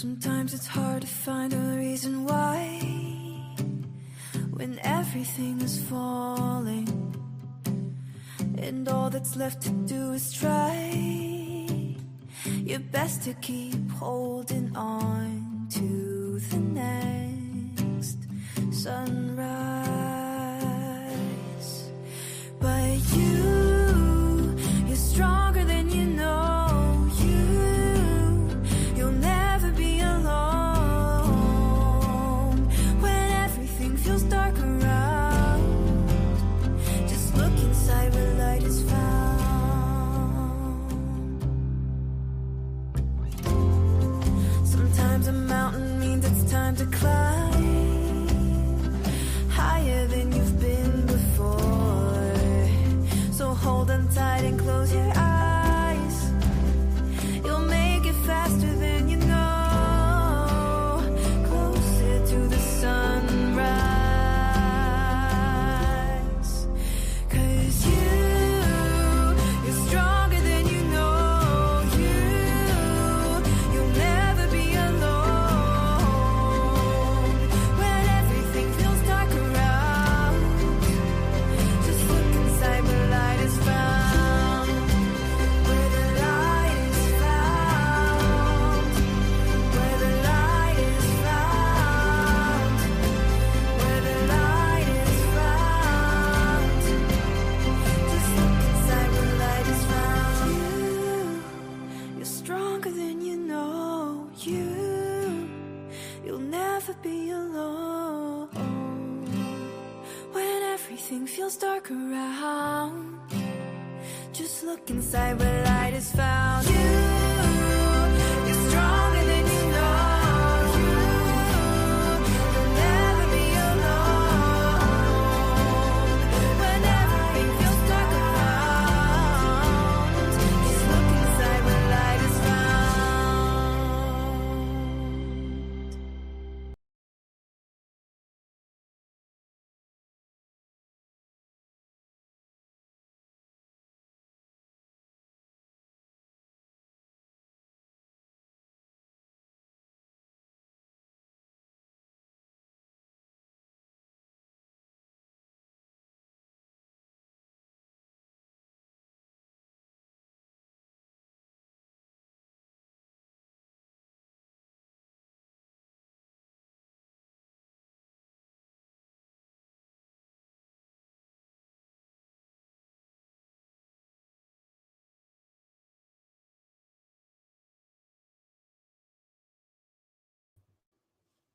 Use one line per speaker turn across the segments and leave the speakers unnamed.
Sometimes it's hard to find a reason why when everything is falling and all that's left to do is try your best to keep holding on to the next sunrise. But you're stronger than you know. You'll never be alone when everything feels dark around. Just look inside where light is found. Sometimes a mountain means it's time to climb higher than you've been before. So hold on tight and close your eyes. You'll make it faster than you know, closer to the sunrise. 'Cause you're stronger than you know. You'll never be alone when everything feels dark around. Just look inside where light is found. Where the light is found. Where the light is found. Where the light is found. Just look inside where light is found. You're stronger than you know. You'll never be alone when everything feels dark around. Just look inside where light is found. You're stronger than you know. You'll never be alone when everything feels dark around. Just look inside where light is found.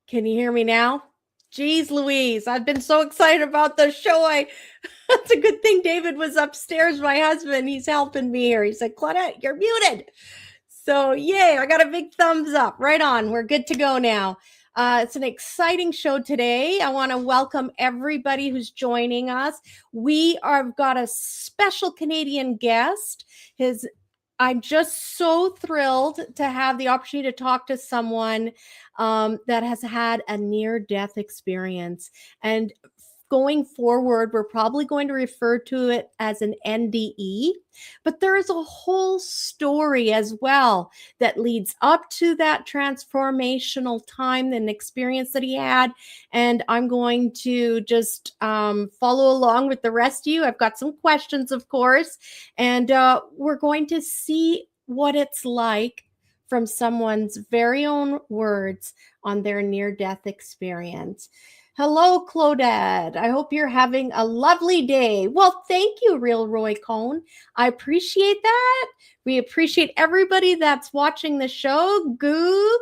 Can you hear me now? Jeez Louise, I've been so excited about the show. It's a good thing David was upstairs, my husband. He's helping me here. He said, Claudette, you're muted. So yay, I got a big thumbs up. Right on. We're good to go now. It's an exciting show today. I want to welcome everybody who's joining us. We have got a special Canadian guest. I'm just so thrilled to have the opportunity to talk to someone that has had a near-death experience. And going forward, we're probably going to refer to it as an NDE, but there is a whole story as well that leads up to that transformational time and experience that he had. And I'm going to just follow along with the rest of you. I've got some questions, of course, and we're going to see what it's like from someone's very own words on their near-death experience. Hello, Claudette. I hope you're having a lovely day. Well, thank you, Real Roy Cohn. I appreciate that. We appreciate everybody that's watching the show. Goob,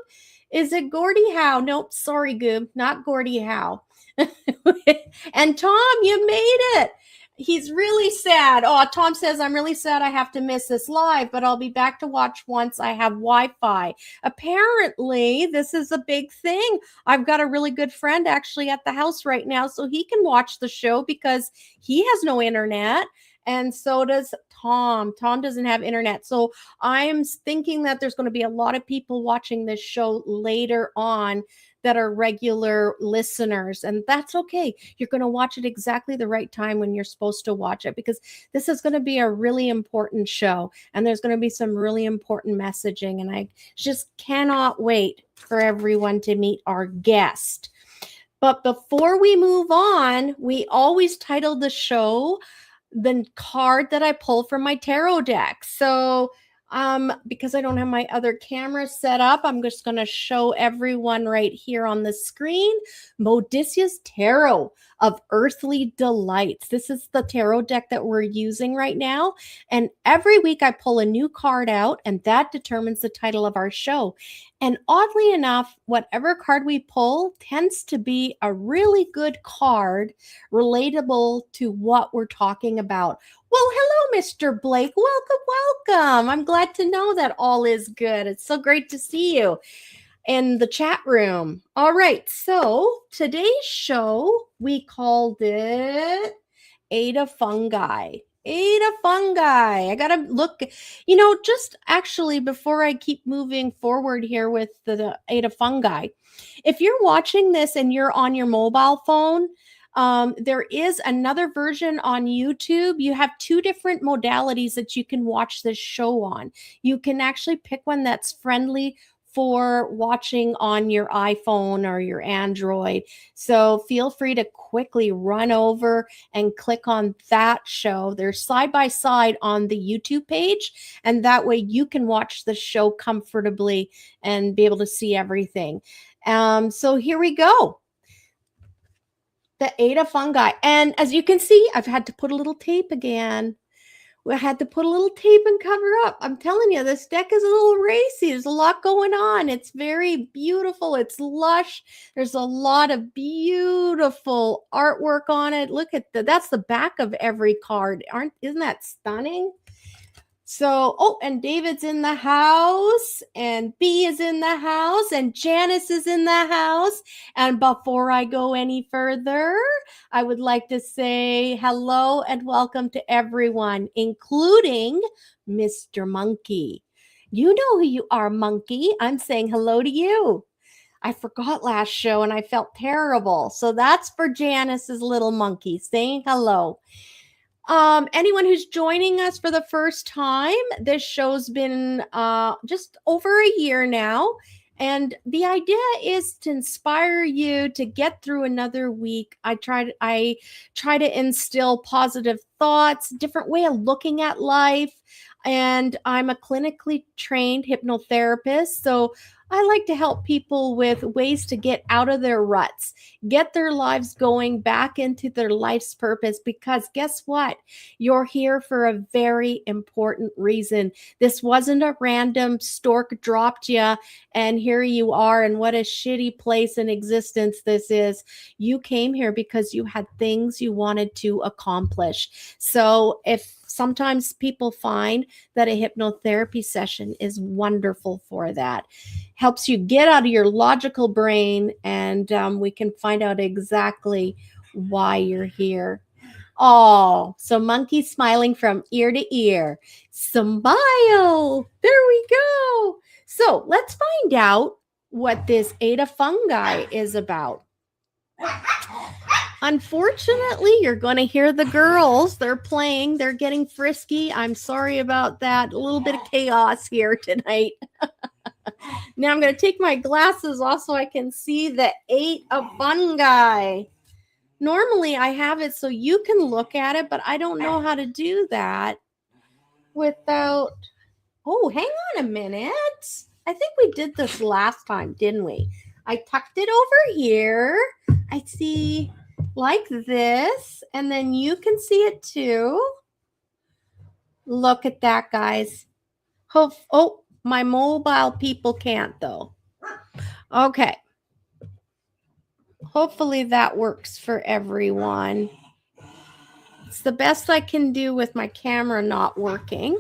is it Gordie Howe? Nope, sorry, Goob, not Gordie Howe. And Tom, you made it. He's really sad. Oh, Tom says, I'm really sad I have to miss this live, but I'll be back to watch once I have Wi-Fi. Apparently, this is a big thing. I've got a really good friend actually at the house right now, so he can watch the show because he has no internet. And so does Tom. Tom doesn't have internet. So I'm thinking that there's going to be a lot of people watching this show later on that are regular listeners, and that's okay. You're going to watch it exactly the right time when you're supposed to watch it, because this is going to be a really important show, and there's going to be some really important messaging, and I just cannot wait for everyone to meet our guest. But before we move on, we always title the show the card that I pull from my tarot deck. So because I don't have my other camera set up, I'm just going to show everyone right here on the screen Modicia's Tarot of Earthly Delights. This is the tarot deck that we're using right now. And every week I pull a new card out, and that determines the title of our show. And oddly enough, whatever card we pull tends to be a really good card relatable to what we're talking about. Well, hello, Mr. Blake. Welcome. I'm glad to know that all is good. It's so great to see you in the chat room. All right. So today's show, we called it Fungi. Fungi. I gotta look, just actually before I keep moving forward here with the Fungi, if you're watching this and you're on your mobile phone, there is another version on YouTube. You have two different modalities that you can watch this show on. You can actually pick one that's friendly for watching on your iPhone or your Android. So feel free to quickly run over and click on that show. They're side by side on the YouTube page, and that way you can watch the show comfortably and be able to see everything. So here we go. The Fungi. And as you can see, I've had to put a little tape again. We had to put a little tape and cover up. I'm telling you, this deck is a little racy. There's a lot going on. It's very beautiful. It's lush. There's a lot of beautiful artwork on it. Look at that's the back of every card. Isn't that stunning? So, and David's in the house, and B is in the house, and Janice is in the house. And before I go any further, I would like to say hello and welcome to everyone, including Mr. Monkey. You know who you are, Monkey. I'm saying hello to you. I forgot last show and I felt terrible. So that's for Janice's little monkey saying hello. Anyone who's joining us for the first time, this show's been just over a year now. And the idea is to inspire you to get through another week. I try to instill positive thoughts, different way of looking at life. And I'm a clinically trained hypnotherapist. So I like to help people with ways to get out of their ruts, get their lives going back into their life's purpose, because guess what? You're here for a very important reason. This wasn't a random stork dropped you and here you are, and what a shitty place in existence this is. You came here because you had things you wanted to accomplish. So if sometimes people find that a hypnotherapy session is wonderful for that. Helps you get out of your logical brain, and we can find out exactly why you're here. Oh, so Monkey smiling from ear to ear. Smile. There we go. So let's find out what this Fungi is about. Unfortunately, you're going to hear the girls. They're playing. They're getting frisky. I'm sorry about that. A little bit of chaos here tonight. Now I'm going to take my glasses off so I can see the Fungi. Normally I have it so you can look at it, but I don't know how to do that without... Oh, hang on a minute. I think we did this last time, didn't we? I tucked it over here. I see like this, and then you can see it too. Look at that, guys. Oh, my mobile people can't though. Okay. Hopefully that works for everyone. It's the best I can do with my camera not working.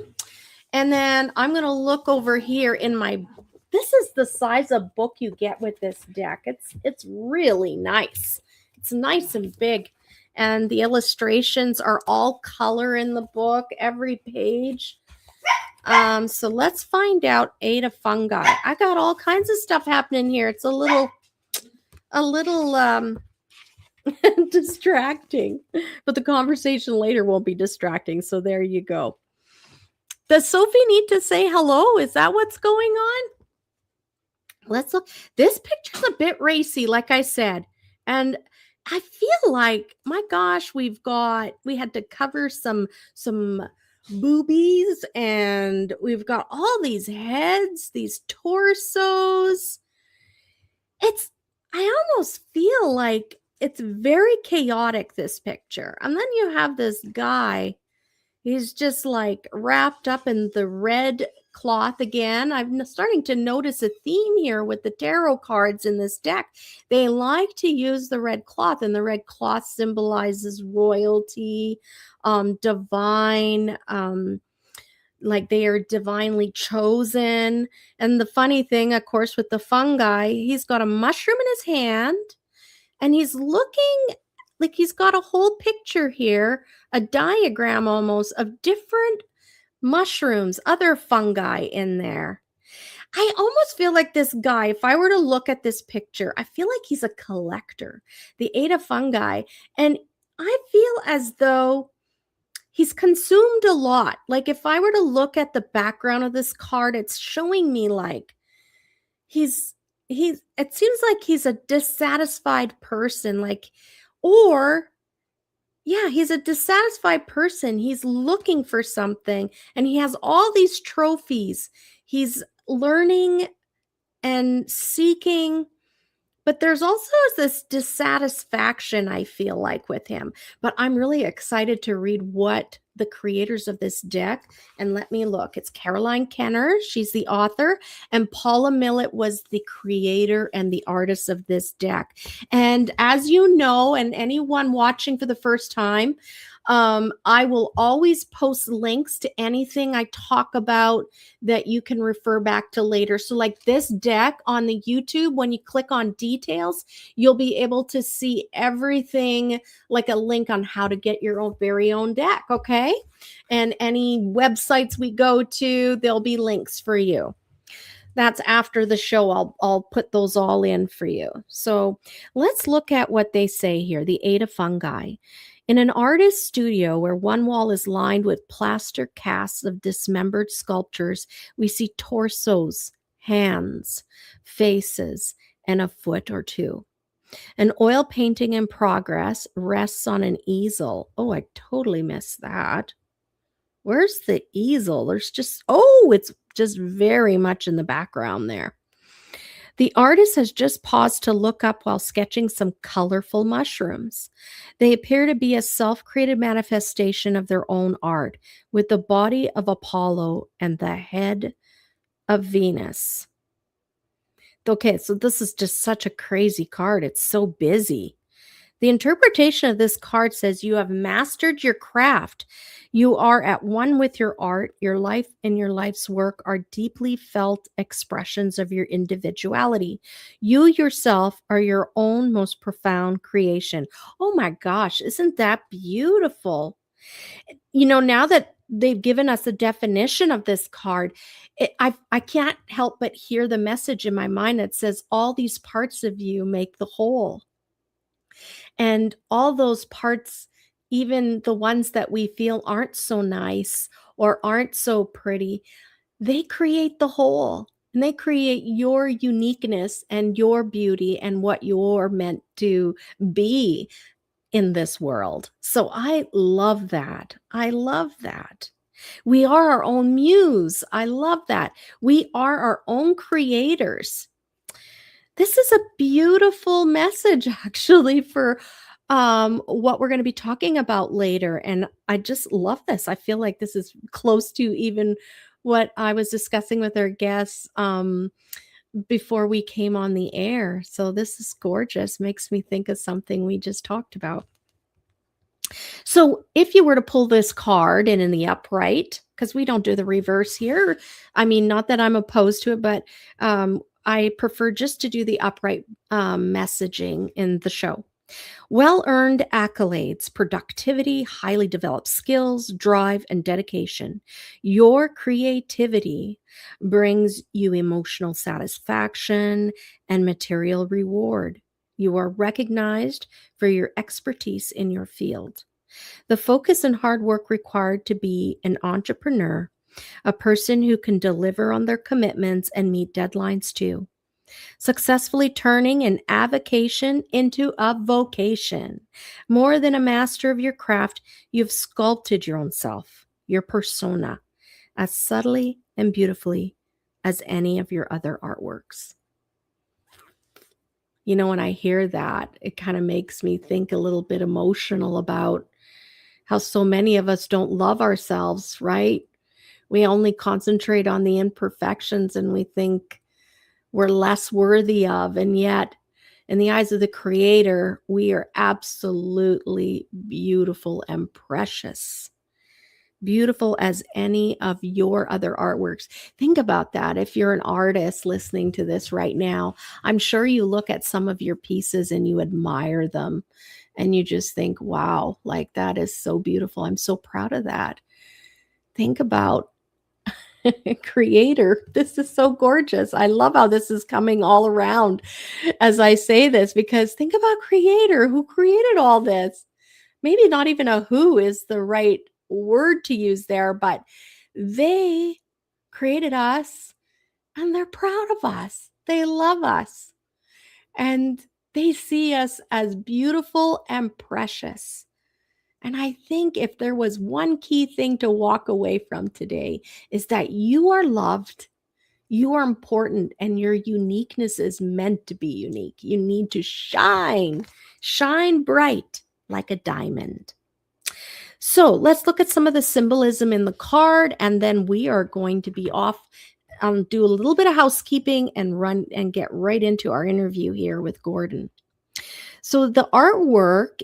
And then I'm going to look over here in my... This is the size of book you get with this deck. It's really nice. It's nice and big. And the illustrations are all color in the book, every page. So let's find out Fungi. I got all kinds of stuff happening here. It's a little a little distracting, but the conversation later won't be distracting. So there you go. Does Sophie need to say hello? Is that what's going on? Let's look. This picture's a bit racy, like I said. And I feel like, my gosh, we had to cover some boobies, and we've got all these heads, these torsos. I almost feel like it's very chaotic, this picture. And then you have this guy. He's just like wrapped up in the red cloth again. I'm starting to notice a theme here with the tarot cards in this deck. They like to use the red cloth, and the red cloth symbolizes royalty, divine, like they are divinely chosen. And the funny thing, of course, with the fungi, he's got a mushroom in his hand, and he's looking like he's got a whole picture here, a diagram almost of different mushrooms, other fungi in there. I almost feel like this guy, if I were to look at this picture, I feel like he's a collector, the eight of fungi. And I feel as though he's consumed a lot. Like if I were to look at the background of this card, it's showing me like it seems like he's a dissatisfied person, like, or yeah, he's a dissatisfied person. He's looking for something, and he has all these trophies. He's learning and seeking, but there's also this dissatisfaction, I feel like, with him. But I'm really excited to read what the creators of this deck, and let me look. It's Caroline Kenner. She's the author, and Paula Millett was the creator and the artist of this deck. And as you know, and anyone watching for the first time, I will always post links to anything I talk about that you can refer back to later. So like this deck on the YouTube, when you click on details, you'll be able to see everything, like a link on how to get your own very own deck. Okay. And any websites we go to, there'll be links for you. That's after the show. I'll put those all in for you. So let's look at what they say here. The eight of fungi. In an artist's studio where one wall is lined with plaster casts of dismembered sculptures, we see torsos, hands, faces, and a foot or two. An oil painting in progress rests on an easel. Oh, I totally missed that. Where's the easel? It's just very much in the background there. The artist has just paused to look up while sketching some colorful mushrooms. They appear to be a self-created manifestation of their own art, with the body of Apollo and the head of Venus. Okay, so this is just such a crazy card. It's so busy. The interpretation of this card says you have mastered your craft. You are at one with your art. Your life and your life's work are deeply felt expressions of your individuality. You yourself are your own most profound creation. Oh my gosh, isn't that beautiful? You know, now that they've given us a definition of this card, I can't help but hear the message in my mind that says all these parts of you make the whole. And all those parts, even the ones that we feel aren't so nice or aren't so pretty, they create the whole. And they create your uniqueness and your beauty and what you're meant to be in this world. So I love that. I love that. We are our own muse. I love that. We are our own creators. This is a beautiful message, actually, for what we're going to be talking about later. And I just love this. I feel like this is close to even what I was discussing with our guests before we came on the air. So this is gorgeous. Makes me think of something we just talked about. So if you were to pull this card in the upright, because we don't do the reverse here. I mean, not that I'm opposed to it, but I prefer just to do the upright messaging in the show. Well-earned accolades, productivity, highly developed skills, drive, and dedication. Your creativity brings you emotional satisfaction and material reward. You are recognized for your expertise in your field. The focus and hard work required to be an entrepreneur, a person who can deliver on their commitments and meet deadlines too. Successfully turning an avocation into a vocation. More than a master of your craft, you've sculpted your own self, your persona, as subtly and beautifully as any of your other artworks. You know, when I hear that, it kind of makes me think a little bit emotional about how so many of us don't love ourselves, right? We only concentrate on the imperfections and we think we're less worthy of. And yet, in the eyes of the Creator, we are absolutely beautiful and precious. Beautiful as any of your other artworks. Think about that. If you're an artist listening to this right now, I'm sure you look at some of your pieces and you admire them and you just think, wow, like that is so beautiful. I'm so proud of that. Think about Creator. This is so gorgeous. I love how this is coming all around as I say this, because think about Creator, who created all this. Maybe not even a who is the right word to use there, but they created us and they're proud of us. They love us and they see us as beautiful and precious. And I think if there was one key thing to walk away from today is that you are loved, you are important, and your uniqueness is meant to be unique. You need to shine bright like a diamond. So let's look at some of the symbolism in the card, and then we are going to be off, do a little bit of housekeeping and get right into our interview here with Gordon. So the artwork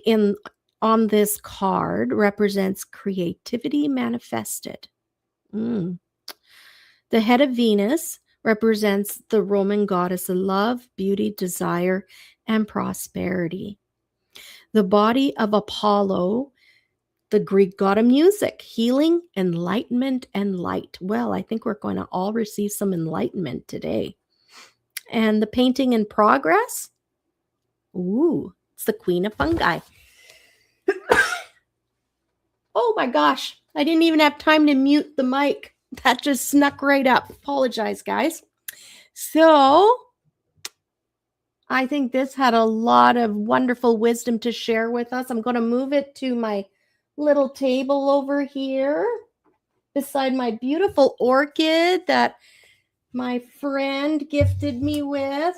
on this card represents creativity manifested. The head of Venus represents the Roman goddess of love, beauty, desire, and prosperity. The body of Apollo, the Greek god of music, healing, enlightenment, and light. Well, I think we're going to all receive some enlightenment today. And the painting in progress, it's the Queen of Fungi. Oh my gosh, I didn't even have time to mute the mic. That just snuck right up. Apologize, guys. So I think this had a lot of wonderful wisdom to share with us. I'm going to move it to my little table over here beside my beautiful orchid that my friend gifted me with.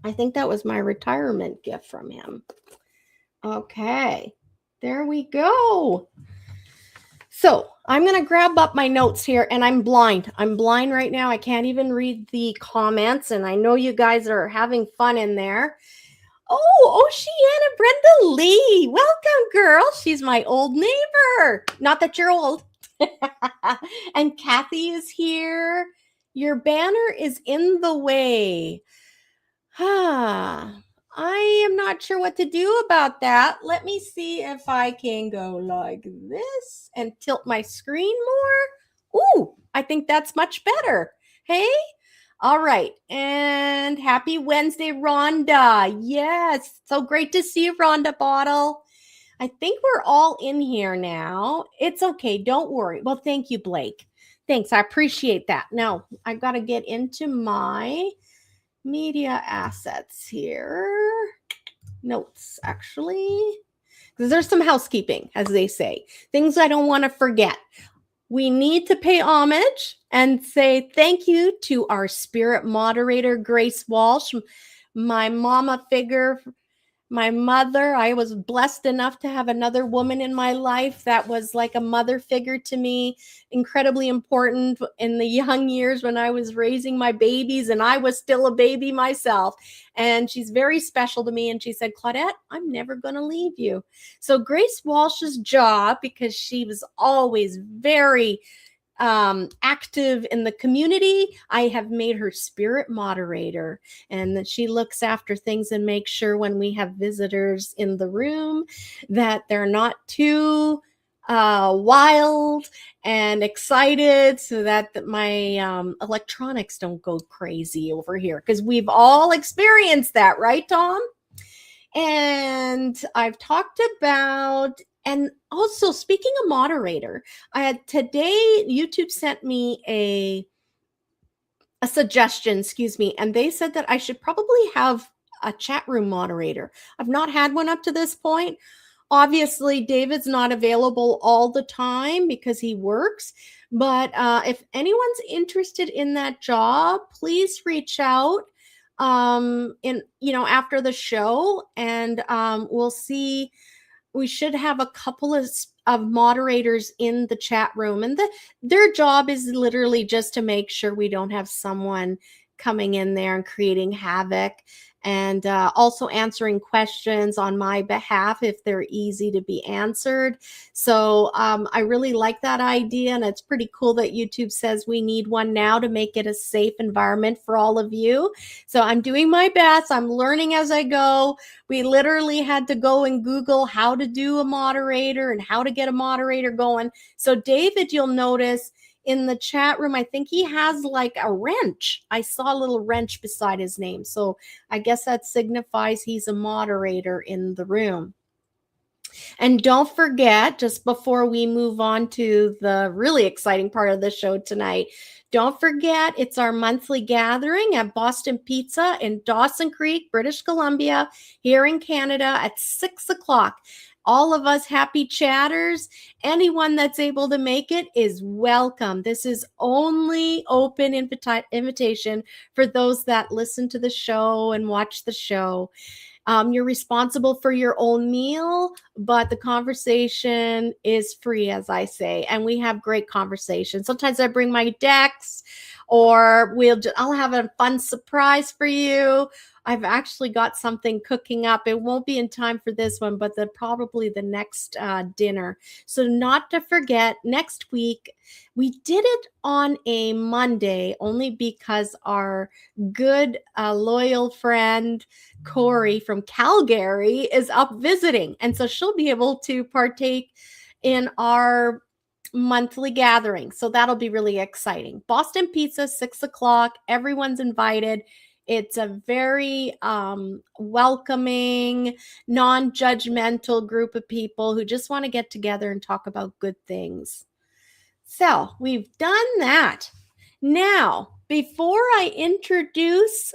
I think that was my retirement gift from him. Okay, there we go. So I'm going to grab up my notes here, and I'm blind. I'm blind right now. I can't even read the comments, and I know you guys are having fun in there. Oh, Oceana Brenda Lee. Welcome, girl. She's my old neighbor. Not that you're old. And Kathy is here. Your banner is in the way. I am not sure what to do about that. Let me see if I can go like this and tilt my screen more. Ooh, I think that's much better. Hey? All right. And happy Wednesday, Rhonda. Yes. So great to see you, Rhonda Bottle. I think we're all in here now. It's okay. Don't worry. Well, thank you, Blake. Thanks. I appreciate that. Now, I've got to get into my media assets here. Notes, actually. Because there's some housekeeping, as they say. Things I don't want to forget. We need to pay homage and say thank you to our spirit moderator, Grace Walsh, my mama figure, my mother. I was blessed enough to have another woman in my life that was like a mother figure to me, incredibly important in the young years when I was raising my babies and I was still a baby myself. And she's very special to me. And she said, Claudette, I'm never going to leave you. So Grace Walsh's job, because she was always very active in the community, I have made her spirit moderator, and that she looks after things and makes sure when we have visitors in the room that they're not too wild and excited so that my electronics don't go crazy over here, because we've all experienced that, right, Tom? And I've talked about, and also speaking of moderator, today YouTube sent me a suggestion, excuse me, and they said that I should probably have a chat room moderator. I've not had one up to this point. Obviously, David's not available all the time because he works. But if anyone's interested in that job, please reach out after the show, and we'll see. We should have a couple of moderators in the chat room, and their job is literally just to make sure we don't have someone coming in there and creating havoc, and also answering questions on my behalf if they're easy to be answered. So I really like that idea, and it's pretty cool that YouTube says we need one now to make it a safe environment for all of you. So I'm doing my best. I'm learning as I go. We literally had to go and Google how to do a moderator and how to get a moderator going. So David, you'll notice in the chat room, I think he has like a wrench. I saw a little wrench beside his name. So I guess that signifies he's a moderator in the room. And don't forget, just before we move on to the really exciting part of the show tonight, don't forget it's our monthly gathering at Boston Pizza in Dawson Creek, British Columbia, here in Canada at 6 o'clock. All of us happy chatters, anyone that's able to make it is welcome. This is only open invitation for those that listen to the show and watch the show. You're responsible for your own meal, but the conversation is free, as I say, and we have great conversations. Sometimes I bring my decks, or I'll have a fun surprise for you. I've actually got something cooking up. It won't be in time for this one, but probably the next dinner. So not to forget, next week, we did it on a Monday only because our good loyal friend Corey from Calgary is up visiting. And so she'll be able to partake in our monthly gathering. So that'll be really exciting. Boston Pizza, 6 o'clock. Everyone's invited. It's a very welcoming, non-judgmental group of people who just want to get together and talk about good things. So we've done that. Now, before I introduce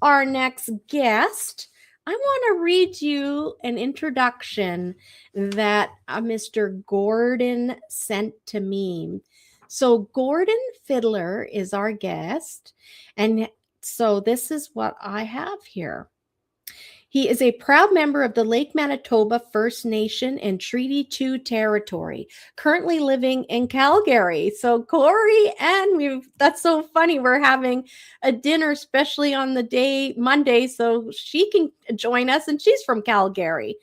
our next guest, I want to read you an introduction that Mr. Gordon sent to me. So Gordon Fiddler is our guest, and so this is what I have here. He is a proud member of the Lake Manitoba First Nation and Treaty 2 territory, currently living in Calgary. So Corey, and that's so funny. We're having a dinner, especially on the day Monday, so she can join us, and she's from Calgary.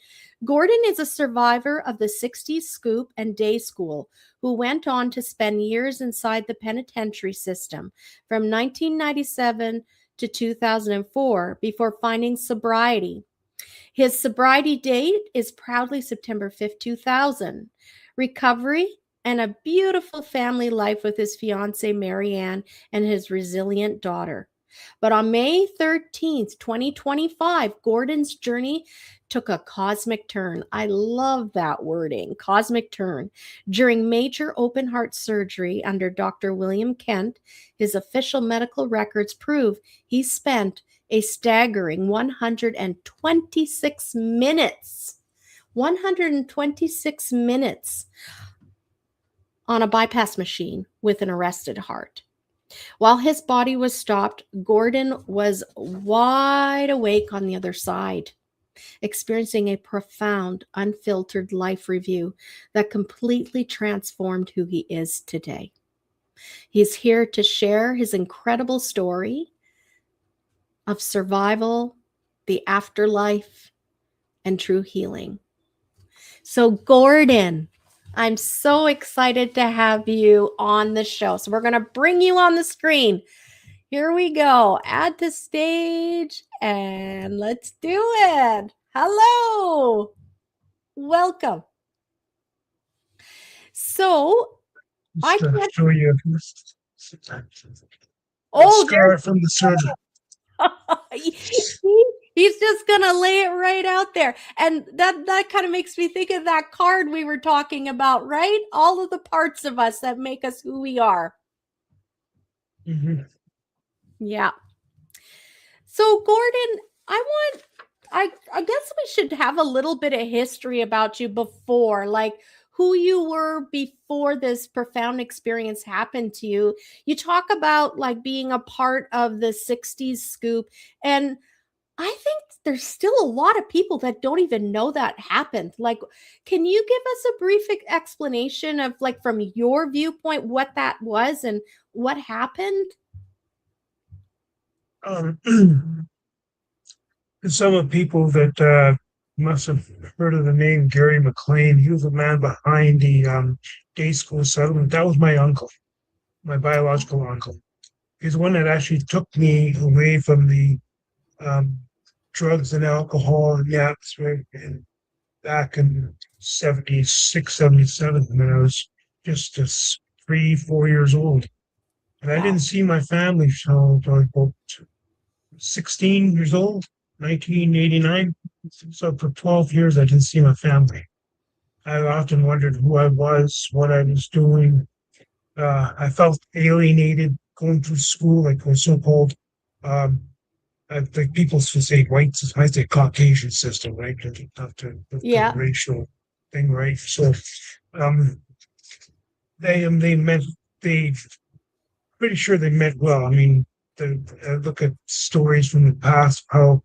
Gordon is a survivor of the 60s scoop and day school, who went on to spend years inside the penitentiary system from 1997 to 2004 before finding sobriety. His sobriety date is proudly September 5th, 2000. Recovery and a beautiful family life with his fiancée, Marianne, and his resilient daughter. But on May 13th, 2025, Gordon's journey took a cosmic turn. I love that wording, cosmic turn. During major open heart surgery under Dr. William Kent, his official medical records prove he spent a staggering 126 minutes. 126 minutes on a bypass machine with an arrested heart. While his body was stopped, Gordon was wide awake on the other side, experiencing a profound, unfiltered life review that completely transformed who he is today. He's here to share his incredible story of survival, the afterlife, and true healing. So, Gordon, I'm so excited to have you on the show. So we're going to bring you on the screen. Here we go. Add to stage, and let's do it. Hello. Welcome. So I
Just to
can't.
show you a
Oh,
scar from the surgery.
he's just gonna lay it right out there, and that kind of makes me think of that card we were talking about, right? All of the parts of us that make us who we are.
Mm-hmm.
Yeah. So Gordon, I guess we should have a little bit of history about you before, like who you were before this profound experience happened to you. You talk about like being a part of the 60s scoop, and I think there's still a lot of people that don't even know that happened. Like, can you give us a brief explanation of, like, from your viewpoint, what that was and what happened?
Some of the people that must have heard of the name Gary McLean. He was the man behind the day school settlement. That was my uncle, my biological uncle. He's the one that actually took me away from the um, drugs and alcohol and the atmosphere and back in 76, 77, when I was just 3, 4 years old. And I didn't
Wow.
see my family until about 16 years old, 1989. So for 12 years, I didn't see my family. I often wondered who I was, what I was doing. I felt alienated going through school, like a so-called, like people should say white, I say Caucasian system, right? Not the
Yeah.
racial thing, right? So um, they meant they pretty sure they meant well. I mean, look at stories from the past, how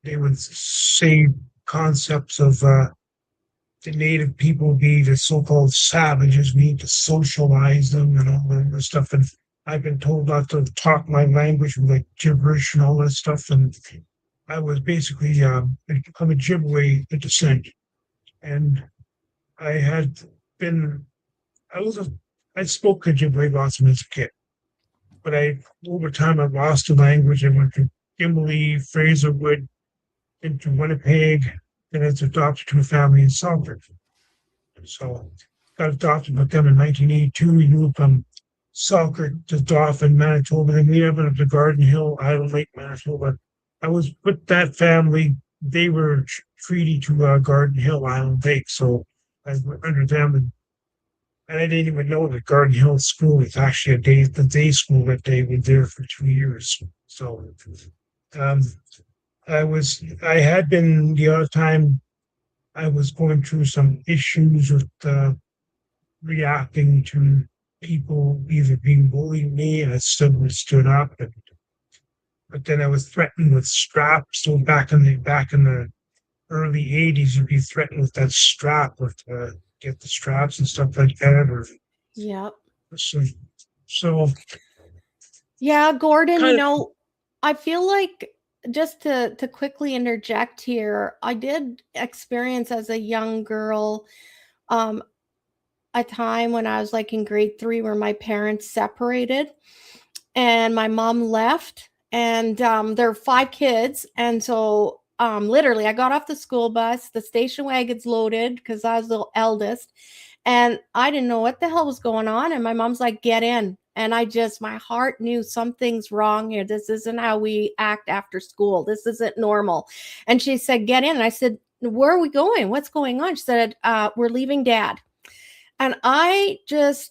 they would say concepts of the native people be the so-called savages. We need to socialize them and all that stuff. And I've been told not to talk my language with like gibberish and all that stuff. And I was basically I'm a Ojibwe descent, and I had been I was a I spoke Ojibwe lots as a kid, but over time I lost the language. I went to Gimli, Fraserwood, into Winnipeg, and it's adopted to a family in Salford. So got adopted with them in 1982. We moved from Selkirk to Dauphin, Manitoba. Then we ended up to Garden Hill, Island Lake, Manitoba. I was with that family. They were treaty to Garden Hill, Island Lake. So I went under them, and I didn't even know that Garden Hill School was actually the day school that they were there for 2 years. So um, I had been the other time I was going through some issues with reacting to people either being bullying me, and I stood up. But then I was threatened with straps. So back in the early '80s, you'd be threatened with that strap, or get the straps and stuff like that. Or
Yeah.
so, so
Yeah, Gordon,
kind of.
I feel like, just to quickly interject here, I did experience as a young girl um a time when I was like in grade 3 where my parents separated and my mom left, and there are 5 kids, and so literally I got off the school bus, the station wagon's loaded because I was the eldest, and I didn't know what the hell was going on, and my mom's like, get in. And my heart knew something's wrong here. This isn't how we act after school. This isn't normal. And she said, get in. And I said, where are we going? What's going on? She said, we're leaving dad. And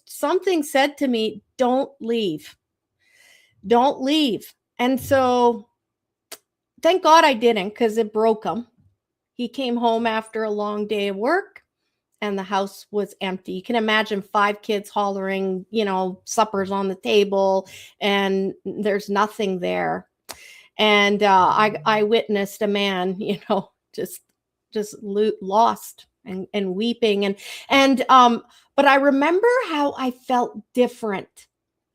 something said to me, don't leave. Don't leave. And so thank God I didn't, because it broke him. He came home after a long day of work and the house was empty. You can imagine 5 kids hollering, suppers on the table, and there's nothing there. And I witnessed a man, just lost and weeping, but I remember how I felt different.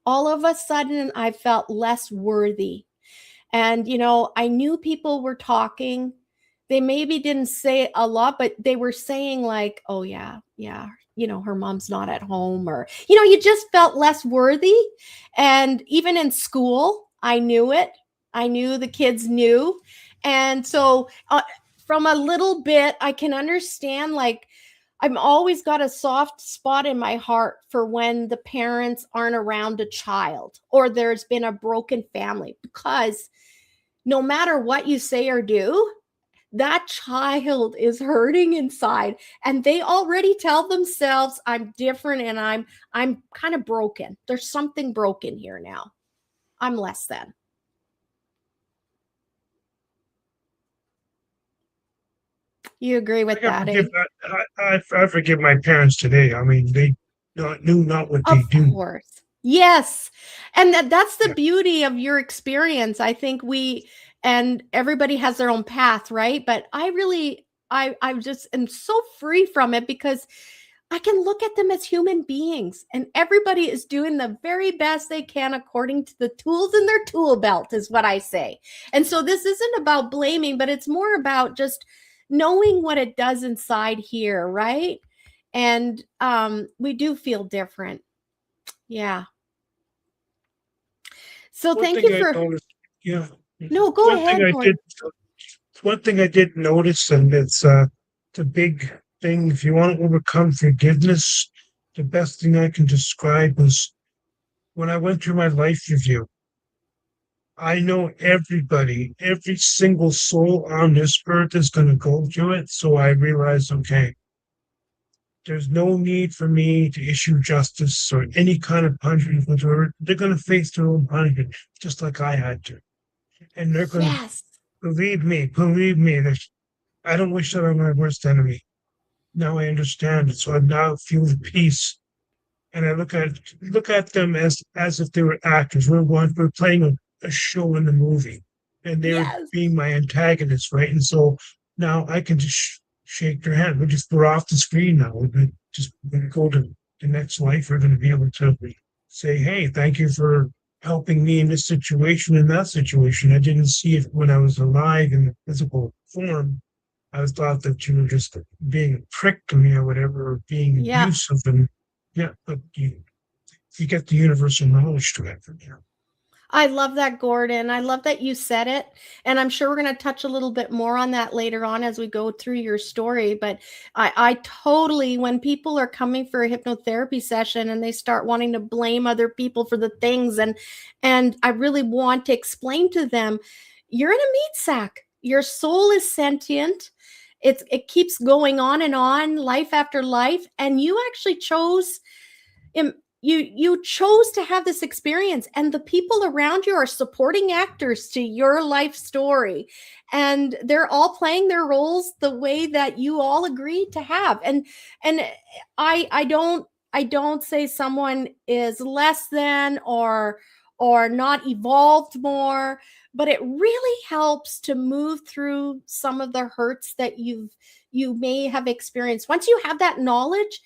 All of a sudden, I felt less worthy. And, I knew people were talking. They maybe didn't say a lot, but they were saying, like, oh, yeah, yeah, her mom's not at home, or, you just felt less worthy. And even in school, I knew it. I knew the kids knew. And so from a little bit, I can understand, like, I'm always got a soft spot in my heart for when the parents aren't around a child or there's been a broken family, because no matter what you say or do, that child is hurting inside, and they already tell themselves, I'm different and I'm kind of broken. There's something broken here now. I'm less than. You agree with that, eh?
I forgive my parents today. I mean, they knew not what they
Of
do.
course. Yes. And that's the
Yeah.
beauty of your experience. I think and everybody has their own path, right? But I just am so free from it, because I can look at them as human beings, and everybody is doing the very best they can according to the tools in their tool belt, is what I say. And so this isn't about blaming, but it's more about just knowing what it does inside here, right? And we do feel different. Yeah. So
One
thank
thing
you
I
for
noticed, yeah,
No, go
one thing
ahead,
I
Gordon.
did, one thing I did notice, and it's the big thing. If you want to overcome forgiveness, the best thing I can describe was when I went through my life review. I know everybody, every single soul on this earth is going to go through it. So I realized, okay, there's no need for me to issue justice or any kind of punishment whatsoever. They're going to face their own punishment, just like I had to. And they're going to
Yes.
believe me, that I don't wish that on my worst enemy. Now I understand it. So I now feel the peace. And I look at them as if they were actors. We're playing a show in the movie, and they were
Yes.
being my antagonists, right? And so now I can just shake their hand. We're off the screen now. We're going to go to the next life. We're going to be able to say, "Hey, thank you for helping me in this situation, in that situation. I didn't see it when I was alive in the physical form. I thought that you were just being a prick to me or whatever, or being
Yeah.
abusive." And yeah, but you get the universal knowledge to it from here.
I love that, Gordon. I love that you said it. And I'm sure we're going to touch a little bit more on that later on as we go through your story. But I totally, when people are coming for a hypnotherapy session and they start wanting to blame other people for the things, and I really want to explain to them, you're in a meat sack. Your soul is sentient. It keeps going on and on, life after life. And you actually chose you chose to have this experience, and the people around you are supporting actors to your life story, and they're all playing their roles the way that you all agreed to have. And I don't say someone is less than or not evolved more, but it really helps to move through some of the hurts that you may have experienced. Once you have that knowledge,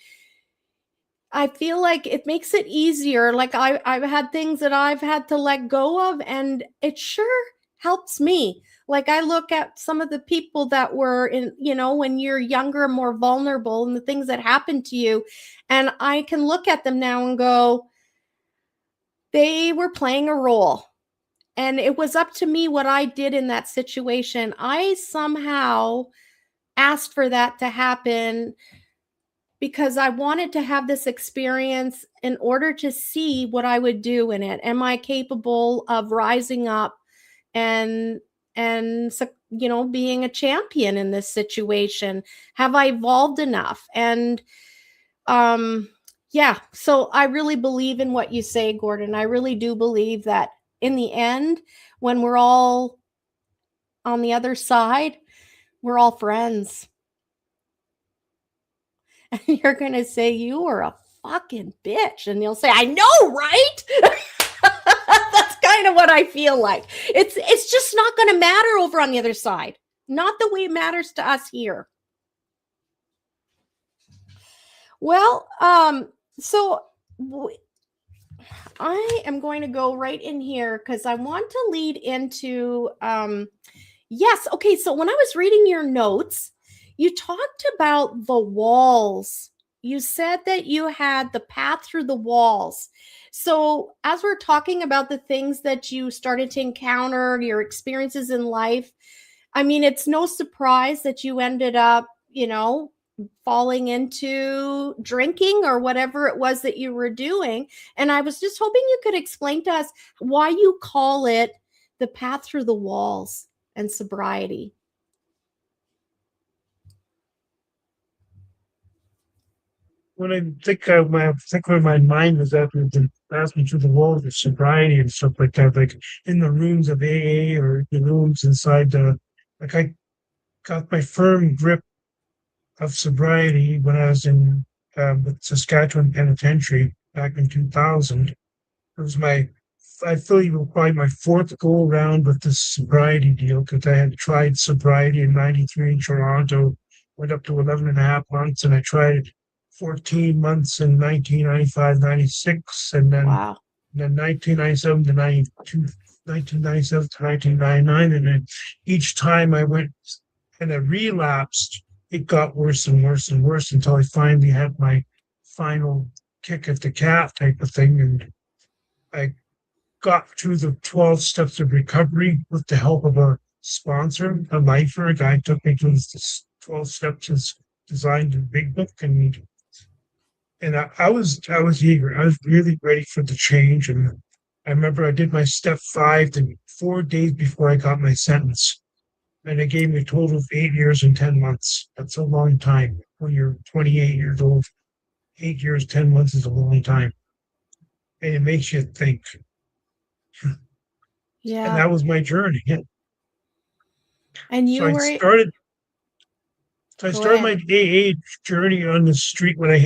I feel like it makes it easier. Like I've had things that I've had to let go of, and it sure helps me. Like I look at some of the people that were in, when you're younger, more vulnerable, and the things that happened to you, and I can look at them now and go, they were playing a role. And it was up to me what I did in that situation. I somehow asked for that to happen because I wanted to have this experience in order to see what I would do in it. Am I capable of rising up and being a champion in this situation? Have I evolved enough? And yeah, so I really believe in what you say, Gordon. I really do believe that in the end, when we're all on the other side, we're all friends. And you're going to say, you are a fucking bitch. And you'll say, I know, right? That's kind of what I feel like. It's just not going to matter over on the other side. Not the way it matters to us here. Well, so I am going to go right in here because I want to lead into, yes. Okay. So when I was reading your notes, you talked about the walls. You said that you had the path through the walls. So as we're talking about the things that you started to encounter, your experiences in life, I mean, it's no surprise that you ended up, falling into drinking or whatever it was that you were doing. And I was just hoping you could explain to us why you call it the path through the walls and sobriety.
When I think where my mind was at with the passing through the walls of sobriety and stuff like that, like in the rooms of AA or the rooms inside like I got my firm grip of sobriety when I was in with Saskatchewan Penitentiary back in 2000. It was I feel it was probably my fourth go around with this sobriety deal because I had tried sobriety in '93 in Toronto, went up to 11 and a half months, and I tried 14 months in 1995, 96, and
Wow.
then 1997 to 92, 1997 to 1999. And then each time I went and I relapsed, it got worse and worse and worse until I finally had my final kick at the cat type of thing. And I got through the 12 steps of recovery with the help of a sponsor, a lifer. A guy took me through the 12 steps as designed in Big Book. And I was eager. I was really ready for the change. And I remember I did my step 5 4 days before I got my sentence. And it gave me a total of 8 years and 10 months. That's a long time when you're 28 years old. 8 years, 10 months is a long time. And it makes you think.
Yeah.
And that was my journey. Yeah.
And you
So
were
I started my AA journey on the street when I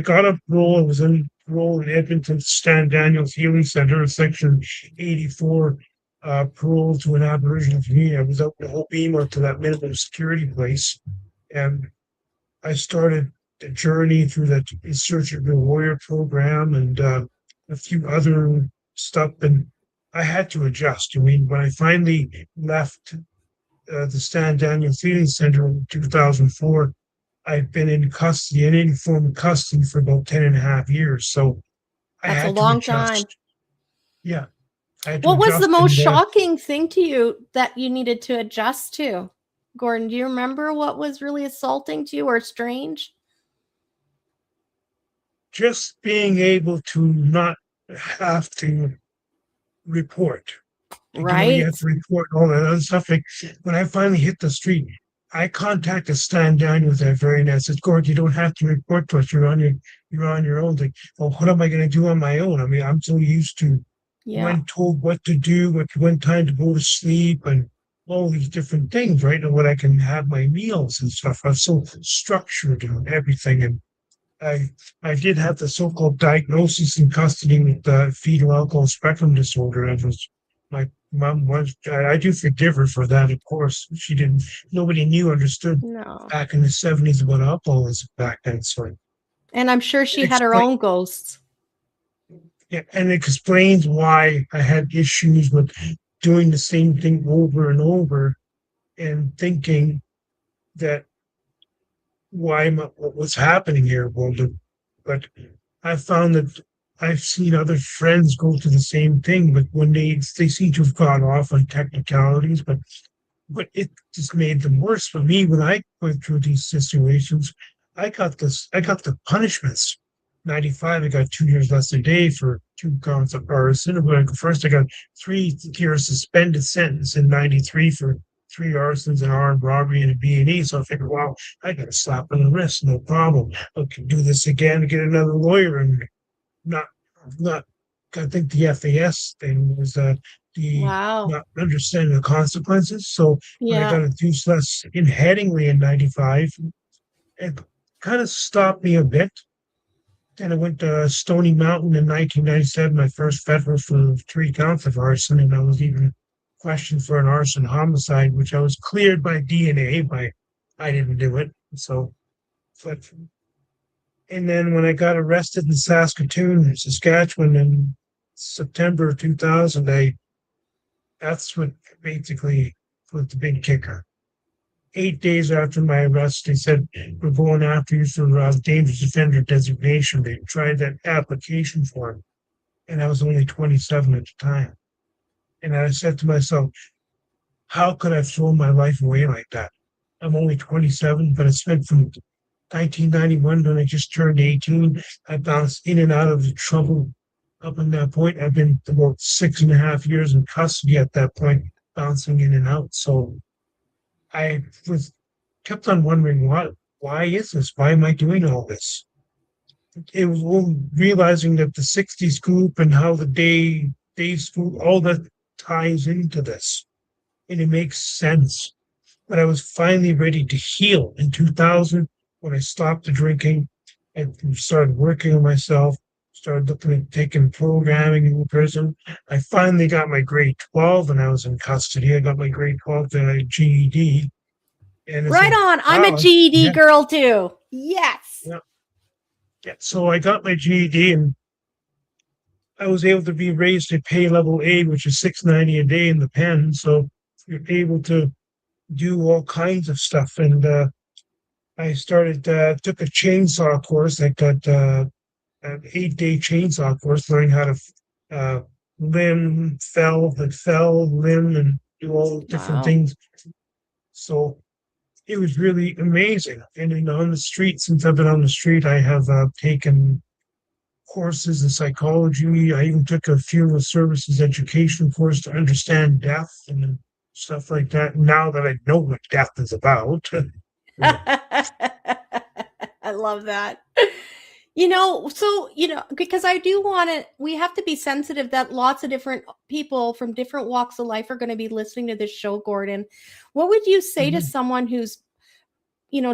got a role. I was in role in Edmonton Stan Daniels Healing Center, Section 84, parole to an Aboriginal community. I was out in Hopeema to that minimum security place, and I started the journey through that Search of the Warrior program and a few other stuff. And I had to adjust. I mean, when I finally left the Stan Daniels Healing Center in 2004, I've been in custody, in any form of custody for about 10 and a half years. So I
That's
had
a long
to adjust.
time.
Yeah.
What was the most shocking thing to you that you needed to adjust to? Gordon, do you remember what was really assaulting to you or strange?
Just being able to not have to report.
Right.
You have to report all that other stuff. Like when I finally hit the street, I contacted Stan Daniels that very night. I said, Gordon, you don't have to report to us. You're on your own. Like, well, what am I going to do on my own? I mean, I'm so used to when told what to do, when time to go to sleep, and all these different things, right? And when I can have my meals and stuff. I'm so structured and everything. And I did have the so-called diagnosis in custody with fetal alcohol spectrum disorder. And was my mom was. I do forgive her for that. Of course, she didn't. Nobody understood back in the '70s what alcoholism back then. So,
and I'm sure she had her own ghosts.
Yeah, and it explains why I had issues with doing the same thing over and over, and thinking that what was happening here. But I found that I've seen other friends go through the same thing, but when they seem to have gone off on technicalities, but it just made them worse for me when I went through these situations. I got the punishments. 95, I got 2 years less a day for 2 counts of arson. First, I got 3-year suspended sentence in 93 for 3 arsons, an armed robbery, and a B&E. So I figured, wow, I got a slap on the wrist, no problem. I can do this again, get another lawyer, and not. I think the FAS thing was not understanding the consequences. So when I got a deuce less in Headingley in 95, it kind of stopped me a bit. And I went to Stony Mountain in 1997, my first federal for 3 counts of arson, and I was even questioned for an arson homicide, which I was cleared by DNA, I didn't do it. And then when I got arrested in Saskatoon, Saskatchewan in September of 2000, that's what basically was the big kicker. 8 days after my arrest, they said, we're going after you for dangerous offender designation. They tried that application form, and I was only 27 at the time. And I said to myself, how could I throw my life away like that? I'm only 27, but I spent from 1991 when I just turned 18. I bounced in and out of the trouble up in that point. I've been about 6.5 years in custody at that point, bouncing in and out. So I was kept on wondering why is this? Why am I doing all this? It was realizing that the 60s group and how the days group, all that ties into this. And it makes sense. But I was finally ready to heal in 2000 when I stopped the drinking and started working on myself, started looking at taking programming in prison. I finally got my grade 12 and I was in custody. I got my grade 12 and a GED. And
Right on. I'm a
wow,
GED
yeah,
girl too. Yes.
yeah, yeah. So I got my GED and I was able to be raised to pay level A, which is $6.90 a day in the pen. So you're able to do all kinds of stuff. And I took a chainsaw course. I got an 8-day chainsaw course, learning how to uh, limb, and do all different
Wow.
things. So it was really amazing. And on the street, since I've been on the street, I have taken courses in psychology. I even took a funeral services education course to understand death and stuff like that. Now that I know what death is about.
I love that. Because I do want to, we have to be sensitive that lots of different people from different walks of life are going to be listening to this show, Gordon. What would you say to someone who's,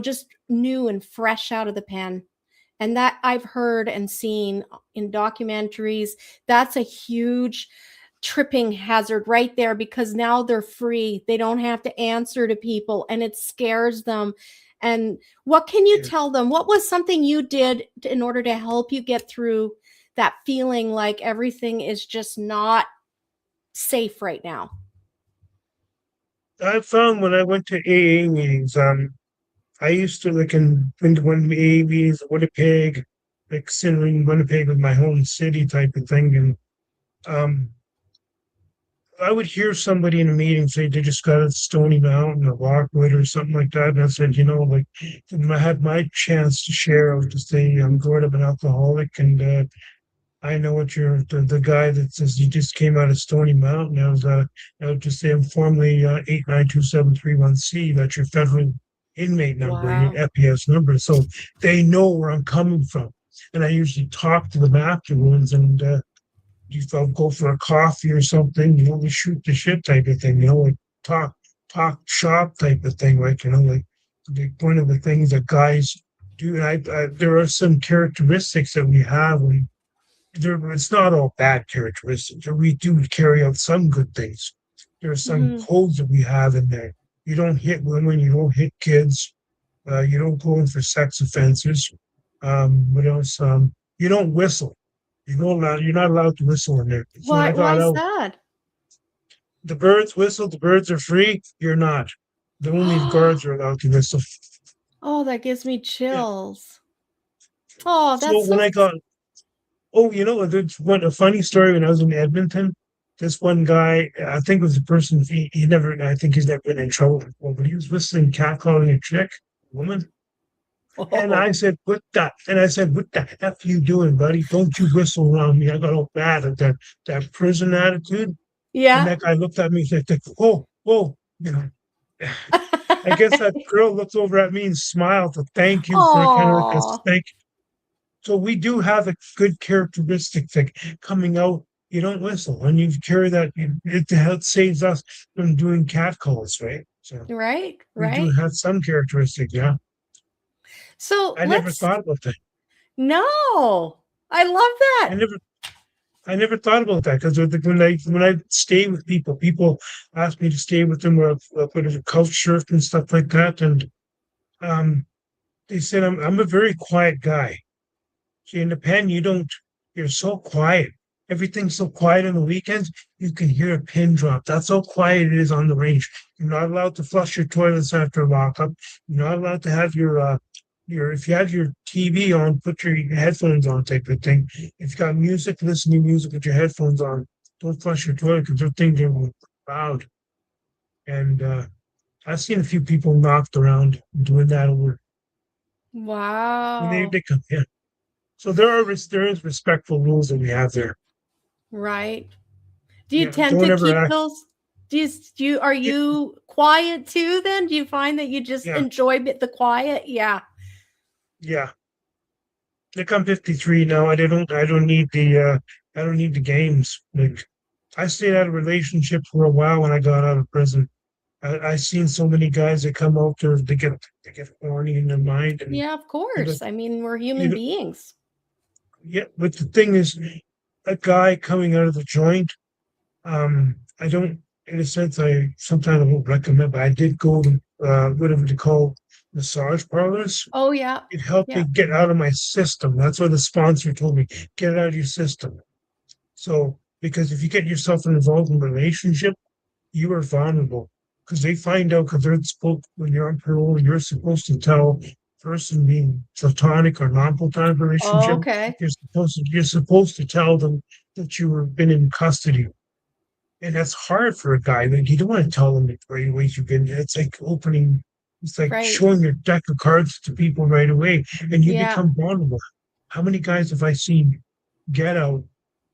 just new and fresh out of the pen? And that I've heard and seen in documentaries, that's a huge tripping hazard right there, because now they're free. They don't have to answer to people and it scares them. And what can you tell them? What was something you did in order to help you get through that feeling like everything is just not safe right now?
I found when I went to AA meetings, I used to like in one AA meetings, Winnipeg, like considering Winnipeg was my home city type of thing, and I would hear somebody in a meeting say they just got a Stony Mountain or Rockwood or something like that. And I said, like, when I had my chance to share, I would just say, I'm Gordon, I'm an alcoholic. And I know what the guy that says you just came out of Stony Mountain. I would just say, I'm formerly 8927331C. That's your federal inmate number,
Wow.
your FPS number. So they know where I'm coming from. And I usually talk to them afterwards, and you felt go for a coffee or something, we shoot the shit type of thing, like talk shop type of thing, like, like one of the things that guys do. And there are some characteristics that we have, and it's not all bad characteristics. We do carry out some good things. There are some codes that we have in there. You don't hit women, you don't hit kids, you don't go in for sex offenses. What else? You don't whistle. You're not allowed to whistle in there. So when I
Why
got
is
out,
that?
the birds whistle, the birds are free, you're not. Only the guards are allowed to whistle.
Oh, that gives me
Yeah.
chills. Oh,
So
that's
when
so.
I got, there's a funny story when I was in Edmonton. This one guy, I think it was a person, I think he's never been in trouble before, but he was whistling, catcalling a chick, a woman. And I said, what the F you doing, buddy? Don't you whistle around me. I got all bad at that prison attitude. And
Yeah.
that guy looked at me and said, whoa, I guess that girl looked over at me and smiled to thank you for kind of like a
Oh,
thank. So we do have a good characteristic thing coming out. You don't whistle, and you carry that. It saves us from doing catcalls, right? So
right,
we do
right.
have some characteristics. Yeah,
So
I never
let's.
thought about that.
No, I love
I
that.
never I never thought about that because when I stay with people, people ask me to stay with them or a bit of a couch surf and stuff like that, and um, they said I'm a very quiet guy. See, in the pen, you're so quiet. Everything's so quiet on the weekends. You can hear a pin drop. That's how quiet it is on the range. You're not allowed to flush your toilets after lockup. You're not allowed to have your if you have your TV on, put your headphones on type of thing. If you got music, listen to music with your headphones on. Don't flush your toilet because those things are loud. And I've seen a few people knocked around doing that over when
Wow.
they come in. So there is respectful rules that we have there.
Right. Do you
Yeah,
tend
don't
to
ever
keep
act.
those? Are
Yeah,
you quiet too then? Do you find that you just
yeah,
enjoy the quiet? Yeah.
yeah. Like I'm 53 now. I don't need I don't need the games. Like I stayed out of relationships for a while when I got out of prison. I seen so many guys that come out there they get horny in their mind and
Yeah, of
you know,
course. I mean, we're
you
human
know,
beings.
yeah, but the thing is, a guy coming out of the joint, I don't, in a sense, I sometimes I won't recommend, but I did go to whatever they call massage parlors.
Oh yeah.
It helped me
Yeah.
get out of my system. That's what the sponsor told me. Get it out of your system. So, because if you get yourself involved in a relationship, you are vulnerable because they find out because they're supposed when you're on parole, you're supposed to tell the person being platonic or non-platonic
Oh,
relationship,
okay.
you're supposed to tell them that you were been in custody. And that's hard for a guy. Like you don't want to tell them right away you've been. It's like opening. It's like
Right.
showing your deck of cards to people right away, and you
Yeah.
become vulnerable. How many guys have I seen get out,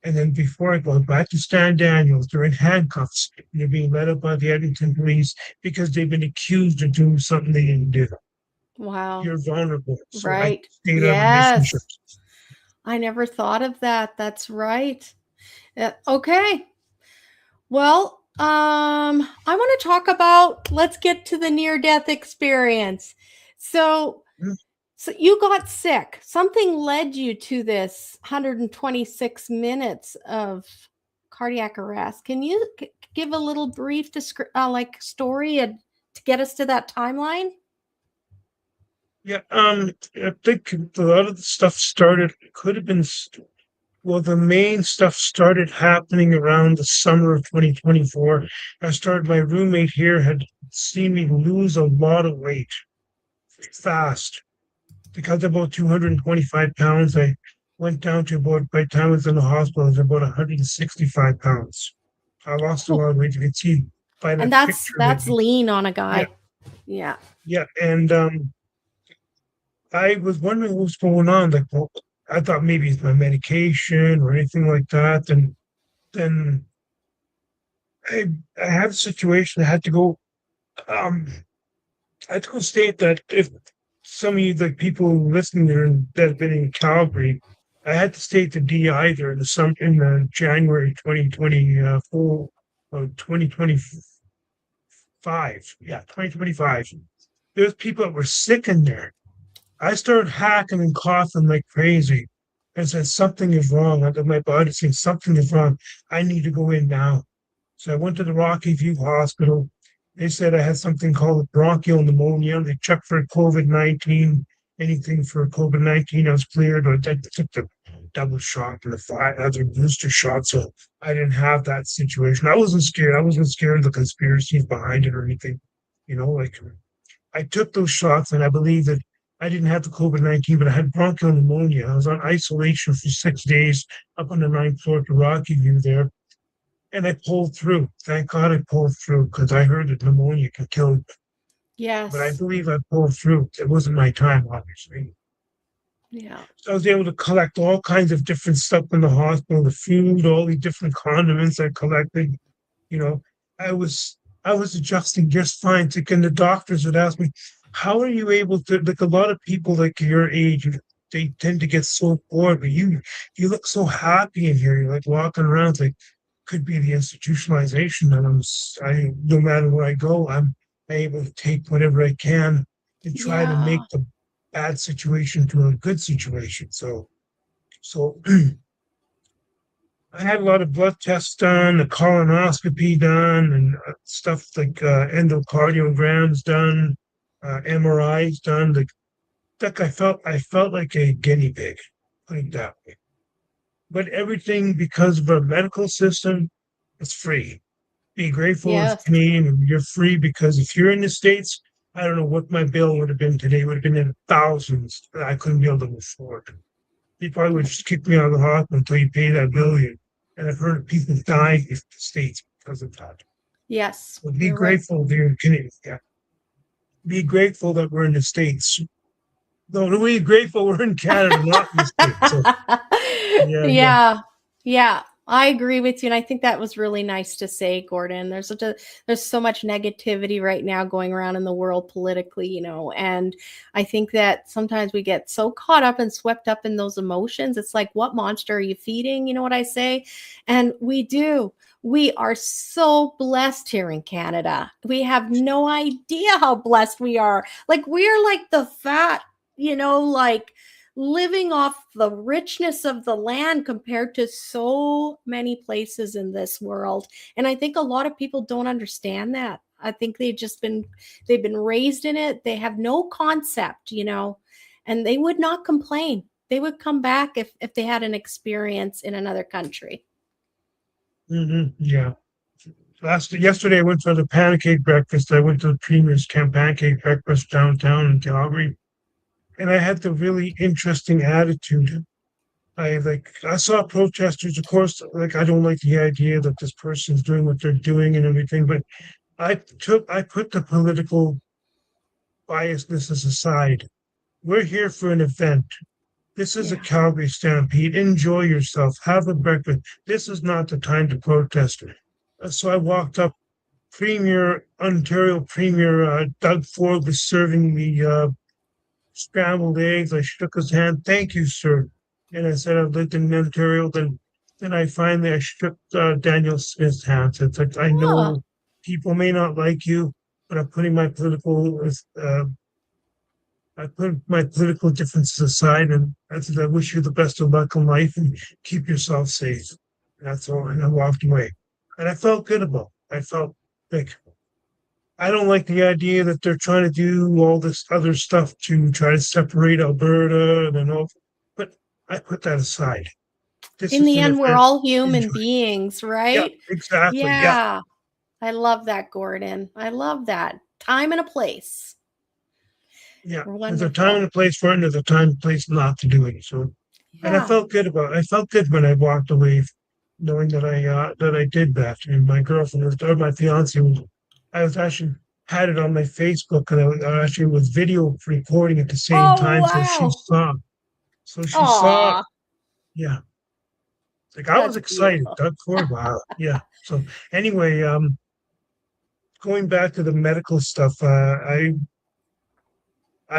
and then before I go back to Stan Daniels, they're in handcuffs and they're being led up by the Edmonton police because they've been accused of doing something they didn't do.
Wow.
You're vulnerable. So I
Right.
stayed out of
Yes.
relationships.
I never thought of that. That's right. Okay. Well, I want to talk about, let's get to the near death experience. So,
Mm,
so you got sick. Something led you to this 126 minutes of cardiac arrest. Can you give a little brief like story to get us to that timeline?
yeah, I think a lot of the stuff started. Could have been well, the main stuff started happening around the summer of 2024. My roommate here had seen me lose a lot of weight fast. Because of about 225 pounds, I went down to about, by the time I was in the hospital, I was about 165 pounds. I lost a
Oh,
lot of weight. You can see by
and
that
that's
picture
that's
maybe.
lean on a
Yeah,
guy. Yeah.
yeah. And I was wondering what was going on. Like, well, I thought maybe it's my medication or anything like that. And then I I had a situation. I had to go. Um, I had to go state that if some of you, like people listening there that have been in Calgary, I had to stay at the DI there in the January 2024 or 2025. Yeah, 2025. There's people that were sick in there. I started hacking and coughing like crazy. And said something is wrong. My body saying something is wrong. I need to go in now. So I went to the Rocky View Hospital. They said I had something called bronchial pneumonia. They checked for COVID-19, anything for COVID-19. I was cleared. I took the double shot and the five other booster shots. So I didn't have that situation. I wasn't scared. I wasn't scared of the conspiracies behind it or anything. Like I took those shots and I believe that I didn't have the COVID-19, but I had bronchial pneumonia. I was on isolation for 6 days up on the ninth floor at the Rocky View there. And I pulled through. Thank God I pulled through because I heard that pneumonia can kill. But I
Yes.
believe I pulled through. It wasn't my time, obviously.
Yeah.
So I was able to collect all kinds of different stuff in the hospital, the food, all the different condiments I collected. You know, I was I was adjusting just fine. And the doctors would ask me, "How are you able to?" Like a lot of people like your age, they tend to get so bored, but you look so happy in here. You're like walking around, it's like could be the institutionalization. And no matter where I go, I'm able to take whatever I can and try to make
Yeah.
the bad situation to a good situation. So I had a lot of blood tests done, a colonoscopy done, and stuff like endocardiograms done, MRIs done. Like I felt like a guinea pig, put it that way. But everything because of our medical system, it's free. Be grateful as
Yes.
Canadian, and you're free because if you're in the States, I don't know what my bill would have been today. It would have been in thousands that I couldn't be able to afford. They probably would just kick me out of the hospital until you pay that bill. And I've heard of people dying in the States because of that.
Yes.
So be
You're right.
grateful if you're in Canada. Yeah. be grateful that we're in the States. No, we're grateful we're in Canada, not in the States. So, yeah.
Yeah. Yeah. I agree with you. And I think that was really nice to say, Gordon. There's so much negativity right now going around in the world politically, and I think that sometimes we get so caught up and swept up in those emotions. It's like, what monster are you feeding? You know what I say? And we do. We are so blessed here in Canada. We have no idea how blessed we are. Like, we're like the fat, like living off the richness of the land compared to so many places in this world. And I think a lot of people don't understand that. I think they've been raised in it. They have no concept, and they would not complain. They would come back if they had an experience in another country.
Yeah. Yesterday I went for the pancake breakfast. I went to the Premier's Camp Pancake Breakfast downtown in Calgary. And I had the really interesting attitude. I saw protesters, of course, I don't like the idea that this person's doing what they're doing and everything, but I put the political biasnesses aside. We're here for an event. This is a Calgary Stampede. Enjoy yourself. Have a breakfast. This is not the time to protest. So I walked up. Ontario Premier Doug Ford was serving me scrambled eggs. I shook his hand. Thank you, sir. And I said I've lived in Ontario. Then I shook Daniel Smith's hand. So it's like, I know people may not like you, but I put my political differences aside, and I said I wish you the best of luck in life and keep yourself safe. That's all. And I walked away, and I felt good about it. I felt like I don't like the idea that they're trying to do all this other stuff to try to separate Alberta and all, but I put that aside.
In the end, we're all human beings, right?
Yeah, exactly. Yeah.
I love that, Gordon. I love that. Time and a place.
Yeah, there's a time and a place for it, and there's a time and place not to do it. So, and I felt good I felt good when I walked away, knowing that I did that. And my girlfriend or my fiance I was actually had it on my Facebook, and I actually was video recording at the same time,
wow.
so she saw. So she saw. Yeah, I was excited. Doug Ford, wow, yeah. So anyway, going back to the medical stuff, I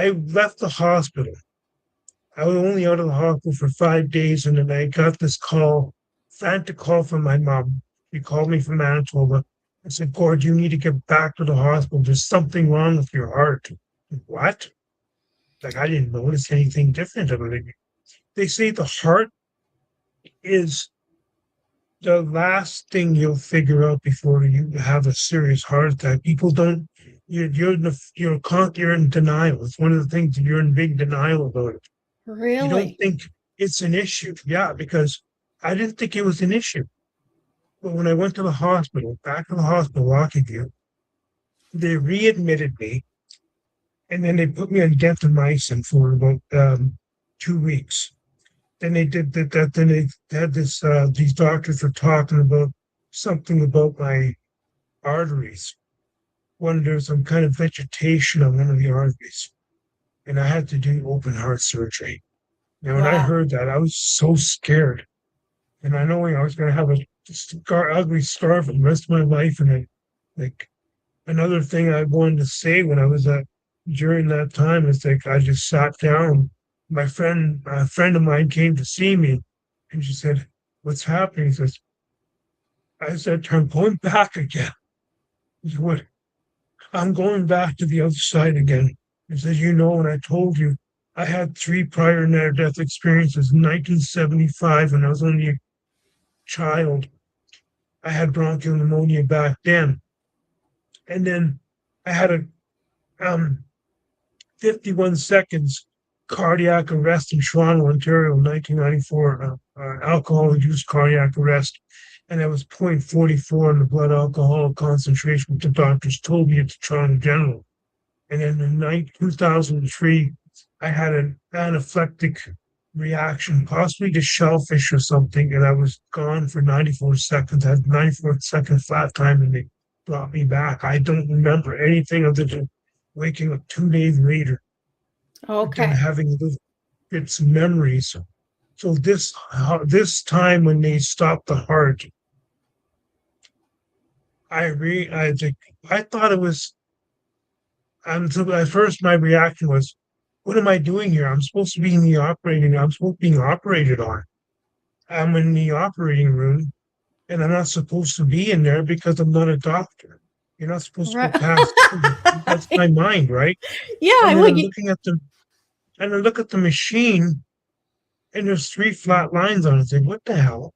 left the hospital. I was only out of the hospital for 5 days, and then I got this frantic call from my mom. She called me from Manitoba. I said, Gord, you need to get back to the hospital. There's something wrong with your heart. What? I didn't notice anything different about it. They say the heart is the last thing you'll figure out before you have a serious heart attack. People don't. You're in denial. It's one of the things that you're in big denial about it.
Really?
You don't think it's an issue. Yeah, because I didn't think it was an issue. But when I went to the hospital, back to the hospital, Rockview, they readmitted me, and then they put me on gentamicin for about 2 weeks. Then they did that. Then they had these doctors were talking about something about my arteries. There's some kind of vegetation on one of the arteries, and I had to do open heart surgery. Now, when I heard that, I was so scared, and I knowing I was going to have a ugly scar for the rest of my life. And another thing I wanted to say when I was during that time is I just sat down. A friend of mine came to see me, and she said, "What's happening?" I said, "I'm going back again." He said, "What?" "I'm going back to the other side again." He said, "And I told you I had 3 prior near-death experiences in 1975 when I was only a child. I had bronchial pneumonia back then. And then I had a 51 seconds cardiac arrest in Toronto, Ontario in 1994, alcohol-induced cardiac arrest. And that was 0.44 in the blood alcohol concentration, which the doctors told me at the Toronto General. And then in 2003, I had an anaphylactic reaction, possibly to shellfish or something, and I was gone for 94 seconds. I had 94-second flat time, and they brought me back. I don't remember anything other than waking up 2 days later, and then
Okay.
having little bits of memories. So this time when they stopped the heart, I think I thought it was. So at first my reaction was, "What am I doing here? I'm supposed to be in the operating. I'm supposed to be being operated on. I'm in the operating room, and I'm not supposed to be in there because I'm not a doctor. You're not supposed to go
Right.
past." That's my mind, right?
Yeah,
And then
well,
I'm looking at the and I look at the machine, and there's three flat lines on it. It's like, what the hell?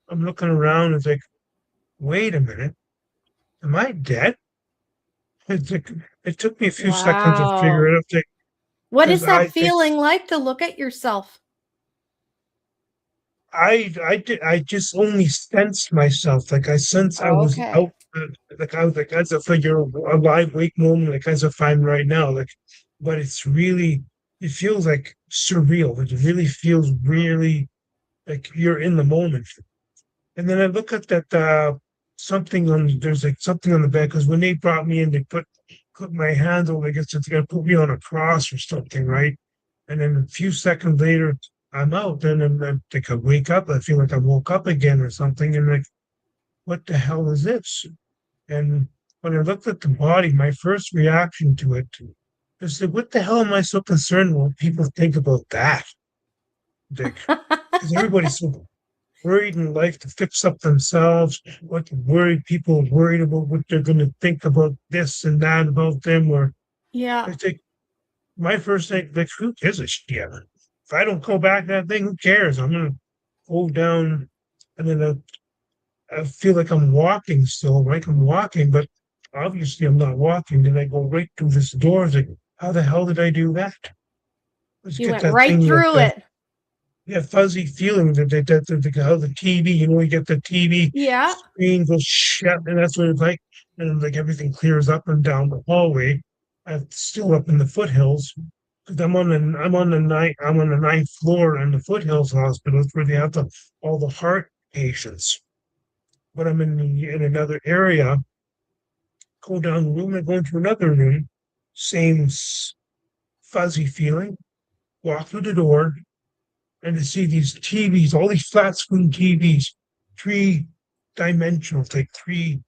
I'm looking around. It's like, wait a minute, am I dead? It's like, it took me a few seconds to figure
wow.
it out.
What
Because
is that feeling like to look at yourself?
I just only sensed myself. Like I sensed I was
Okay.
out. Like I was like as if like you're alive, wake moment, like as if I'm right now. Like, but it feels like surreal. Like it really feels really like you're in the moment. And then I look at that there's like something on the bed because when they brought me in, they put my hands over. I guess it's gonna put me on a cross or something, right? And then a few seconds later, I'm out. And then I think I wake up. I feel like I woke up again or something. And like, what the hell is this? And when I looked at the body, my first reaction to it is like, what the hell am I so concerned what people think about that? Like, because everybody's so worried in life to fix up themselves, what worried people are worried about what they're going to think about this and that about them. Or
Yeah.
I think my first thing, like, who gives a shit? If I don't go back that thing, who cares? I'm going to go down and then I feel like I'm walking still, right? I'm walking, but obviously I'm not walking. Then I go right through this door. It's like, how the hell did I do that? Let's
You
get
went
that
right
thing like
through
that.
it.
Yeah, fuzzy feeling that how the TV, you get the TV
Yeah.
screen goes shut, and that's what it's like. And like everything clears up and down the hallway. I'm still up in the foothills because I'm on the ninth floor in the foothills hospitals where they have all the heart patients. But I'm in another area. Go down the room and go into another room. Same fuzzy feeling. Walk through the door, and to see these TVs, all these flat screen TVs, three dimensional, like three.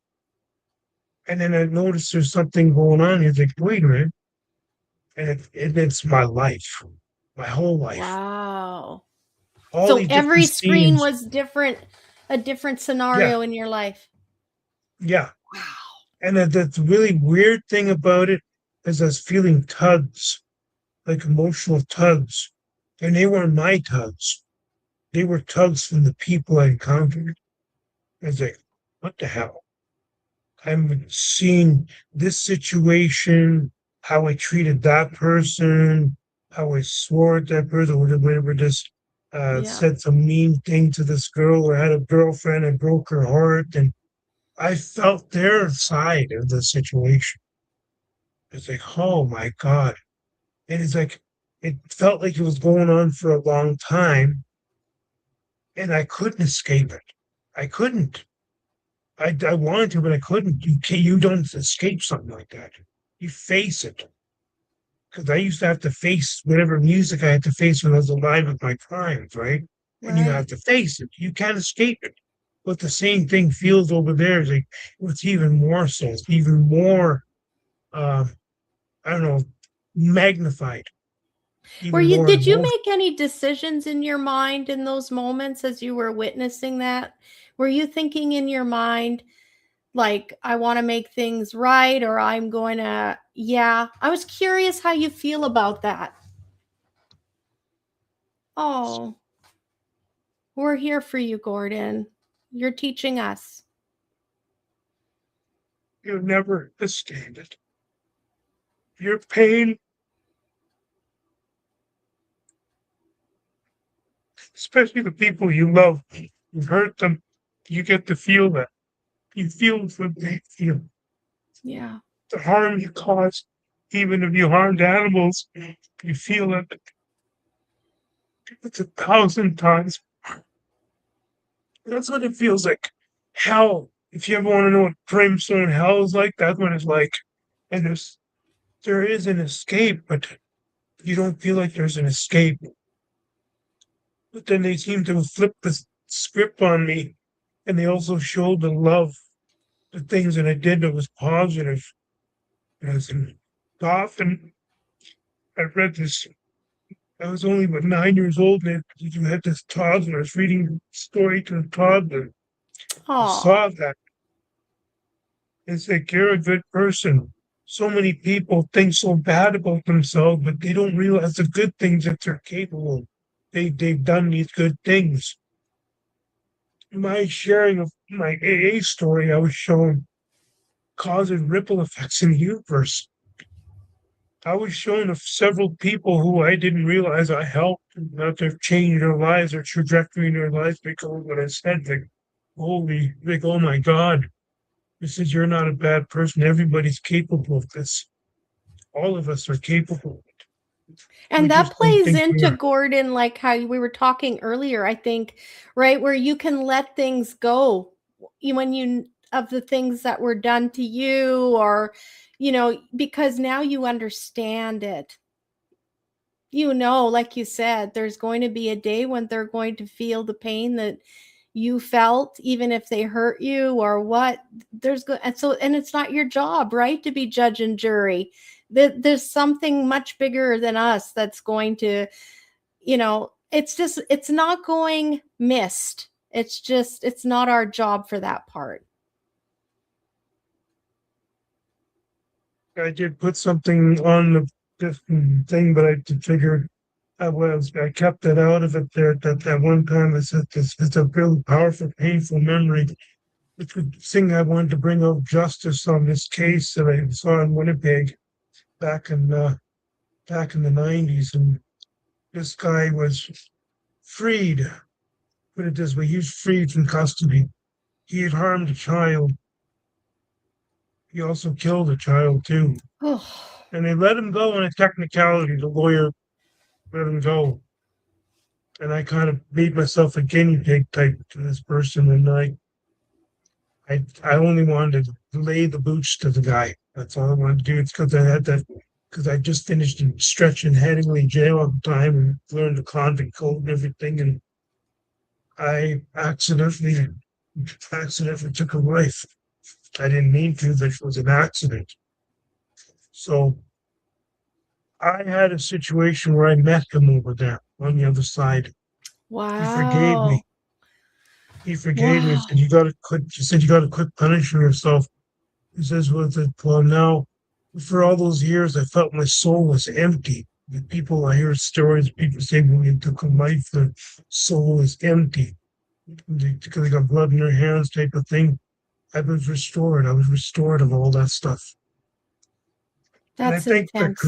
And then I noticed there's something going on. It's like, wait a minute. It's my life, my whole life.
Wow.
All
So
these different
every screen
scenes.
was different, a different
Yeah,
scenario in your life.
yeah.
Wow.
And the really weird thing about it is I was feeling tugs, like emotional tugs. And they weren't my tugs. They were tugs from the people I encountered. I was like, what the hell? I'm seeing this situation, how I treated that person, how I swore at that person, or whatever this
Yeah.
said some mean thing to this girl or had a girlfriend and broke her heart. And I felt their side of the situation. It's like, oh my God. And it's like, it felt like it was going on for a long time and I couldn't escape it. I couldn't. I wanted to, but I couldn't. You don't escape something like that. You face it. Because I used to have to face whatever music I had to face when I was alive with my crimes, right? And you have
Right.
to face it. You can't escape it. But the same thing feels over there. Is like it's even more so. It's even more. Uh, I don't know, magnified. Even more
Did you
emotion.
make any decisions in your mind in those moments as you were witnessing that? Were you thinking in your mind, like, I want to make things right, or I'm going to, yeah. I was curious how you feel about that. Oh, we're here for you, Gordon. You're teaching us.
You never escape it. Your pain, especially the people you love, you hurt them. You get to feel that. You feel what they feel.
Yeah.
The harm you cause, even if you harmed animals, you feel it. It's 1,000 times. That's what it feels like. Hell. If you ever want to know what brimstone hell is like, that's what it's like. And there's there is an escape, but you don't feel like there's an escape. But then they seem to flip the script on me, and they also showed the love, the things that I did that was positive. As in, often I read this. I was only about 9 years old, and you had this toddler. I was reading a story to a toddler. I
Oh,
saw that. It's like you're a good person. So many people think so bad about themselves, but they don't realize the good things that they're capable of. They've done these good things. My sharing of my AA story, I was shown causes ripple effects in the universe. I was shown of several people who I didn't realize I helped, that they've changed their lives, their trajectory in their lives because of what I said. Like, oh my God, this is, you're not a bad person. Everybody's capable of this. All of us are capable. We
and that
just don't
plays
think we
into
are.
Gordon, like how we were talking earlier, I think, right? Where you can let things go when you of the things that were done to you, or, because now you understand it. Like you said, there's going to be a day when they're going to feel the pain that you felt, even if they hurt you or what. And it's not your job, right, to be judge and jury. There's something much bigger than us that's going to, it's not going missed. It's not our job for that part.
I did put something on this thing, but I figured I kept it out of it there. That one time I said this is a really powerful, painful memory. It's the thing I wanted to bring out justice on this case that I saw in Winnipeg back in back in the 90s, and this guy was freed. Put it this way, he was freed from custody. He had harmed a child. He also killed a child too,
Oh,
and they let him go on a technicality. The lawyer let him go, and I kind of made myself a guinea pig type to this person, and I only wanted to lay the boots to the guy. That's all I wanted to do. It's because I had that, because I just finished in Stretch and Headingley jail at the time and learned the convict code and everything, and I accidentally took a life. I didn't mean to, but it was an accident. So I had a situation where I met him over there on the other side. He forgave
wow.
me. He forgave me.
Wow.
Said you got to quit. He said you got to quit punishing yourself. He says, well, now for all those years, I felt my soul was empty. I hear stories. People say when you took a life, the soul is empty because they got blood in their hands, type of thing. I was restored. I was restored of all that stuff. And I
That's
think
intense.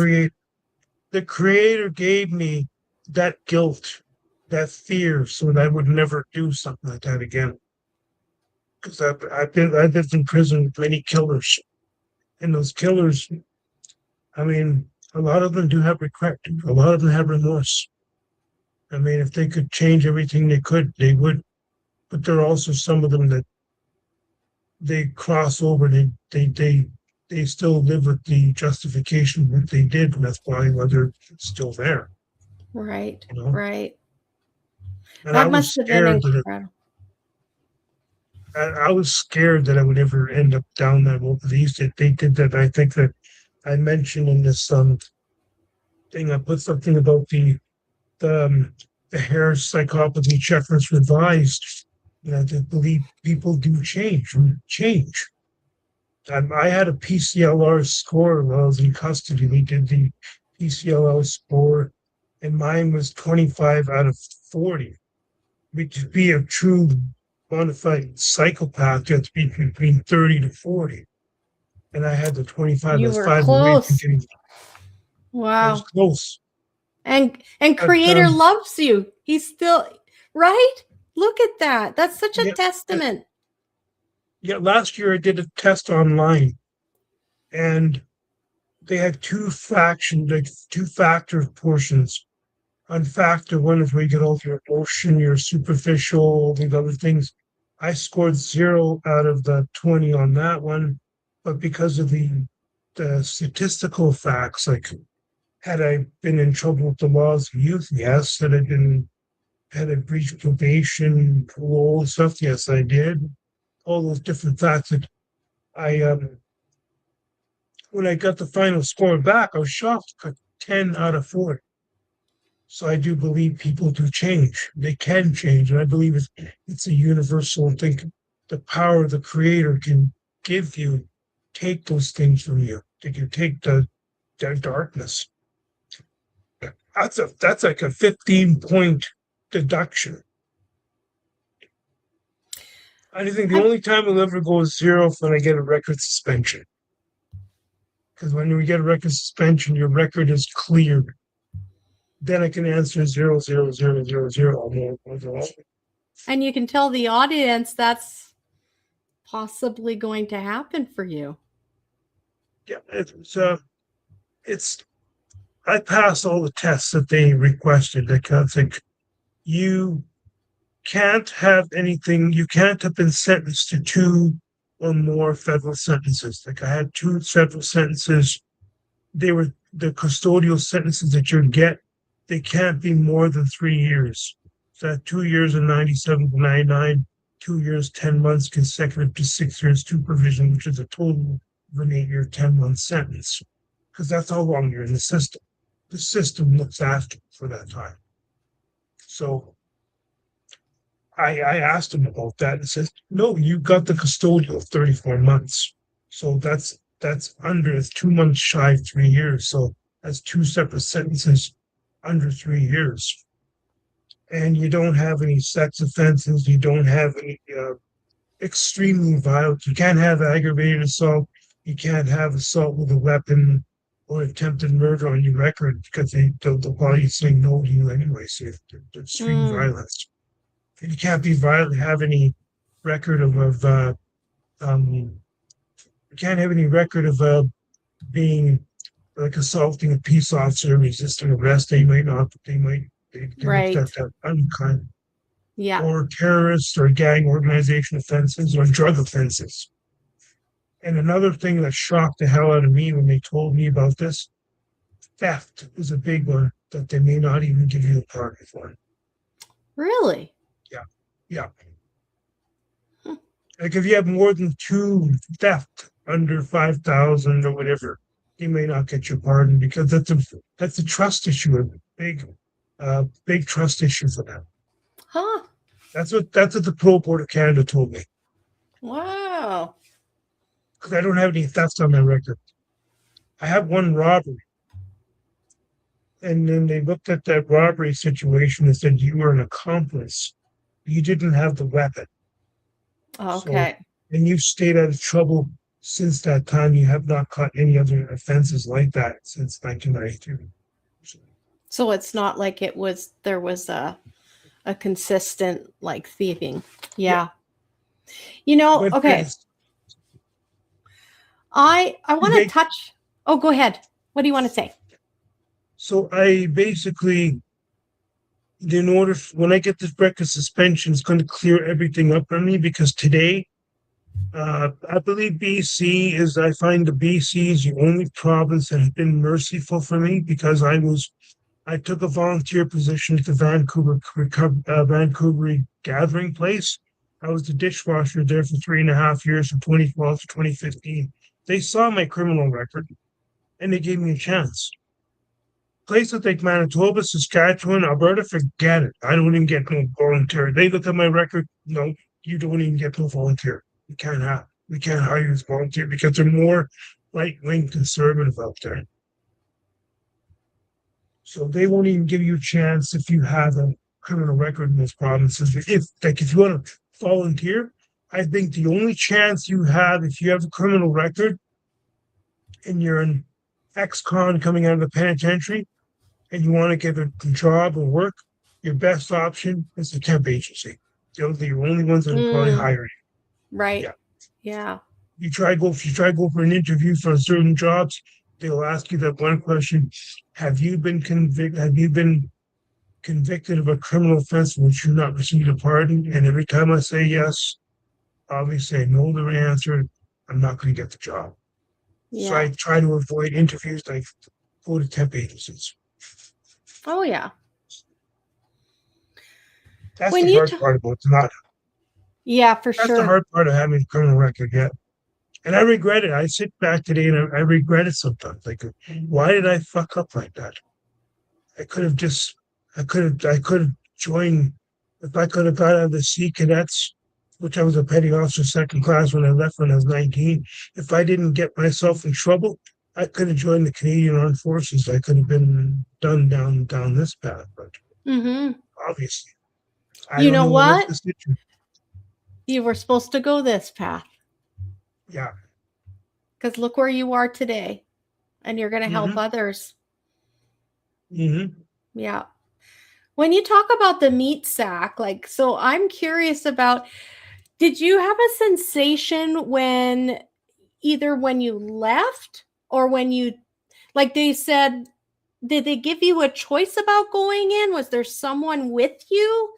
the creator gave me that guilt, that fear, so that I would never do something like that again. Because I lived in prison with many killers, and those killers, I mean, a lot of them do have regret. A lot of them have remorse. I mean, if they could change everything they could, they would. But there are also some of them that they cross over. They still live with the justification of what they did, and that's probably why they're still there.
Right.
You know.
Right.
And I
That
was
must have been
scared
incredible.
I was scared that I would ever end up down that road. They did that. I think that I mentioned in this thing. I put something about the the hair psychopathy checklist revised. To believe people do change. I had a PCLR score while I was in custody. We did the PCLR score, and mine was 25 out of 40. To be a true bona fide psychopath, you have to be between 30 to 40. And I had the 25. I
You
was
were
5 away from
close.
getting, I was
Wow.
close.
And
But
creator loves you. He's still right? Look at that. That's such a
yeah,
testament.
yeah, last year I did a test online, and they had like 2 factor portions. On factor one is where you get all your emotion, your superficial, all these other things. I scored 0 out of the 20 on that one, but because of the the statistical facts, like had I been in trouble with the laws of youth? Yes. Had I breached probation, parole, and stuff? Yes, I did. All those different facts that I when I got the final score back, I was shocked. Got 10 out of 40. So I do believe people do change. They can change, and I believe it's a universal thing. The power of the Creator can give you, take those things from you. They can take the darkness. That's like a 15-point deduction. I think the only time it'll ever go zero is when I get a record suspension. Because when we get a record suspension, your record is cleared. Then I can answer 00000.
And you can tell the audience that's possibly going to happen for you.
Yeah, I passed all the tests that they requested. I think you can't have anything. You can't have been sentenced to 2 or more federal sentences. Like I had 2 federal sentences. They were the custodial sentences that you'd get. They can't be more than 3 years. So that 2 years in 97 to 99, 2 years, 10 months consecutive to 6 years, 2 provision, which is a total of an 8-year, 10-month sentence. Because that's how long you're in the system. The system looks after you for that time. So I asked him about that and says, no, you got the custodial 34 months. So that's under, it's 2 months shy of 3 years. So that's 2 separate sentences under 3 years. And you don't have any sex offenses. You don't have any extremely violent. You can't have aggravated assault. You can't have assault with a weapon or attempted murder on your record because the body is saying no to you anyway. So it's extreme violence. And you can't be violent, have any record of you can't have any record of being like assaulting a peace officer, resisting arrest. They might
Right.
that unkind.
Yeah.
Or terrorist or gang organization offenses or drug offenses. And another thing that shocked the hell out of me when they told me about this, theft is a big one that they may not even give you a pardon for.
Really?
Yeah. Like if you have more than 2 theft under 5,000 or whatever, you may not get your pardon because that's a trust issue, a big trust issue for them.
Huh.
That's what the Parole Board of Canada told me.
Wow.
Because I don't have any thefts on my record. I have 1 robbery. And then they looked at that robbery situation and said, you were an accomplice. You didn't have the weapon.
Okay.
So, and you've stayed out of trouble since that time. You have not caught any other offenses like that since 1992.
So it's not like there was a consistent like thieving. Yeah. You know, okay. I want to touch. Oh, go ahead. What do you want to say?
So I basically, when I get this record suspension, it's going to clear everything up for me because today, I believe I find the BC is the only province that has been merciful for me because I took a volunteer position at the Vancouver gathering place. I was the dishwasher there for 3.5 years from 2012 to 2015. They saw my criminal record and they gave me a chance. Places like Manitoba, Saskatchewan, Alberta, forget it. I don't even get no volunteer. They look at my record. No, you don't even get no volunteer. We can't hire you as volunteer because they're more right-wing conservative out there. So they won't even give you a chance if you have a criminal record in those provinces. If you want to volunteer, I think the only chance you have if you have a criminal record and you're an ex-con coming out of the penitentiary and you want to get a job or work, your best option is the temp agency. Those are the only ones that will probably hire you.
Right. Yeah.
If you try to go for an interview for certain jobs, they'll ask you that one question: Have you been convicted? Have you been convicted of a criminal offense in which you not received a pardon? And every time I say yes, obviously I know the answer. I'm not going to get the job. So I try to avoid interviews. I go to temp agencies.
Oh, yeah.
That's
When
the
you
hard part about it. Not.
Yeah, for
That's the
sure.
hard part of having a criminal record. Yeah. And I regret it. I sit back today and I regret it sometimes. Like, why did I fuck up like that? I could have just, I could have joined. If I could have got out of the Sea Cadets, which I was a petty officer second class when I left when I was 19. If I didn't get myself in trouble, I could have joined the Canadian Armed Forces. I could have been done down this path. But obviously, I
You
don't
know
know what
what?
the situation.
You were supposed to go this path.
Yeah.
Because look where you are today. And you're going to help others. Yeah. When you talk about the meat sack, like, so I'm curious about, did you have a sensation when either when you left or when you, like they said, did they give you a choice about going in? Was there someone with you?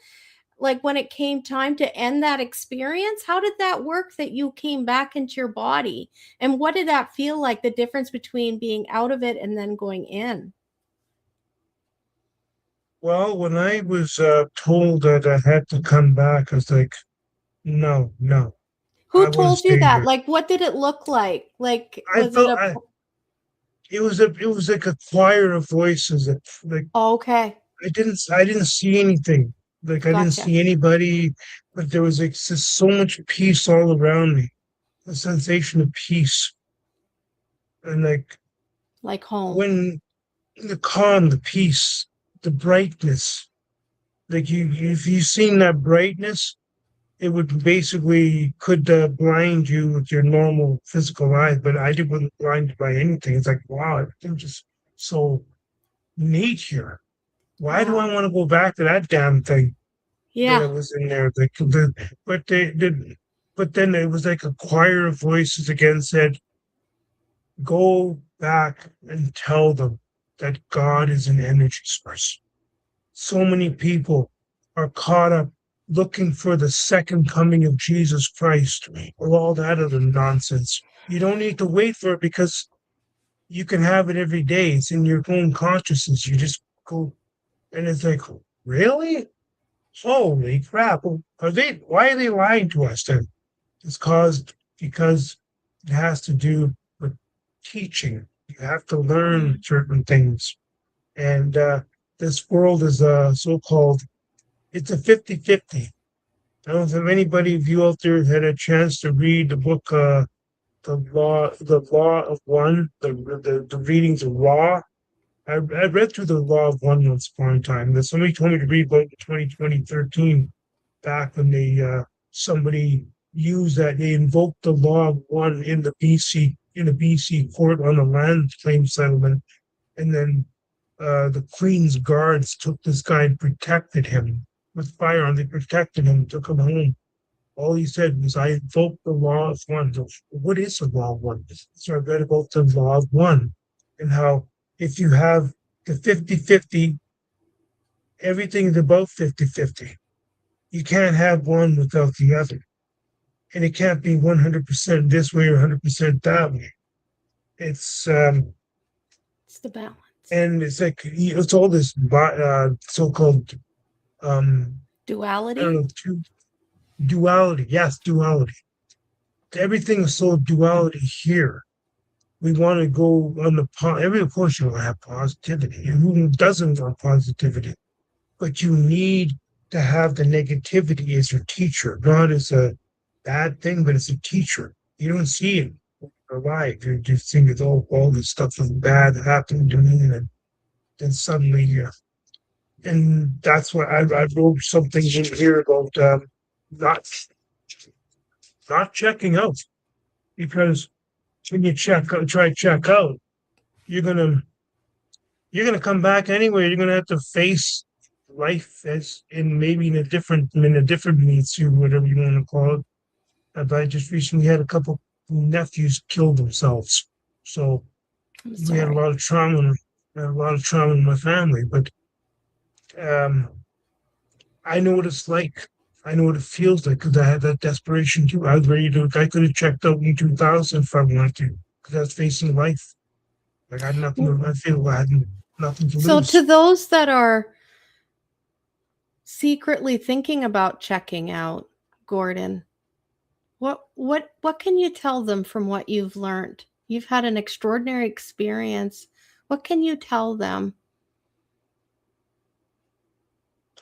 Like when it came time to end that experience, how did that work that you came back into your body? And what did that feel like, the difference between being out of it and then going in?
Well, when I was told that I had to come back, I was like, no,
Who
I want to
told you
stay
that?
here.
Like, what did it look like? Like,
I
was it
felt
a,
it was like a choir of voices that like
oh, okay,
I didn't see anything. Like I didn't
gotcha.
see anybody, but there was like just so much peace all around me. A sensation of peace. And
Like home.
when the calm, the peace, the brightness, like if you seen that brightness, it would basically could blind you with your normal physical eyes, but I wasn't blinded by anything. It's like, wow, everything's just so neat here. Why do
Wow.
I want to go back to that damn thing that I
Yeah.
was in there? But they did, but then it was like a choir of voices again said, go back and tell them that God is an energy source. So many people are caught up looking for the second coming of Jesus Christ or all that other nonsense. You don't need to wait for it because you can have it every day. It's in your own consciousness. You just go, and it's like, really? Holy crap! Are they? Why are they lying to us then? It's caused because it has to do with teaching. You have to learn certain things, and this world is a so-called. It's a 50-50. I don't know if anybody of you out there had a chance to read the book, the Law of One, the readings of Law. I read through the Law of One once upon a time. That somebody told me to read about in 2013, back when they somebody used that they invoked the Law of One in the BC court on a land claim settlement, and then the Queen's guards took this guy and protected him with firearms. They protected him, took him home. All he said was, I invoked the law of one. So what is the law of one? So I read about the law of one and how if you have the 50-50, everything is about 50-50. You can't have one without the other. And it can't be 100% this way or 100% that way. It's
It's the balance.
and it's like it's all this so-called I
Duality.
don't know, duality. Yes, duality. Everything is so duality here. We want to go on the of course you want to have positivity. And who doesn't want positivity? But you need to have the negativity as your teacher, not as a bad thing, but as a teacher. You don't see it in your life. You just think it's all this stuff is bad happening to me, and then suddenly and that's why I wrote something in here about not not checking out, because when you check out, you're gonna come back anyway. You're gonna have to face life as in maybe in a different meat suit, whatever you want to call it. But I just recently had a couple nephews kill themselves, so we had a lot of trauma. A lot of trauma in my family, but um, I know what it's like. I know what it feels like because I had that desperation too. I was ready to. I could have checked out in 2000 if I wanted to, because I was facing life. Like I had nothing. I feel I had nothing to
So
lose.
to those that are secretly thinking about checking out, Gordon, what can you tell them from what you've learned? You've had an extraordinary experience. What can you tell them?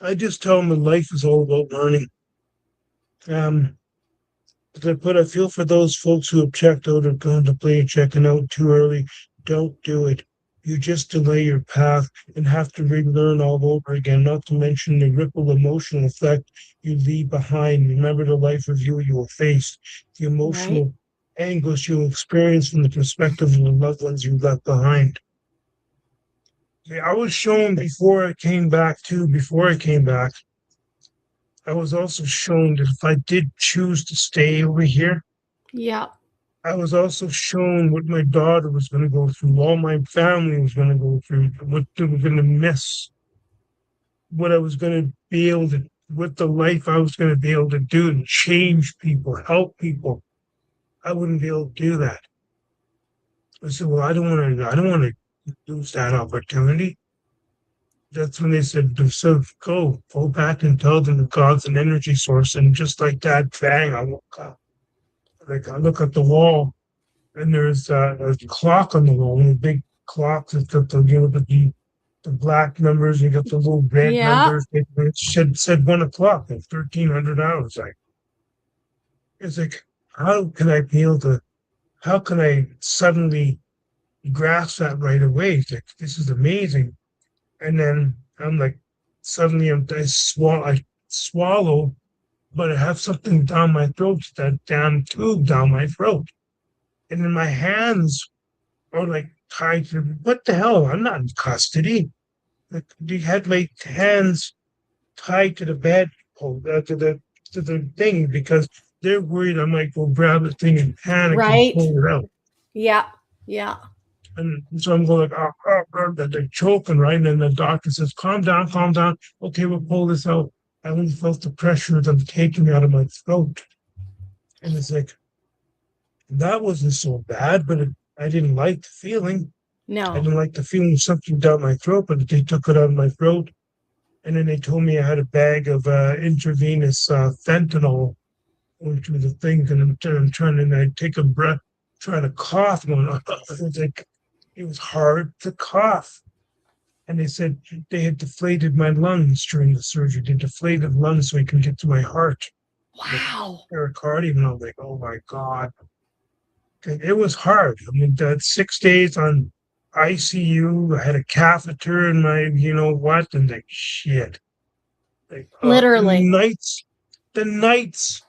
I just tell them that life is all about learning. Um, but I feel for those folks who have checked out or contemplate checking out too early. Don't do it. You just delay your path and have to relearn all over again, not to mention the ripple emotional effect you leave behind. Remember the life review you will face, the
Right?
emotional anguish you'll experience from the perspective of the loved ones you left behind. I was shown before I came back, I was also shown that if I did choose to stay over here,
Yeah.
I was also shown what my daughter was going to go through, all my family was going to go through, what they were going to miss, what I was going to be able to, what the life I was going to be able to do and change people, help people. I wouldn't be able to do that. I said, well, I don't want to lose that opportunity. That's when they said, so go back and tell them that God's an energy source. And just like that, bang, I woke up. Like I look at the wall and there's a clock on the wall, one of the big clocks that's got the, the black numbers, you got the little red
Yeah.
numbers. It said 1 o'clock at 1300 hours. It's like, how can I be able to, how can I suddenly grasp that right away? It's like, this is amazing. And then I'm like, suddenly I swallow, but I have something down my throat, that damn tube down my throat. And then my hands are like tied to, what the hell? I'm not in custody. Like, they had my hands tied to the bed, to the thing, because they're worried I might go grab the thing and panic and
Right.
pull it out.
Yeah. Yeah.
And so I'm going like, they're choking, right? And then the doctor says, calm down, calm down. Okay, we'll pull this out. I only felt the pressure of them taking me out of my throat. And it's like, that wasn't so bad, but I didn't like the feeling. I
No.
didn't like the feeling of something down my throat, but they took it out of my throat. And then they told me I had a bag of intravenous fentanyl going through the thing. And I'm trying to I take a breath, trying to cough. Going, it was like, it was hard to cough. And they said they had deflated my lungs during the surgery. They deflated lungs so I can get to my heart.
Wow.
Pericardium. And I was like, oh my God. It was hard. I mean, that 6 days on ICU, I had a catheter in my, and like shit. Like,
Literally.
the nights the nights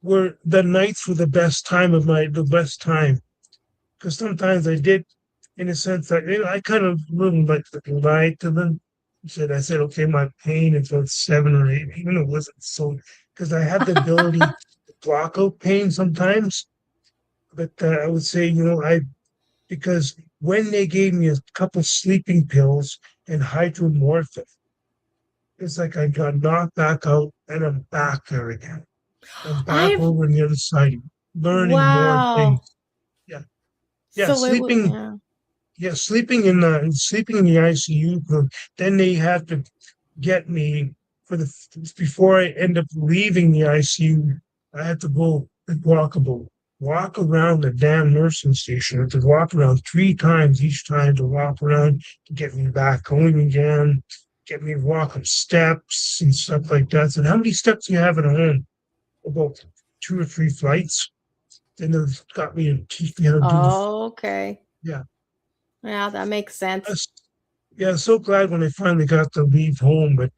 were the best time. Because sometimes I did, in a sense that I kind of wouldn't like to lie to them. I said, okay, my pain is about 7 or 8, even though it wasn't so, because I had the ability to block out pain sometimes. But I would say, because when they gave me a couple sleeping pills and hydromorphine, it's like I got knocked back out and I'm back there again. I'm back
I've
over on the other side, learning more things.
Wow.
Yeah, yeah,
So it was, yeah.
sleeping in the ICU. Then they had to get me before I end up leaving the ICU. I had to go and walk around the damn nursing station. I had to walk around 3 times each time to walk around to get me back going again, get me walking steps and stuff like that. So how many steps do you have at home? About 2 or 3 flights. Then they've got me and teach me how to do
Oh, okay.
yeah.
Yeah, that makes sense.
Yeah, so glad when I finally got to leave home, but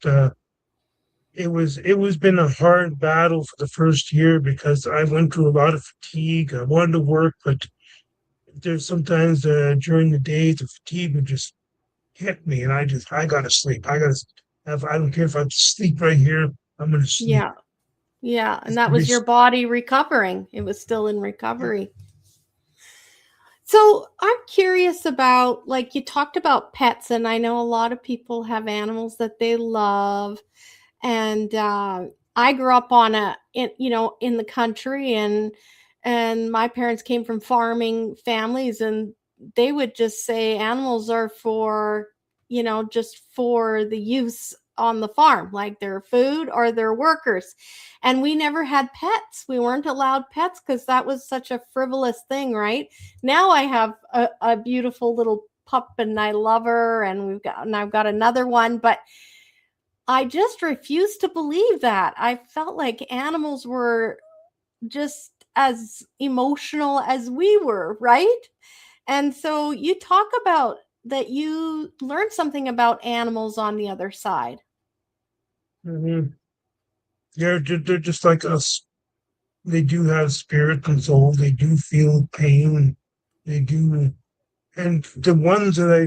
it was been a hard battle for the first year because I went through a lot of fatigue. I wanted to work, but there's sometimes during the day the fatigue would just hit me, and I gotta sleep. I don't care if I sleep right here. I'm gonna sleep.
Yeah. Yeah. And
It's
that was your body recovering. It was still in recovery. So I'm curious about, like, you talked about pets, and I know a lot of people have animals that they love. And I grew up in the country, and And my parents came from farming families, and they would just say animals are for, just for the use on the farm, like their food or their workers. And we never had pets. We weren't allowed pets because that was such a frivolous thing, right? Now I have a beautiful little pup and I love her, and I've got another one, but I just refuse to believe that. I felt like animals were just as emotional as we were, right? And so you talk about that you learned something about animals on the other side.
Mhm. They're just like us. They do have spirit and soul. They do feel pain. They do. And the ones that I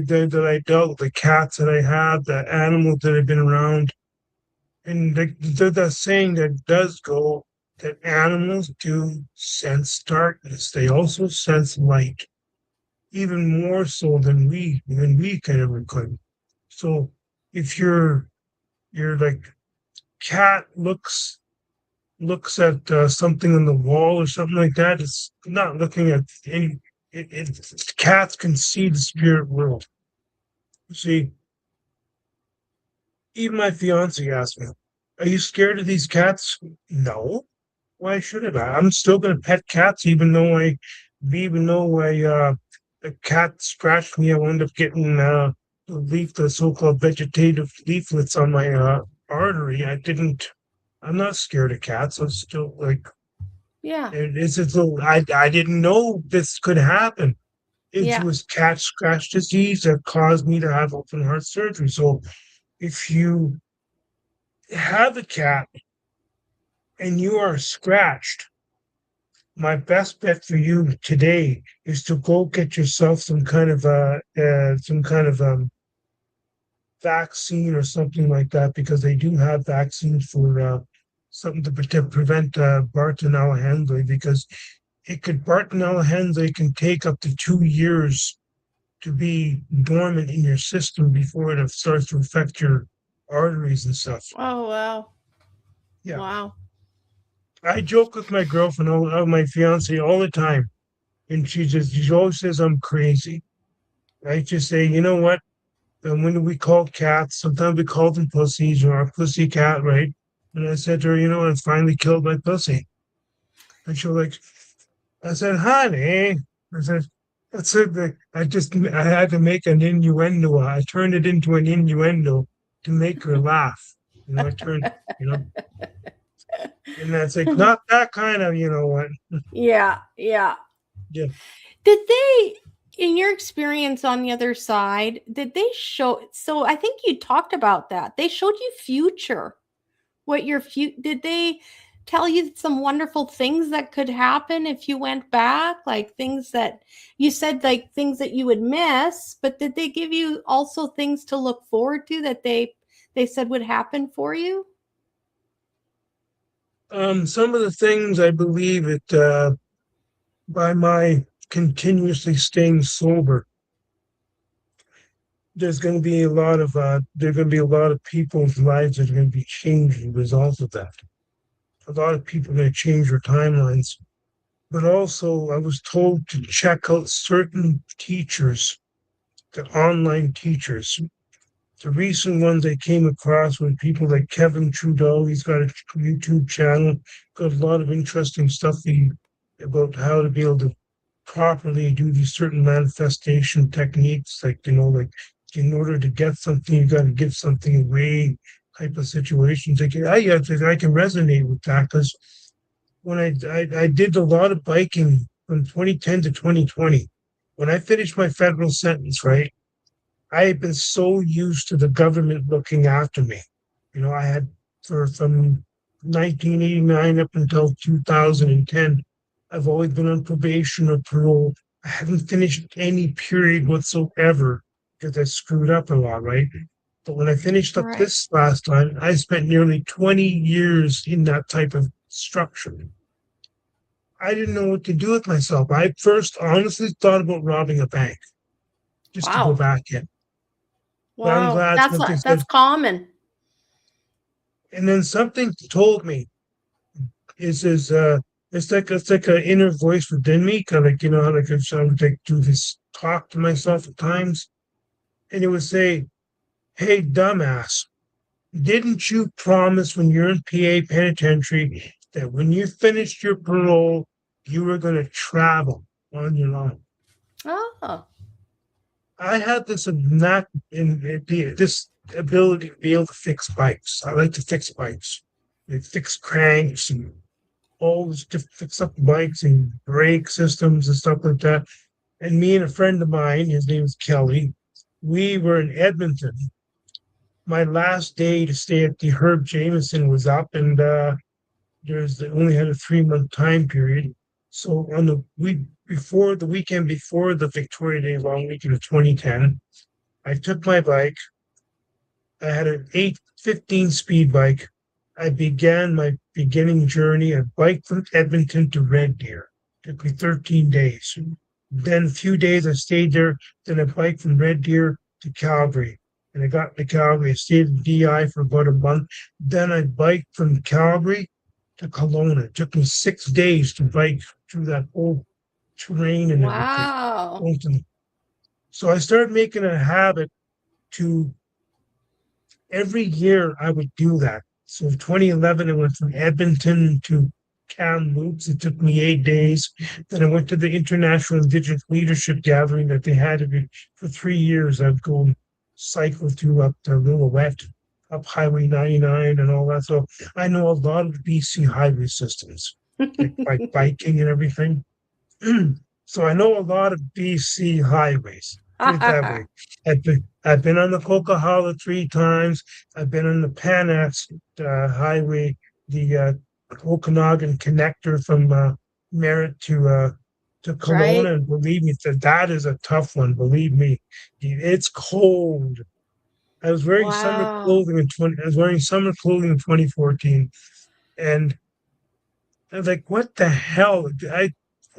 dealt, the cats that I have, the animals that have been around, and the saying that does go that animals do sense darkness. They also sense light, even more so than we can ever could. So if you're like cat looks at something on the wall or something like that, it's not looking at any. Cats can see the spirit world. See, even my fiance asked me, "Are you scared of these cats?" No. Why should I? I'm still gonna pet cats, even though a cat scratched me. I wound up getting the so-called vegetative leaflets on my artery. I'm not scared of cats. I'm still like,
Yeah.
I didn't know this could happen. It
Yeah.
was cat scratch disease that caused me to have open heart surgery. So if you have a cat and you are scratched, my best bet for you today is to go get yourself some kind of vaccine or something like that, because they do have vaccines for something to prevent Bartonella Handley, because Bartonella Handley can take up to 2 years to be dormant in your system before it starts to affect your arteries and stuff.
Oh, wow.
Yeah.
Wow.
I joke with my girlfriend, my fiance, all the time, and she always says I'm crazy. I just say, you know what? And when we call cats, sometimes we call them pussies or a pussy cat, right? And I said to her, I finally killed my pussy. And she was like, I said, honey, I said, I had to make an innuendo. I turned it into an innuendo to make her laugh. I turned, you know, and that's like, not that kind of, what.
Yeah. Yeah.
Yeah.
Did they, in your experience on the other side, did they show? So I think you talked about that. They showed you future. Did they tell you some wonderful things that could happen if you went back? Like things that you said, like things that you would miss, but did they give you also things to look forward to that they said would happen for you?
Some of the things I believe it by my continuously staying sober, there are going to be a lot of people's lives that are going to be changed as a result of that. A lot of people are going to change their timelines. But also, I was told to check out certain teachers, the online teachers. The recent ones I came across were people like Kevin Trudeau. He's got a YouTube channel, got a lot of interesting stuff about how to be able to properly do these certain manifestation techniques, like in order to get something, you got to give something away, type of situations. I can resonate with that, because when I did a lot of biking from 2010 to 2020, when I finished my federal sentence, right, I had been so used to the government looking after me. I had from 1989 up until 2010, I've always been on probation or parole. I haven't finished any period whatsoever because I screwed up a lot, right? But when I finished up
Right.
this last time, I spent nearly 20 years in that type of structure. I didn't know what to do with myself. I first honestly thought about robbing a bank just to go
Wow.
back in. But I'm
Wow.
glad something
That's
said,
common.
and then something told me is it's like an inner voice within me, kind of like, how like I would like do this talk to myself at times, and it would say, "Hey, dumbass, didn't you promise when you're in PA penitentiary that when you finished your parole, you were going to travel on your own?"
Oh,
I had this this ability to be able to fix bikes. I like to fix bikes, fix cranks and all this to fix up bikes and brake systems and stuff like that. And me and a friend of mine, his name is Kelly, we were in Edmonton. My last day to stay at the Herb Jameson was up, and they only had a 3 month time period. So on the week before, the weekend before the Victoria Day long weekend of 2010, I took my bike. I had an 815 speed bike. I began my beginning journey. I biked from Edmonton to Red Deer. It took me 13 days. Then a few days I stayed there. Then I biked from Red Deer to Calgary. And I got to Calgary. I stayed in DI for about a month. Then I biked from Calgary to Kelowna. It took me 6 days to bike through that whole terrain and everything.
wow.
So I started making a habit to every year I would do that. So in 2011, I went from Edmonton to Kamloops. It took me 8 days. Then I went to the International Indigenous Leadership Gathering that they had for 3 years. I'd go cycle through up to Lillooet, up Highway 99 and all that. So I know a lot of the BC highway systems, like by biking and everything. So I know a lot of BC highways. Put it that way. I've been on the Coquihalla 3 times. I've been on the Panax highway, the Okanagan connector from Merritt to Kelowna.
Right.
And believe me, that is a tough one. Believe me, it's cold. I was wearing summer
Wow.
clothing I was wearing summer clothing in 2014, and I was like, "What the hell?"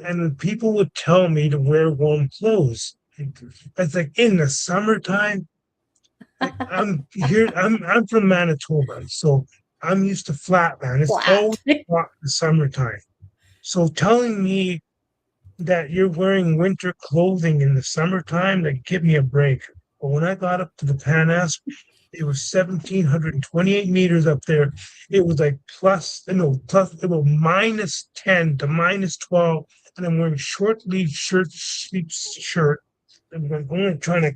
And people would tell me to wear warm clothes. It's like in the summertime. Like I'm from Manitoba, so I'm used to flatland. It's
Flat.
always hot in the summertime. So telling me that you're wearing winter clothing in the summertime, like give me a break. But when I got up to the Panas, it was 1,728 meters up there. It was like it was -10 to -12, and I'm wearing short sleeve shirt. I'm only trying to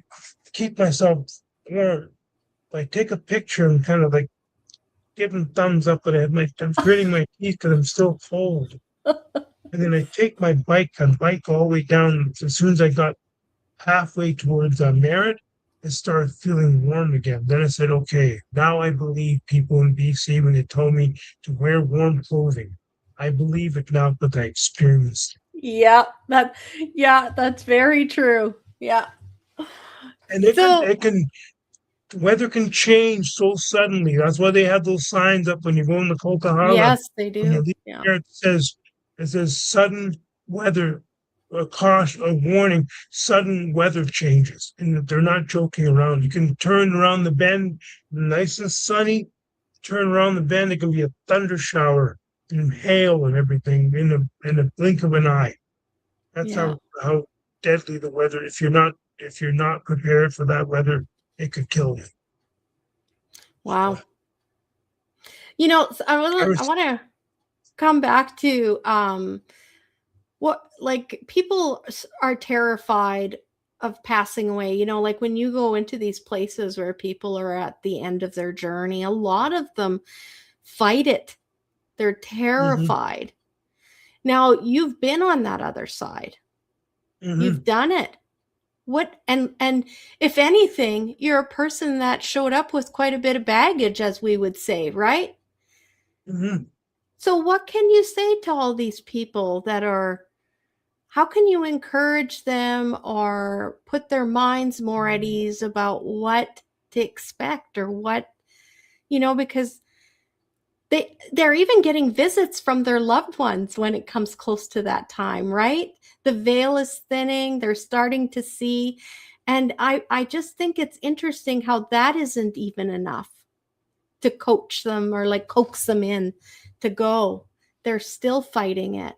keep myself warm. I take a picture and kind of like give them thumbs up, but I'm gritting my teeth because I'm still cold. And then I take my bike and bike all the way down. As soon as I got halfway towards Merritt, it started feeling warm again. Then I said, okay, now I believe people in BC when they told me to wear warm clothing. I believe it now because I experienced it.
That's very true. Yeah.
And
So
weather can change so suddenly. That's why they have those signs up when you go in the Coquihalla.
yes, they
When you
do.
leave
Yeah.
there, it says sudden weather, a caution, a warning, sudden weather changes. And they're not joking around. You can turn around the bend, nice and sunny, turn around the bend, it can be a thunder shower and hail and everything in a blink of an eye. That's
Yeah.
how deadly the weather. If you're not prepared for that weather, it could kill you.
Wow.
So, I
I
was,
want to come back to what like people are terrified of passing away. Like when you go into these places where people are at the end of their journey, a lot of them fight it. They're
mhm,
terrified. Now, you've been on that other side. You've
mhm,
done it. What and if anything, you're a person that showed up with quite a bit of baggage, as we would say, right?
mhm.
So what can you say to all these people how can you encourage them or put their minds more at ease about what to expect or because they're even getting visits from their loved ones when it comes close to that time, right? The veil is thinning, they're starting to see. And I just think it's interesting how that isn't even enough to coach them or like coax them in to go. they're still fighting it.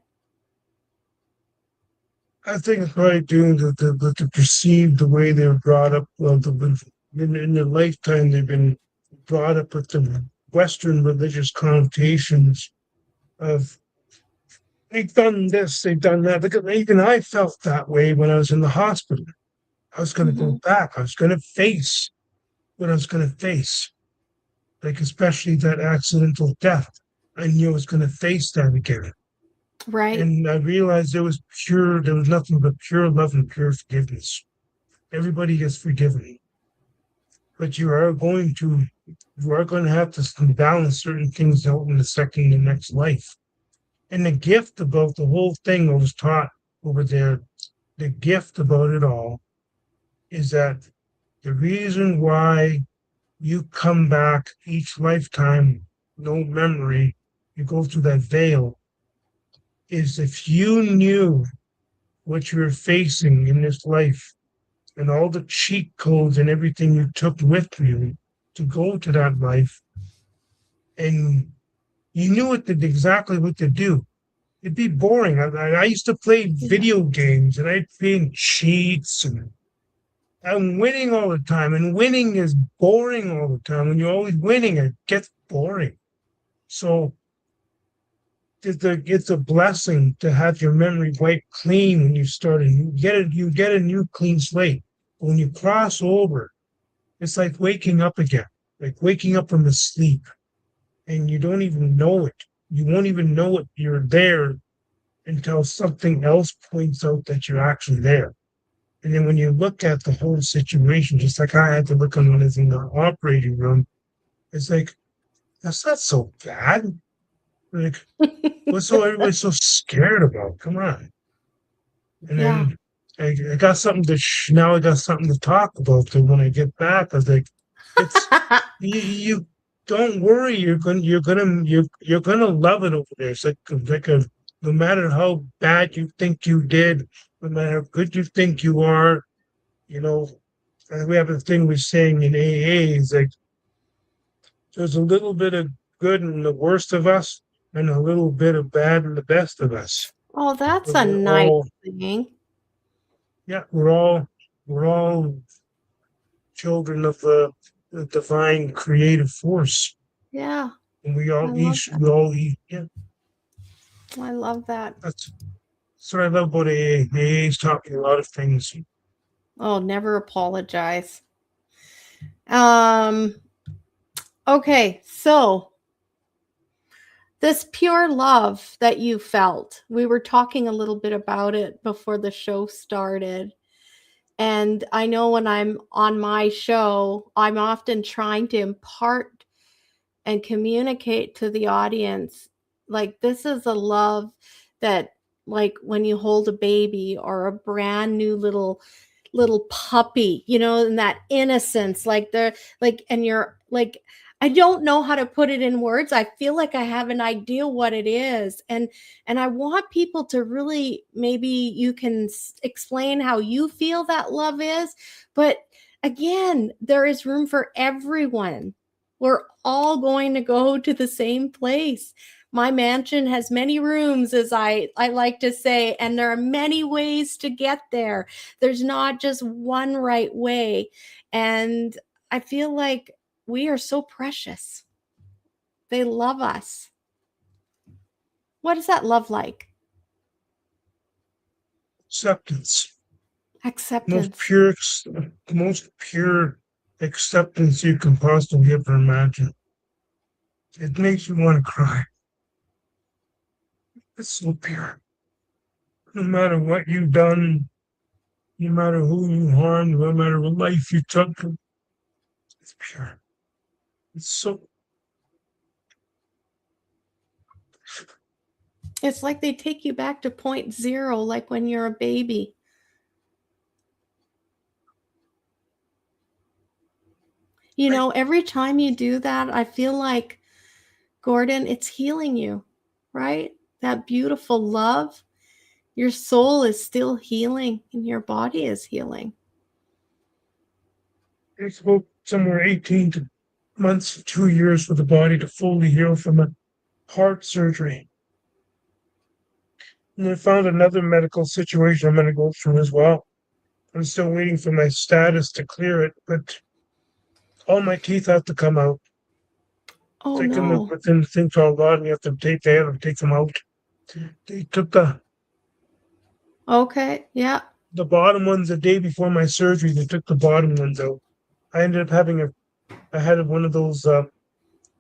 I think it's probably due to the perceived the way they were brought up. Well, in their lifetime, they've been brought up with the Western religious connotations of they've done this, they've done that. Because even I felt that way when I was in the hospital. I was going to go back. I was going to face what I was going to face, like especially that accidental death. I knew I was going to face that again.
Right.
And I realized there was nothing but pure love and pure forgiveness. Everybody gets forgiven. But you are going to have to balance certain things out in the next life. And the gift about the whole thing I was taught over there, the gift about it all is that the reason why you come back each lifetime, no memory, you go through that veil, is if you knew what you're facing in this life and all the cheat codes and everything you took with you to go to that life, and you knew exactly what to do, it'd be boring. I used to play video games and I'd be in cheats and I'm winning all the time. And winning is boring all the time. When you're always winning, it gets boring. So it's a blessing to have your memory wiped clean when you start and you get a new clean slate. But when you cross over, it's like waking up again, like waking up from the sleep, and you don't even know it. You won't even know it. You're there until something else points out that you're actually there. And then when you look at the whole situation, just like I had to look on when I was in the operating room, it's like, that's not so bad. Like, what's everybody so scared about? Come on. And then I got something now I got something to talk about. So when I get back, I was like, it's you don't worry, you're gonna love it over there. It's like no matter how bad you think you did, no matter how good you think you are, you know, we have a thing we're saying in AA is like there's a little bit of good in the worst of us and a little bit of bad in the best of us.
Oh, that's
But
a nice thing.
Yeah, we're all children of the divine creative force.
Yeah.
And we all yeah.
I love that.
That's what I love about AA. AA is talking a lot of things.
Oh, never apologize. Okay, so this pure love that you felt, we were talking a little bit about it before the show started. And I know when I'm on my show, I'm often trying to impart and communicate to the audience, like, this is a love that, like, when you hold a baby or a brand new little puppy, and that innocence, like and you're like, I don't know how to put it in words. I feel like I have an idea what it is. And I want people to really, maybe you can explain how you feel that love is. But again, there is room for everyone. We're all going to go to the same place. My mansion has many rooms, as I like to say, and there are many ways to get there. There's not just one right way. And I feel like we are so precious. They love us. What is that love like?
Acceptance.
Acceptance.
Most pure acceptance you can possibly ever imagine. It makes you want to cry. It's so pure. No matter what you've done, no matter who you harmed, no matter what life you took, it's pure. It's so.
It's like they take you back to point zero, like when you're a baby. Every time you do that, I feel like, Gordon, it's healing you, right? That beautiful love. Your soul is still healing and your body is healing.
It's about somewhere 18 months to 2 years for the body to fully heal from a heart surgery. And I found another medical situation I'm going to go through as well. I'm still waiting for my status to clear it, but all my teeth have to come out.
Oh
Taking them
no.
within the thing called law, and you have to take them out. They took
Okay. Yeah.
the bottom ones the day before my surgery. They took the bottom ones out. I ended up I had one of those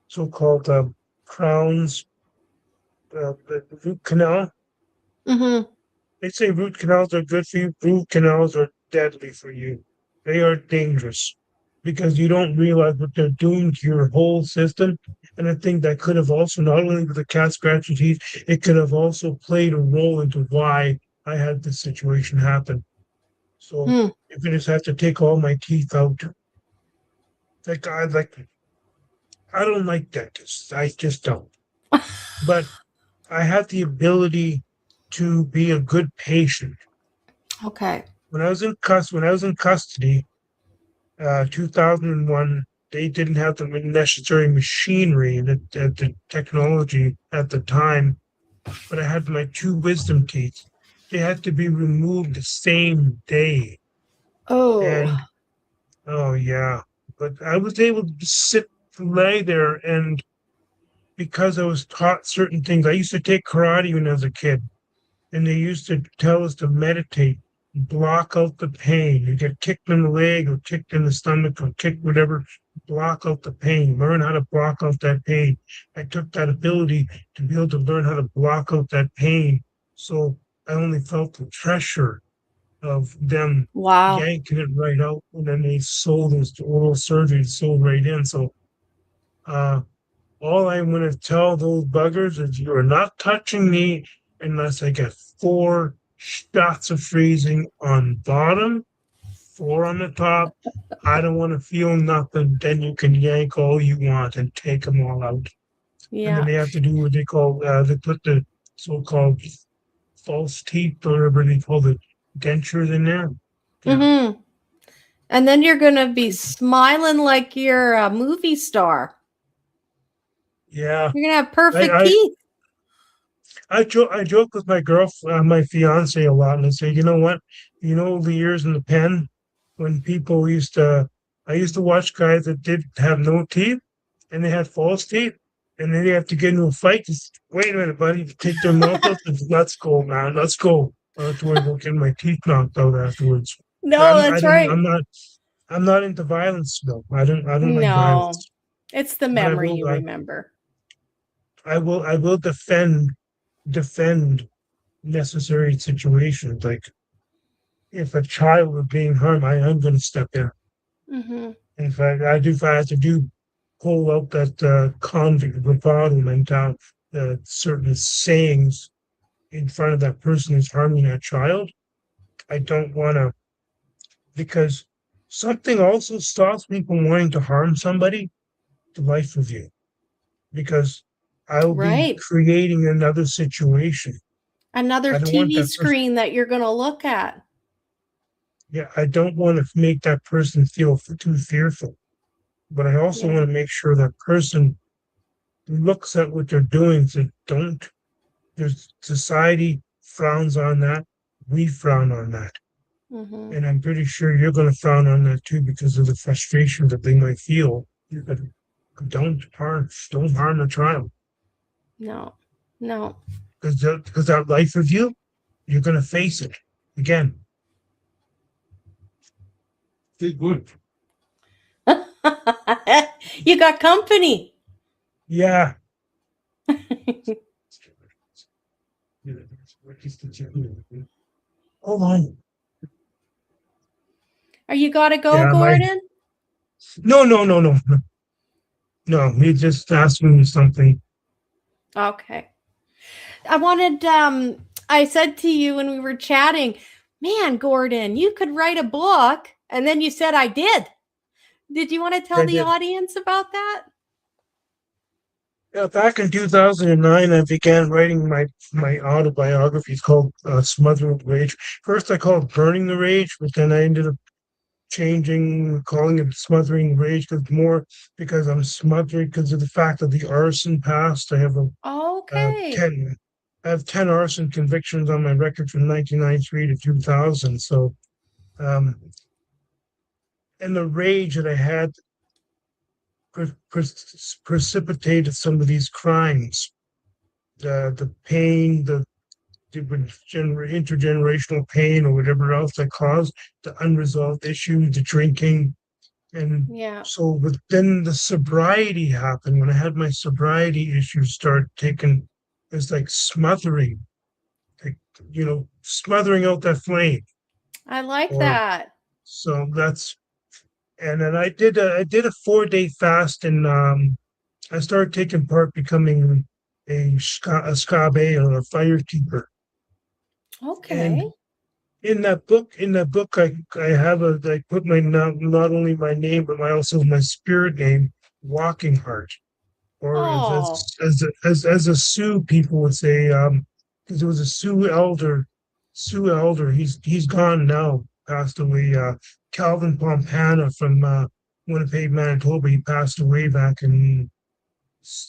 so-called crowns, the root canal.
Mm-hmm.
They say root canals are good for you. Root canals are deadly for you. They are dangerous because you don't realize what they're doing to your whole system. And I think that could have also, not only with the cat scratching teeth, it could have also played a role into why I had this situation happen. So
Hmm.
if you just have to take all my teeth out, I don't like dentists. I just don't. But I have the ability to be a good patient.
Okay.
When I was in custody, 2001, they didn't have the necessary machinery and the technology at the time, but I had my two wisdom teeth. They had to be removed the same day.
Oh.
And oh, yeah. But I was able to lay there, and because I was taught certain things, I used to take karate when I was a kid, and they used to tell us to meditate, block out the pain. You get kicked in the leg or kicked in the stomach or kicked whatever, block out the pain. Learn how to block out that pain. I took that ability to be able to learn how to block out that pain. So I only felt the pressure of them
Wow.
yanking it right out, and then they sold this oral surgery, sold right in. So uh all I'm going to tell those buggers is you are not touching me unless I get 4 shots of freezing on bottom, 4 on the top. I don't want to feel nothing. Then you can yank all you want and take them all out. And then
Yeah.
they have to do what they call, they put the so-called false teeth or whatever they call the dentures in there. Yeah.
Mm-hmm. And then you're gonna be smiling like you're a movie star.
Yeah.
You're gonna have perfect
I,
teeth.
I joke with my my fiance a lot, and I say, you know what? You know the years in the pen when people I used to watch guys that did have no teeth and they had false teeth, and then they have to get into a fight. Just wait a minute, buddy, take their mouth out. Let's go, man. Let's go. I don't have to worry about getting my teeth knocked out afterwards. But
No, that's right.
I'm not into violence. No, I don't like
No.
violence.
It's the
But
memory you remember.
I will defend necessary situations. Like if a child was being harmed, I'm going to step in.
Mm-hmm.
In fact, if I have to pull out that convict bravado mentality, certain sayings in front of that person who's harming that child. I don't want to, because something also stops me from wanting to harm somebody, the life review, because I will be
Right.
creating another situation.
Another
I don't want
TV
that person.
screen that you're gonna look at.
Yeah, I don't want to make that person feel too fearful, but I also
Yeah.
want to make sure that person looks at what they're doing. So don't. There's society frowns on that. We frown on that,
Mm-hmm.
and I'm pretty sure you're going to frown on that too because of the frustration that they might feel. But don't harm the child
No. No.
because that life review, you're going to face it again. Good.
You got company.
Yeah. Hold on.
Are you gotta go,
Yeah,
Gordon?
no. He just asked me something.
Okay. I said to you when we were chatting, man, Gordon, you could write a book. And then you said I did. Did you want to tell
I
the
did.
audience about that?
Yeah, back in 2009, I began writing my autobiography. It's called Smothering the Rage. First, I called it Burning the Rage, but then I ended up calling it Smothering the Rage because I'm smothering because of the fact that the arson past. I have a
Okay.
I have 10 arson convictions on my record from 1993 to 2000. So, and the rage that I had precipitated some of these crimes. The pain, the intergenerational pain, or whatever else that caused the unresolved issues, the drinking. And
Yeah.
so, but then the sobriety happened. When I had my sobriety issues start taking, it's like smothering, like, smothering out that flame.
I like
Or
that.
so that's, and then I did a 4-day fast, and I started taking part, becoming a scabe, or a fire keeper.
Okay.
And in that book, I have I put my not only my name, but also my spirit name, Walking Heart, or
Oh,
as a Sioux people would say, because it was a Sioux elder. He's gone now, passed away. Calvin Pompana from Winnipeg, Manitoba. He passed away back in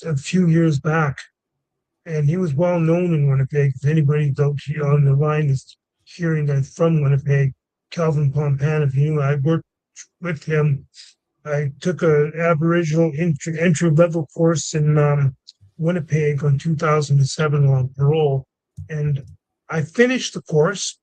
a few years back, and he was well known in Winnipeg. If anybody out here on the line is hearing that from Winnipeg, Calvin Pompana, if you knew, I worked with him. I took a Aboriginal entry level course in Winnipeg in 2007 on parole, and I finished the course.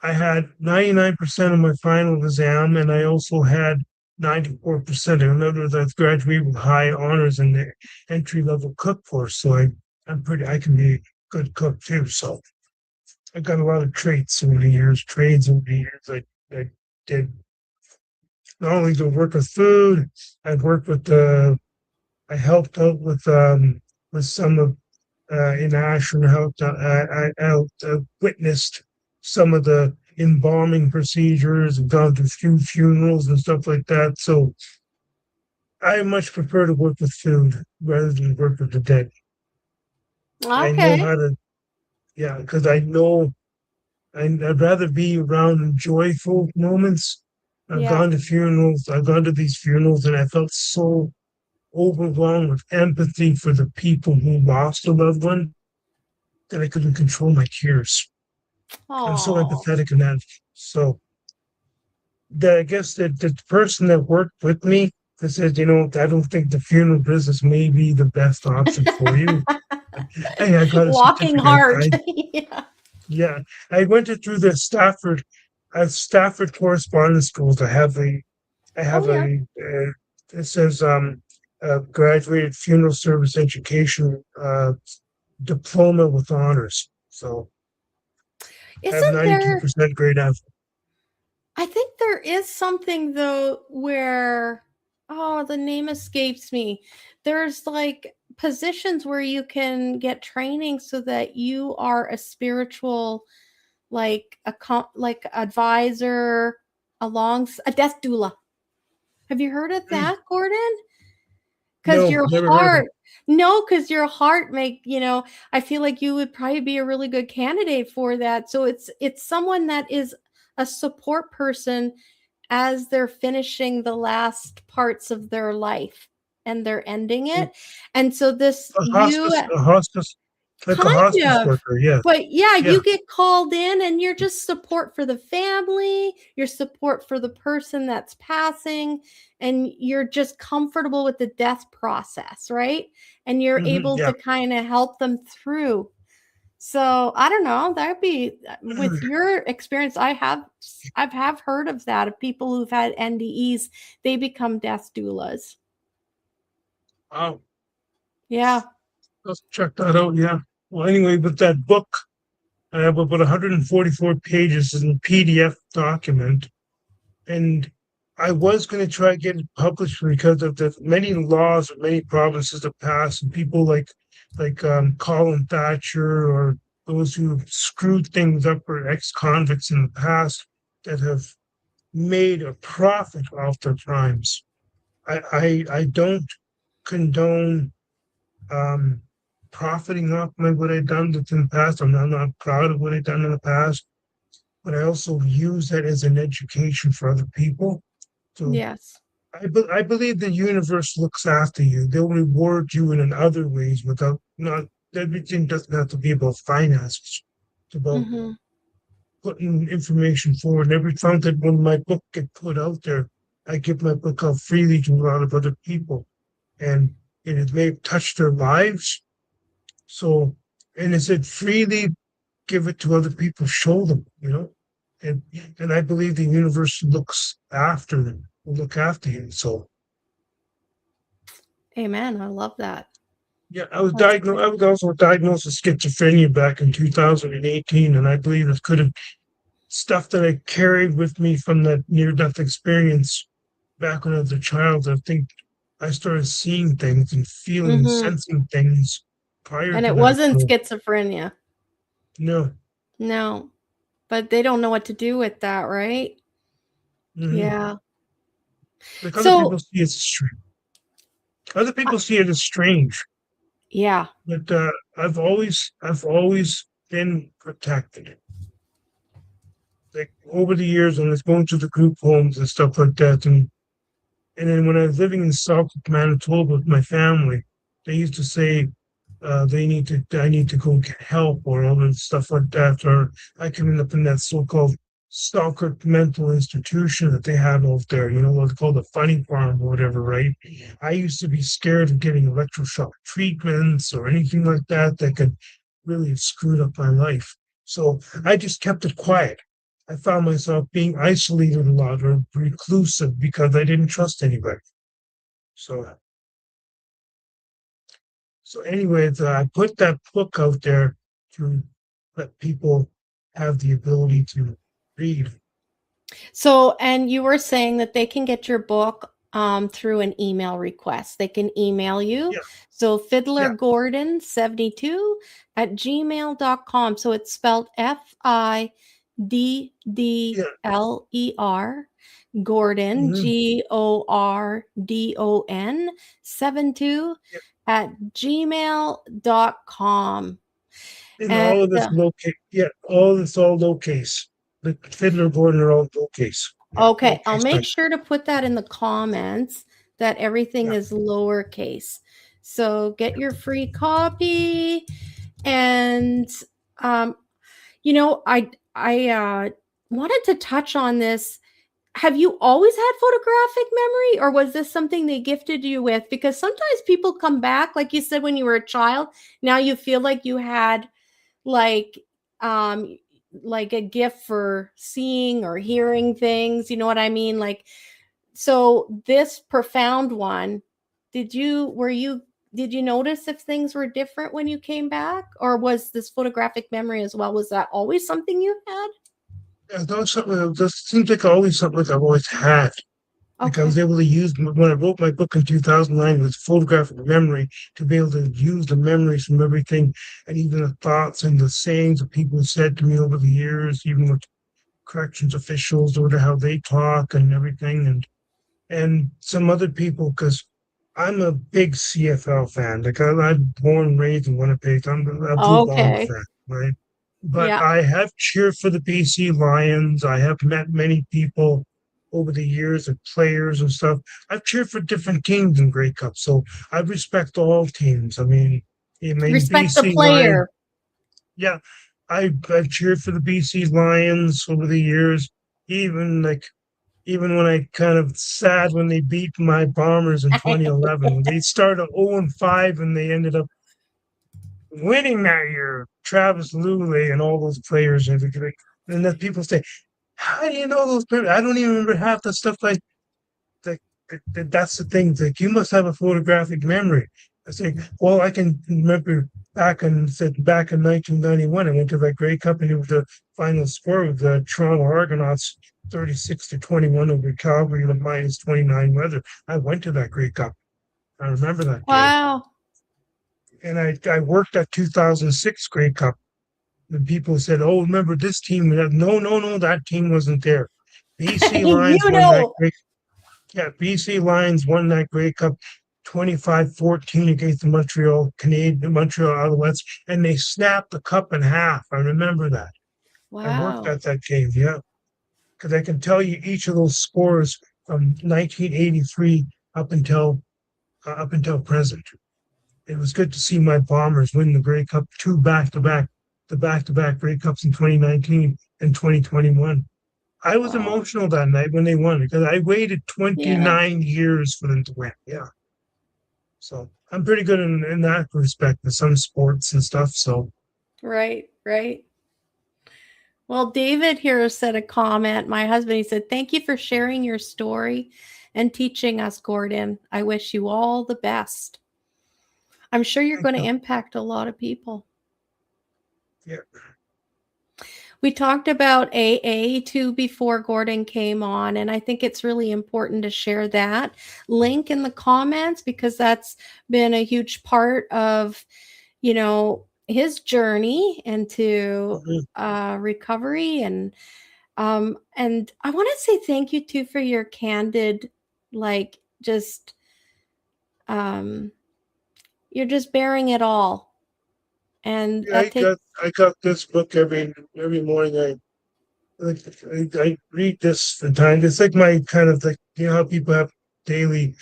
I had 99% of my final exam, and I also had 94%. In other words, I graduated with high honors in the entry level cook course. So I can be a good cook too. So I got a lot of trades over the years. I did not only to work with food, I've worked with I helped out with some of in Ashland. I witnessed some of the embalming procedures and gone to a few funerals and stuff like that. So I much prefer to work with food rather than work with the dead. I know
okay.
how to, yeah, because I know I'd rather be around joyful moments.
Yeah.
I've gone to these funerals, and I felt so overwhelmed with empathy for the people who lost a loved one that I couldn't control my tears. I'm so
Oh,
empathetic in that. So I guess that the person that worked with me that said, I don't think the funeral business may be the best option for you. Hey, I got a
walking
certificate.
heart. Yeah.
Yeah, I went it through the Stafford correspondence schools. I
Oh,
have
yeah.
it says graduated funeral service education diploma with honors. So I have
Isn't there?
92% grade F.
I think there is something though where, oh, the name escapes me. There's like positions where you can get training so that you are a spiritual, like like advisor, along a death doula. Have you heard of
Mm,
that, Gordon? Because
no,
your
never heard of it.
heart, no, because your heart I feel like you would probably be a really good candidate for that. So it's someone that is a support person as they're finishing the last parts of their life and they're ending
Mm,
it. And so this you
a hospice, like a
kind
hospice
of.
worker. Yes,
But yeah,
yeah.
you get called in and you're just support for the family, you're support for the person that's passing, and you're just comfortable with the death process, right? And you're able
Yeah.
to kind of help them through. So I don't know. That'd be with your experience. I've heard of that of people who've had NDEs. They become death doulas.
Wow.
Yeah.
Let's check that out. Yeah. Well, anyway, with that book, I have about 144 pages in PDF document, and I was going to try to get it published because of the many laws of many provinces have passed, and people like Colin Thatcher, or those who have screwed things up, or ex-convicts in the past that have made a profit off their crimes. I don't condone um, profiting off what I've done in the past. I'm not proud of what I've done in the past, but I also use that as an education for other people. So
Yes.
I believe the universe looks after you. They'll reward you in other ways without not everything doesn't have to be about finances. It's about
Mm-hmm.
putting information forward. And every time that when my book get put out there, I give my book out freely to a lot of other people, and it may touch their lives. So, and I said freely give it to other people, show them, and I believe the universe looks after them, will look after you. So,
Amen. I love that.
yeah, I was
That's
diagnosed.
great.
I was also diagnosed with schizophrenia back in 2018, and I believe it could have stuff that I carried with me from that near-death experience back when I was a child. I think I started seeing things and feeling and
Mm-hmm.
sensing things prior
And
to
it
that.
wasn't
So,
schizophrenia.
no.
No, but they don't know what to do with that, right?
Mhm.
Yeah.
Like other
So,
people see it as strange. Other people see it as strange,
yeah.
but I've always been protected. Like over the years, when I was going to the group homes and stuff like that, and then when I was living in South Manitoba with my family, they used to say I need to go get help or all that stuff like that. Or I could end up in that so-called stalker mental institution that they have out there, what's called the funny farm or whatever, right? I used to be scared of getting electroshock treatments or anything like that that could really have screwed up my life. So I just kept it quiet. I found myself being isolated a lot or reclusive because I didn't trust anybody. So anyways, I put that book out there to let people have the ability to read.
So, and you were saying that they can get your book through an email request. They can email you.
Yeah,
So,
yeah,
fiddlergordon72 at gmail.com. So it's spelled
yeah.
FIDDLER Gordon,
Mhm,
GORDON 72
yeah.
at gmail.com.
And
And
all of this lowercase. Yeah, all this all lowercase. The Fiddler Gordon are all lowercase. Yeah,
okay, I'll
lowercase
make
type.
sure to put that in the comments that everything
Yeah,
is lowercase. So get your free copy. And um, I wanted to touch on this. Have you always had photographic memory, or was this something they gifted you with? Because sometimes people come back, like you said, when you were a child. Now you feel like you had like um like a gift for seeing or hearing things, you know what I mean? Like, so this profound one, did you notice if things were different when you came back, or was this photographic memory as well, was that always something you had?
yeah, that was something. That seems like always something like I've always had. Like I was
Okay.
able to use when I wrote my book in 2009 with photographic memory to be able to use the memories from everything and even the thoughts and the sayings that people said to me over the years, even with corrections officials or how they talk and everything, and some other people because I'm a big CFL fan. Like I'm born and raised in Winnipeg. I'm a Blue Bomber
Okay.
fan, right? But
Yeah.
I have cheered for the BC Lions. I have met many people over the years and players and stuff. I've cheered for different teams in Grey Cup, so I respect all teams.
Respect the
BC Lions.
player.
Yeah, I've cheered for the BC Lions over the years. Even like even when I kind of sad when they beat my Bombers in 2011. When they started 0-5 and they ended up winning that year. Travis Luley and all those players and everything. And then people say, "How do you know those players?" I don't even remember half the stuff like that. That's the thing. Like you must have a photographic memory. I say, well, I can remember back in 1991. I went to that Grey Cup and it was the final score of the Toronto Argonauts 36-21 over Calgary in the -29 weather. I went to that Grey Cup. I remember that game.
Wow.
And I worked at 2006 Grey Cup. And people said, "Oh, remember this team?" No, no, no, that team wasn't there. BC
You
Lions won that
know.
Grey Yeah, BC Lions won that Grey Cup 25-14 against the Montreal Alouettes, and they snapped the cup in half. I remember that. I worked
Wow.
at that game, yeah, because I can tell you each of those scores from 1983 up until present. it was good to see my Bombers win the Grey Cup, the back-to-back Grey Cups in 2019 and 2021. I was
Wow.
emotional that night when they won because I waited
Yeah.
29 years for them to win. Yeah. So I'm pretty good in that respect with some sports and stuff. So
Right. Right. Well, David here said a comment. My husband, he said, "Thank you for sharing your story and teaching us, Gordon. I wish you all the best. I'm sure you're
thank
going to
you.
impact a lot of people."
Yeah.
We talked about AA too before Gordon came on, and I think it's really important to share that link in the comments because that's been a huge part of, his journey into
Mhm.
recovery. And I want to say thank you too for your candid, like, just um, you're just bearing it all, and
Yeah,
that takes.
I got this book every morning. I read this from time. It's like my kind of like how people have daily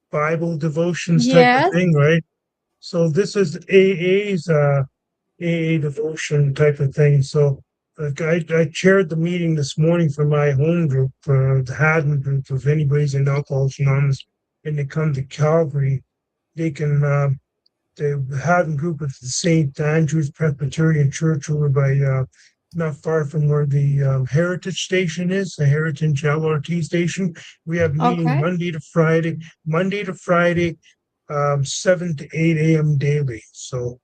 Bible devotions type of
Yes.
thing, right? So this is AA's AA devotion type of thing. So I chaired the meeting this morning for my home group, the Haddon group. If anybody's in Alcoholics Anonymous and they come to Calgary, they can the Haddon group at the St. Andrew's Presbyterian Church over by not far from where the Heritage Station is, the Heritage LRT station. We have meetings
Okay.
Monday to Friday, 7 to 8 a.m. daily. So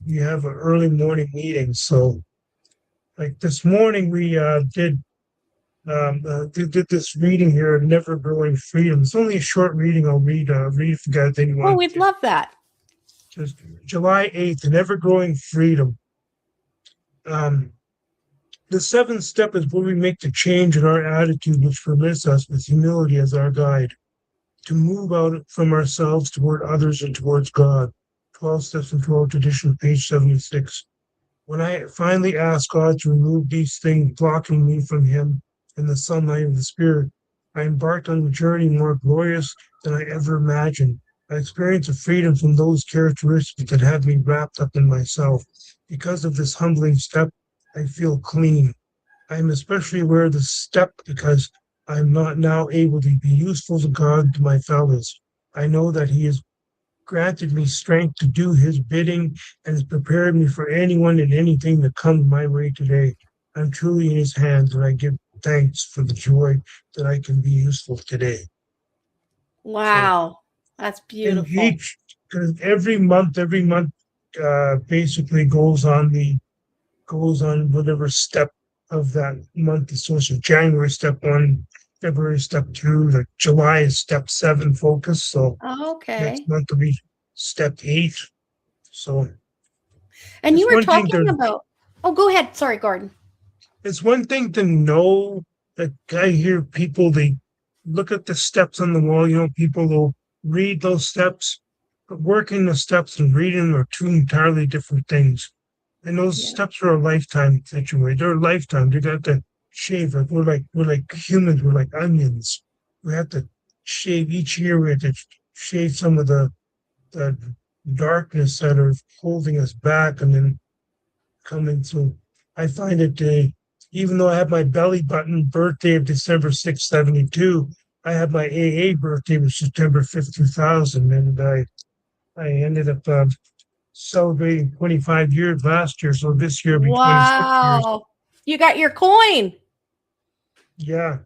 we have an early morning meeting. So like this morning we did this reading here, Never Growing Freedom. It's only a short reading. I'll read if you got
Oh,
anyone.
we'd love that.
Just July 8th, Never Growing Freedom. Um, the seventh step is where we make the change in our attitude, which permits us, with humility as our guide, to move out from ourselves toward others and towards God. 12 Steps in 12 Tradition, page 76. When I finally asked God to remove these things blocking me from Him in the sunlight of the Spirit, I embarked on a journey more glorious than I ever imagined. I experienced a freedom from those characteristics that had me wrapped up in myself. Because of this humbling step, I feel clean. I am especially aware of this step because I am not now able to be useful to God to my fellows. I know that He has granted me strength to do His bidding and has prepared me for anyone and anything that comes my way today. I'm truly in His hands, and I give thanks for the joy that I can be useful today. So,
Wow. That's
and
beautiful.
because every month, basically goes on whatever step of that month. So January step one, February step two, like July is step seven focus. So next
Okay.
month will be step eight. So
And you
it's
were
one thing
talking
to
about, oh, go ahead. Sorry, Gordon.
know that I hear people they look at the steps on the wall, people will read those steps, but working the steps and reading are two entirely different things. And those
Yeah.
steps are a lifetime situation. They're a lifetime. They got to shave. Like we're like humans, we're like onions. We have to shave each year, we have to shave some of the darkness that are holding us back and then coming through. I find it even though I have my belly button birthday of December 6th, 72, I had my AA birthday was September 5th, 2000, and I ended up celebrating 25 years last year, so this year will be 26 years.
Wow. You got your coin.
Yeah.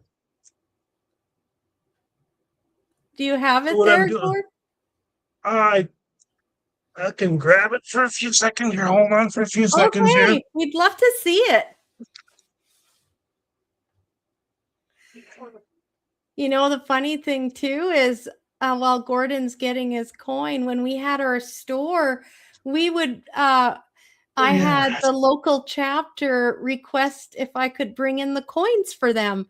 Do you have
So
it
what I'm
there,
doing,
Gordon?
I I can grab it for a few seconds here. Hold on for a few seconds here.
Okay. We'd love to see it. The funny thing too is, while Gordon's getting his coin, when we had our store, we would,
Oh
I
yeah.
had the local chapter request if I could bring in the coins for them.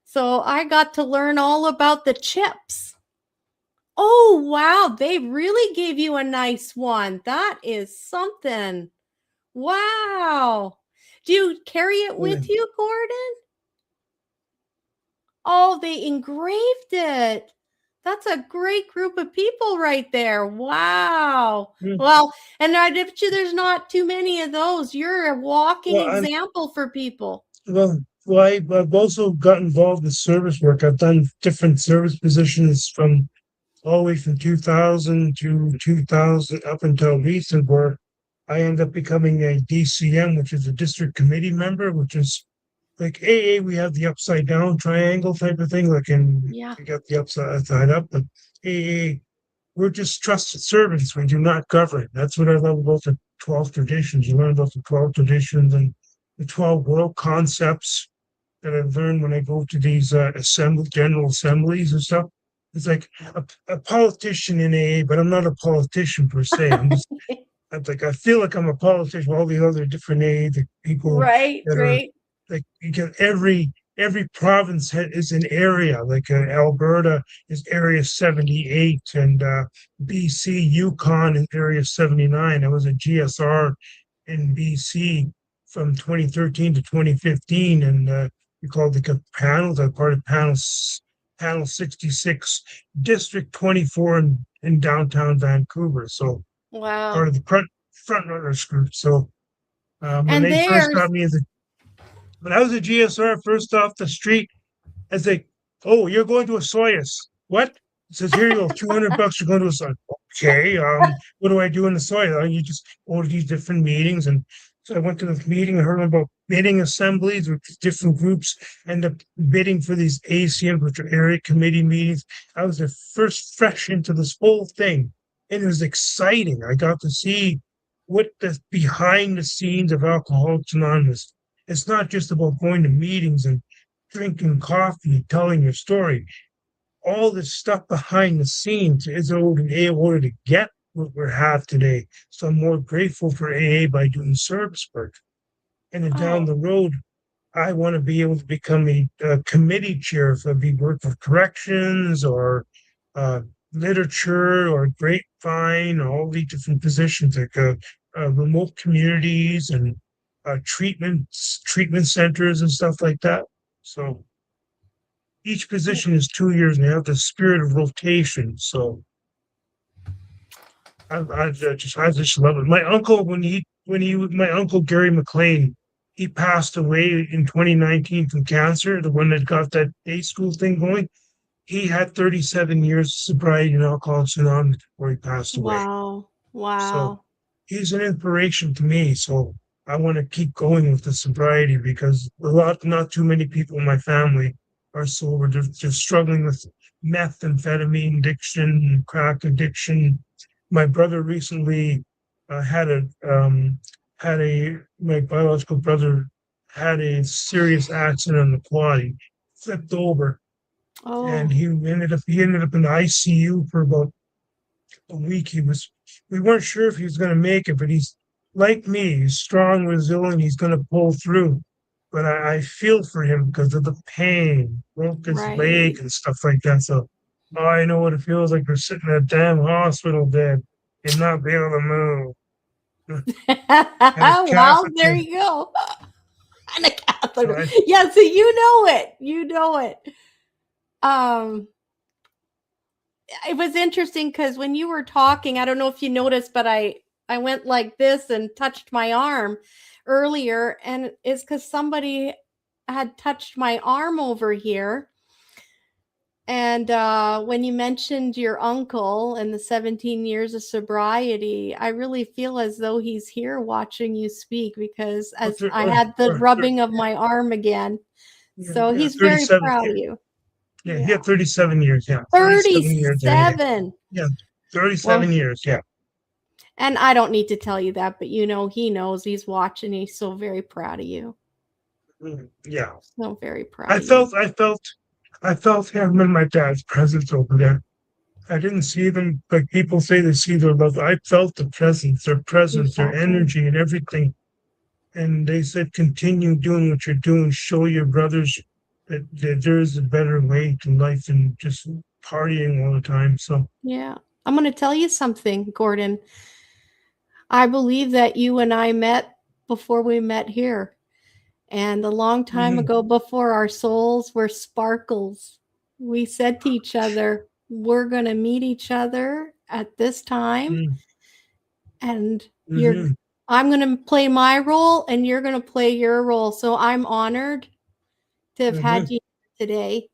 So I got to learn all about the chips. Oh, wow. They really gave you a nice one. That is something. Wow. Do you carry it
Yeah.
with you, Gordon? Oh, they engraved it. That's a great group of people right there. Wow.
Mm.
Well, and I bet you there's not too many of those. You're a walking
Well,
example for people.
I've also got involved in service work. I've done different service positions from all the way from 2000 to 2000 up until recent, where I end up becoming a DCM, which is a district committee member, which is like AA. We have the upside down triangle type of thing, like in
Yeah.
we got the upside up, but AA, we're just trusted servants. We do not govern. That's what I love about the 12 traditions. You learn about the 12 traditions and the 12 world concepts that I've learned when I go to these general assemblies and stuff. It's like a politician in AA, but I'm not a politician per se. I feel like I'm a politician. All the other different AA the people
Right,
that are
right.
like you get every province is an area. Like Alberta is Area 78, and BC Yukon is Area 79. I was a GSR in BC from 2013 to 2015, and we called the panels. I part of panel 66, District 24 in downtown Vancouver. So part
Wow.
of the front runners group. So when
And
they first got
there's
me as a when I was a GSR first off the street, I say, "Oh, you're going to a Soyuz. What?" It says, "Here you go, $200. You're going to a Soyuz." Okay, what do I do in the Soyuz? You just go to these different meetings, and so I went to this meeting and heard about bidding assemblies with different groups, end up bidding for these ACMs, which are area committee meetings. I was the first fresh into this whole thing, and it was exciting. I got to see what the behind the scenes of Alcoholics Anonymous. It's not just about going to meetings and drinking coffee and telling your story. All this stuff behind the scenes is able to get what we have today. So I'm more grateful for AA by doing service work. And then down
oh,
the road, I want to be able to become a committee chair if I be work with corrections or uh, literature or grapevine, all these different positions like remote communities and treatment centers and stuff like that. So each position is 2 years and they have the spirit of rotation. So I just love it. My uncle, my uncle Gary McLean, he passed away in 2019 from cancer, the one that got that day school thing going. He had 37 years of sobriety and Alcoholics Anonymous before he passed away.
wow.
So
Wow.
he's an inspiration to me. So I want to keep going with the sobriety because not too many people in my family are sober. They're struggling with methamphetamine addiction, crack addiction. My brother recently had my biological brother had a serious accident on the quad. He flipped over and
Oh,
he ended up in the ICU for about a week. We weren't sure if he was going to make it, but he's like me. He's strong, resilient. He's going to pull through. But I feel for him because of the pain, broke his
right.
leg and stuff like that. So I know what it feels like to sit in a damn hospital bed and not be able to move. And a
Well, there
catheter.
you go. And a
So
catheter. Yeah, so you know it. You know it. Um, it was interesting because when you were talking, I don't know if you noticed, but I went like this and touched my arm earlier, and it's because somebody had touched my arm over here. And when you mentioned your uncle and the 17 years of sobriety, I really feel as though he's here watching you speak because as I had the rubbing of my arm again. So
yeah,
he's very
37.
proud of you.
Yeah, he
Yeah.
had 37 years. Yeah, 37 years. Yeah,
37.
yeah,
Well,
37 years. Yeah.
and I don't need to tell you that, but you know, he knows he's watching. He's so very proud of you.
Yeah.
So very proud
I
of you.
felt, I felt, I felt him and my dad's presence over there. I didn't see them like people say they see their love. I felt the presence, their
Exactly.
energy, and everything. And they said, continue doing what you're doing. Show your brothers that there is a better way to life than just partying all the time. So,
Yeah. I'm going to tell you something, Gordon. I believe that you and I met before we met here. And a long time
mhm.
ago, before our souls were sparkles, we said to each other, we're going to meet each other at this time, and
Mm-hmm.
I'm going to play my role and you're going to play your role. So I'm honored to have
Mm-hmm.
had you today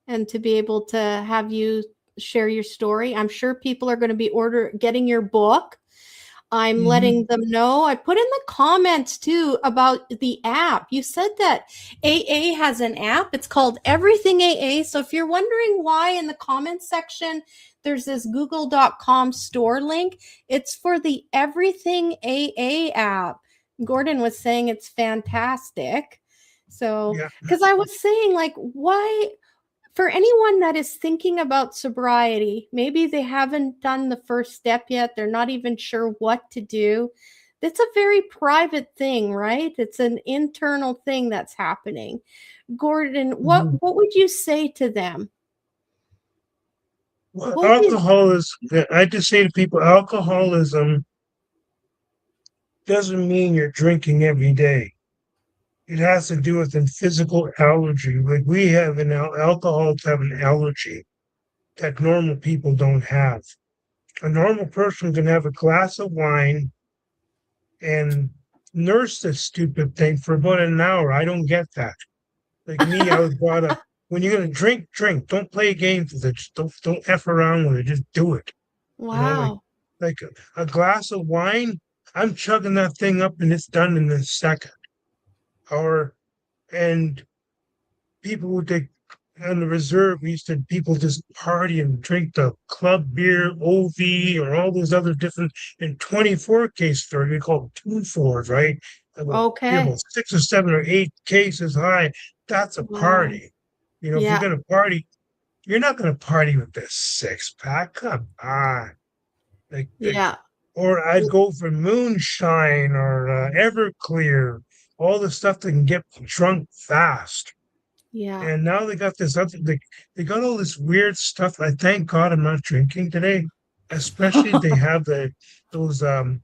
and to be able to have you share your story. I'm sure people are going to be getting your book. I'm
Mm-hmm.
letting them know. I put in the comments too about the app. You said that AA has an app. It's called Everything AA. So if you're wondering why in the comments section there's this google.com store link, it's for the Everything AA app. Gordon was saying it's fantastic. So,
Yeah.
because I was saying, like, why for anyone that is thinking about sobriety, maybe they haven't done the first step yet, they're not even sure what to do. It's a very private thing, right? It's an internal thing that's happening. Gordon, what
Mm-hmm.
what would you say to them?
Well,
What would you
alcoholism, I just say to people, alcoholism doesn't mean you're drinking every day. It has to do with a physical allergy. Like we have alcoholics have an allergy that normal people don't have. A normal person can have a glass of wine and nurse this stupid thing for about an hour. I don't get that. Like me, I was brought up when you're gonna drink, drink. Don't play games with it. Just don't f around with it. Just do it. You know,
Wow.
like a glass of wine. I'm chugging that thing up and it's done in a second. Or and people would take on the reserve. We used to people just party and drink the club beer, OV, or all those other different in 24 case stores. We call them 2-4s, right? You're
Okay.
about 6 or 7 or 8 cases high. That's a
Wow.
party. You know, if you're
Yeah.
gonna party, you're not gonna party with this 6 pack. Come on, like,
Yeah.
or I'd go for moonshine or Everclear, all the stuff that can get drunk fast.
Yeah.
And now they got this other, they got all this weird stuff. I thank God I'm not drinking today. Especially they have those um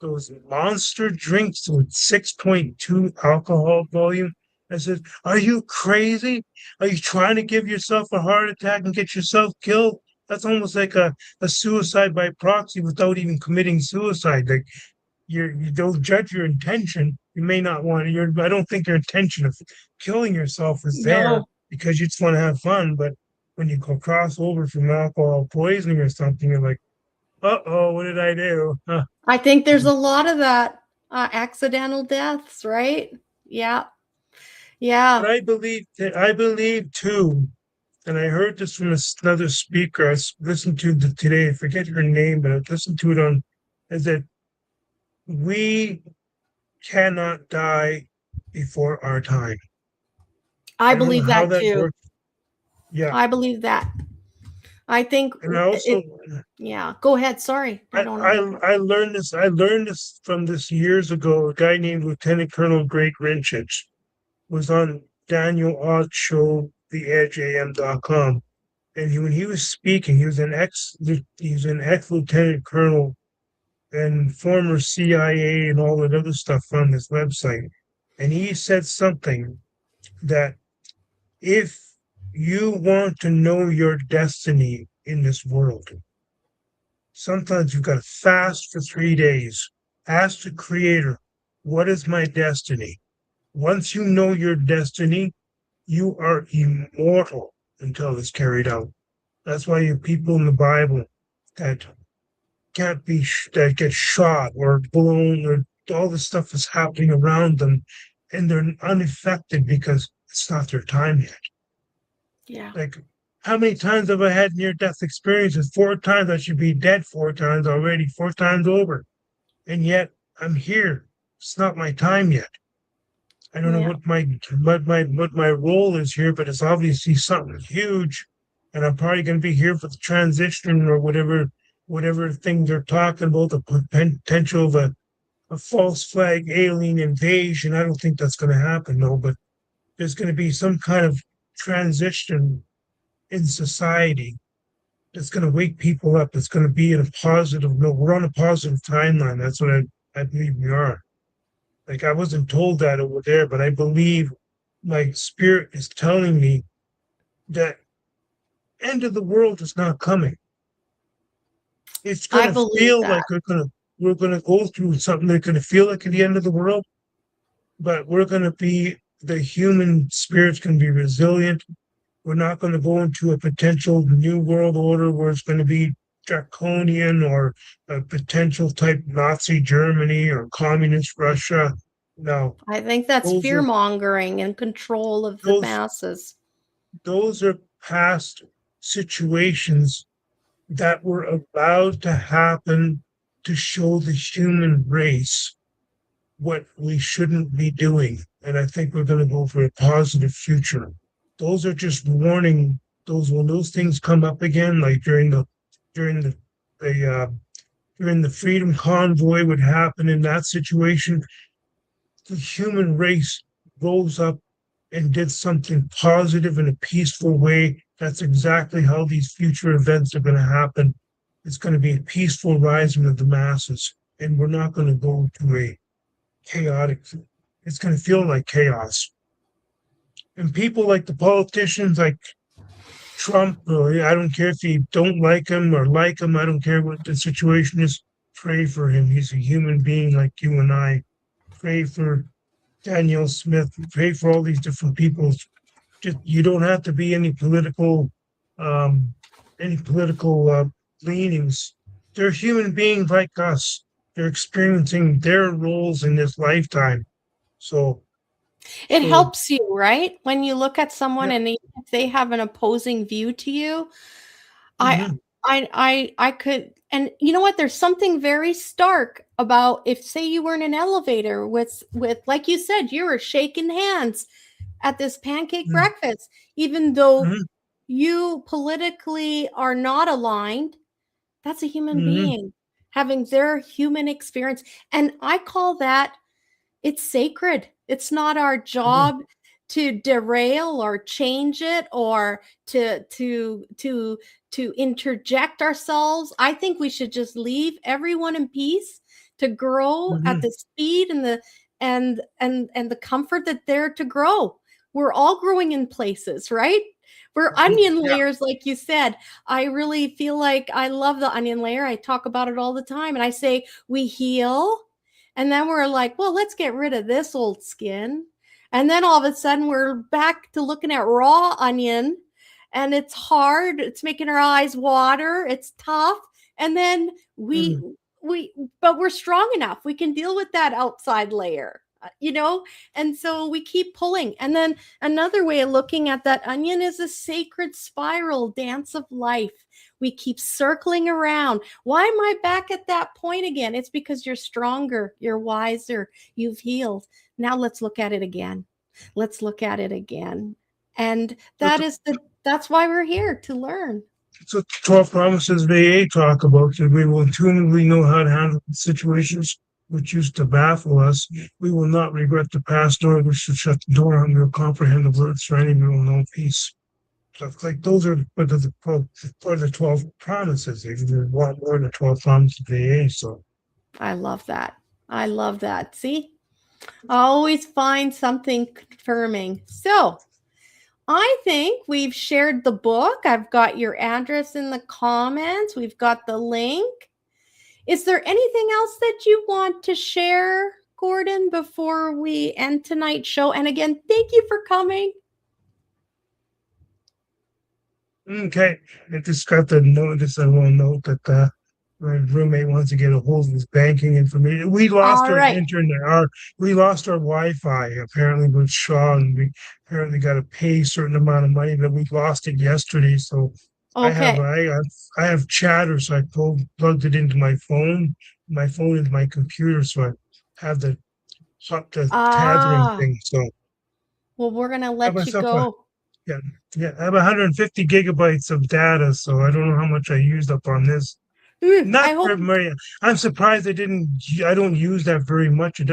those monster drinks with 6.2 alcohol volume. I said, are you crazy? Are you trying to give yourself a heart attack and get yourself killed? That's almost like a suicide by proxy without even committing suicide. Like you don't judge your intention. You may not want to. I don't think your intention of killing yourself is there
No.
because you just want to have fun. But when you go cross over from alcohol poisoning or something, you're like, "Uh oh, what did I do?" Huh.
I think there's a lot of that accidental deaths, right? Yeah.
But
Yeah.
I believe too, and I heard this from another speaker. Listened to today. I forget her name, but I listened to it on. Is that we cannot die before our time.
I
I don't know
believe
how
that
that
too.
works. Yeah.
I believe that. I think
And I also
it, yeah. Go ahead. Sorry. I don't know.
I learned this from this years ago. A guy named Lieutenant Colonel Greg Rinchich was on Daniel Odd's show, theedgeam.com. And when he was speaking, he was an ex lieutenant colonel and former CIA and all that other stuff on this website. And he said something that if you want to know your destiny in this world, sometimes you've got to fast for 3 days. Ask the Creator, what is my destiny? Once you know your destiny, you are immortal until it's carried out. That's why you have people in the Bible that can't be, that get shot or blown, or all the stuff is happening around them, and they're unaffected because it's not their time yet.
Yeah.
Like, how many times have I had near death experiences? 4 times. I should be dead 4 times already, 4 times over. And yet I'm here. It's not my time yet. I don't know
Yeah.
what my role is here, but it's obviously something huge. And I'm probably going to be here for the transition or whatever thing they're talking about, the potential of a false flag alien invasion. I don't think that's going to happen, no, but there's going to be some kind of transition in society that's going to wake people up. It's going to be in a positive note. We're on a positive timeline. That's what I believe we are. Like I wasn't told that over there, but I believe my spirit is telling me that end of the world is not coming. It's
I
going to
believe
feel
that.
like we're going to go through something that's going to feel like the end of the world, but we're going to be, the human spirit's going to be resilient. We're not going to go into a potential new world order where it's going to be draconian or a potential type Nazi Germany or communist Russia. No,
I think that's
those
fear
are
mongering and control of the
those
masses.
those are past situations that were allowed to happen to show the human race what we shouldn't be doing. And I think we're going to go for a positive future. Those are just warning. Those when those things come up again, like during the during the freedom convoy would happen in that situation, the human race rose up and did something positive in a peaceful way. That's exactly how these future events are going to happen. It's going to be a peaceful rising of the masses, and we're not going to go to a chaotic, it's going to feel like chaos. And people like the politicians like Trump, or I don't care if you don't like him or like him, I don't care what the situation is, pray for him. He's a human being like you and I. Pray for Danielle Smith, pray for all these different people. Just you don't have to be um any political leanings. They're human beings like us. They're experiencing their roles in this lifetime. So
It
so
helps you, right? When you look at someone
yeah.
and if they have an opposing view to you, I
Hmm.
I could, and you know what? There's something very stark about if, say, you were in an elevator with like you said, you were shaking hands at this pancake breakfast, even though
Hmm.
you politically are not aligned. That's a human
Hmm.
being having their human experience. And I call that, it's sacred. It's not our
Hmm.
job to derail or change it or to interject ourselves. I think we should just leave everyone in peace to grow at
Hmm.
the speed and the comfort that they're to grow. We're all growing in places, right? We're onion
Yeah.
layers, like you said. I really feel like I love the onion layer. I talk about it all the time. And I say we heal, and then we're like, well, let's get rid of this old skin. And then all of a sudden we're back to looking at raw onion, and it's hard. It's making our eyes water. It's tough. And then
Hmm.
we, but we're strong enough. We can deal with that outside layer, you know? And so we keep pulling. And then another way of looking at that onion is a sacred spiral dance of life. We keep circling around. Why am I back at that point again? It's because you're stronger, you're wiser, you've healed. Now let's look at it again. Let's look at it again. And
But
that's why we're here, to learn.
it's what the 12 promises of AA talk about, that we will intuitively know how to handle situations which used to baffle us. We will not regret the past, nor wish to shut the door, and we will comprehend the words for any we will know peace. So it's like those are for the 12 promises. There's a lot more than the 12 promises of AA. So
I love that. I love that. See, I always find something confirming. So I think we've shared the book. I've got your address in the comments. We've got the link. Is there anything else that you want to share, Gordon, before we end tonight's show? And again, thank you for coming.
okay, I just got the notice. I will note that my roommate wants to get a hold of his banking information. We lost
All
our
right.
internet. We lost our Wi-Fi apparently with Shaw, and we apparently got to pay a certain amount of money. But we lost it yesterday, so I have
Okay.
I have Chatter, so I plugged it into my phone. My phone is my computer, so I have the tethering
Ah,
thing. So
well, we're going to
I have
let you
myself
go.
yeah, yeah, I have 150 gigabytes of data, so I don't know how much I used up on this.
I
Not
hope.
very much. I'm surprised I don't use that very much. It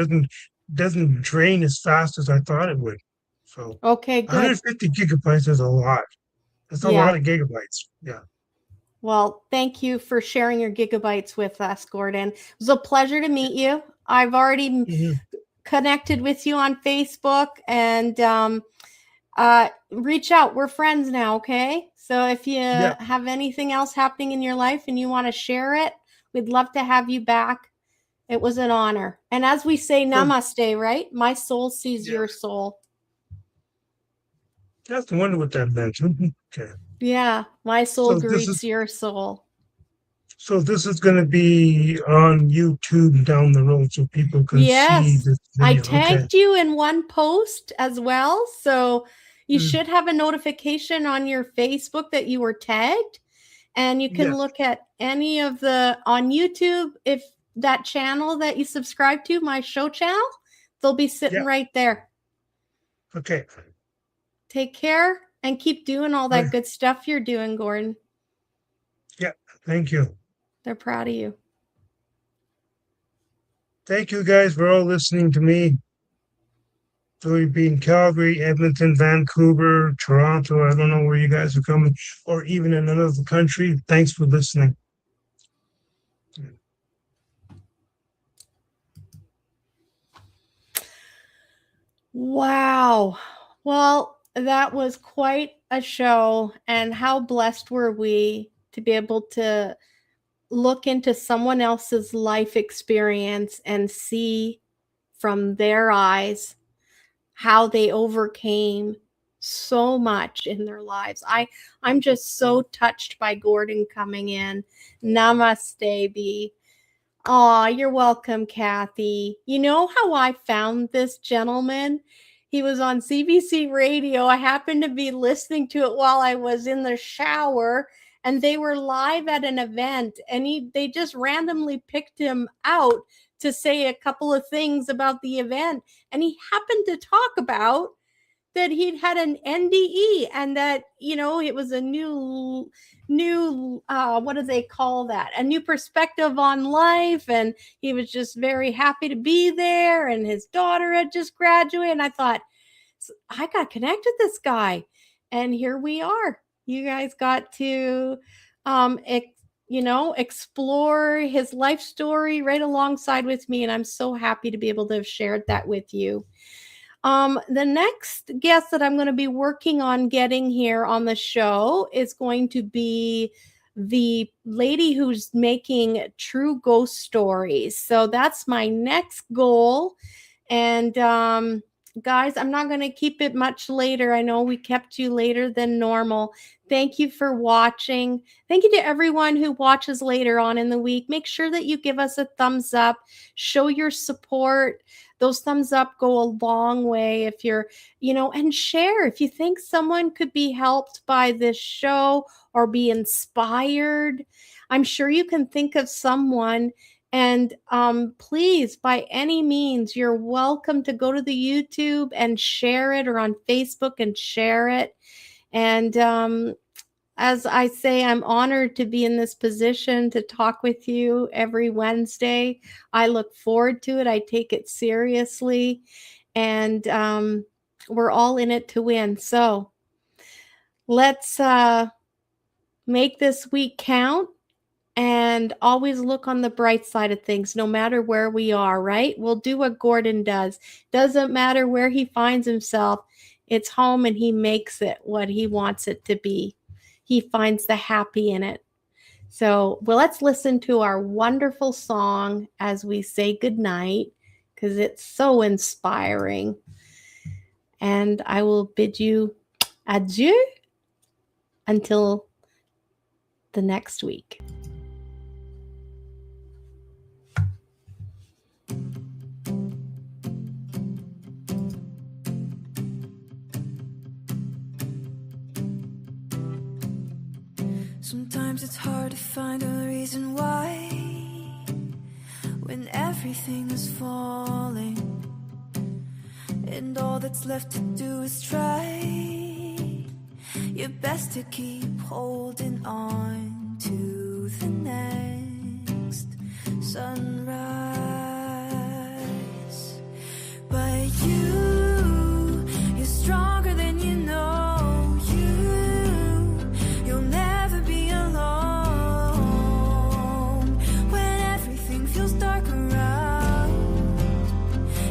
doesn't drain as fast as I thought it would. So
Okay, good.
150 gigabytes is a lot. That's a lot
Yeah.
of gigabytes. Yeah.
Well, thank you for sharing your gigabytes with us, Gordon. It was a pleasure to meet you. I've already
Mhm.
connected with you on Facebook, and reach out. We're friends now, okay? So if you
Yeah.
have anything else happening in your life and you want to share it, we'd love to have you back. It was an honor. And as we say, namaste, right? My soul sees
Yeah.
your soul.
I have to wonder what that meant. Okay.
Yeah, my soul
So
greets your soul.
So this is going to be on YouTube down the road so people can see
Yes,
this
I
video. Okay.
tagged you in one post as well. So you
Mm.
should have a notification on your Facebook that you were tagged. And you can
Yes.
look at any of the on YouTube. If that channel that you subscribe to, my show channel, they'll be sitting
Yeah.
right there.
Okay.
Take care and keep doing all that good stuff you're doing, Gordon.
Yeah. Thank you.
They're proud of you.
Thank you guys for all listening to me. So we've been Calgary, Edmonton, Vancouver, Toronto. I don't know where you guys are coming, or even in another country. Thanks for listening.
Wow. Well, that was quite a show. And how blessed were we to be able to look into someone else's life experience and see from their eyes how they overcame so much in their lives. I'm just so touched by Gordon coming in. Namaste, B. Oh, you're welcome, Kathy. You know how I found this gentleman? He was on CBC radio. I happened to be listening to it while I was in the shower, and they were live at an event, and they just randomly picked him out to say a couple of things about the event. And he happened to talk about that he'd had an NDE and that, it was a new what do they call that? A new perspective on life. And he was just very happy to be there. And his daughter had just graduated. And I thought, I got connected with this guy. And here we are. You guys got to, explore his life story right alongside with me. And I'm so happy to be able to have shared that with you. The next guest that I'm going to be working on getting here on the show is going to be the lady who's making true ghost stories. So that's my next goal. And guys, I'm not going to keep it much later. I know we kept you later than normal. Thank you for watching. Thank you to everyone who watches later on in the week. Make sure that you give us a thumbs up, show your support. Those thumbs up go a long way if you're, and share if you think someone could be helped by this show or be inspired. I'm sure you can think of someone. And please, by any means, you're welcome to go to the YouTube and share it, or on Facebook and share it. And as I say, I'm honored to be in this position to talk with you every Wednesday. I look forward to it. I take it seriously. And we're all in it to win. So let's make this week count. And always look on the bright side of things, no matter where we are, right? We'll do what Gordon does. Doesn't matter where he finds himself. It's home, and he makes it what he wants it to be. He finds the happy in it. So, let's listen to our wonderful song as we say goodnight, because it's so inspiring. And I will bid you adieu until the next week.
Sometimes it's hard to find a reason why, when everything is falling and all that's left to do is try your best to keep holding on to the next sunrise. But you're stronger than you know. You'll never be alone when everything feels dark around.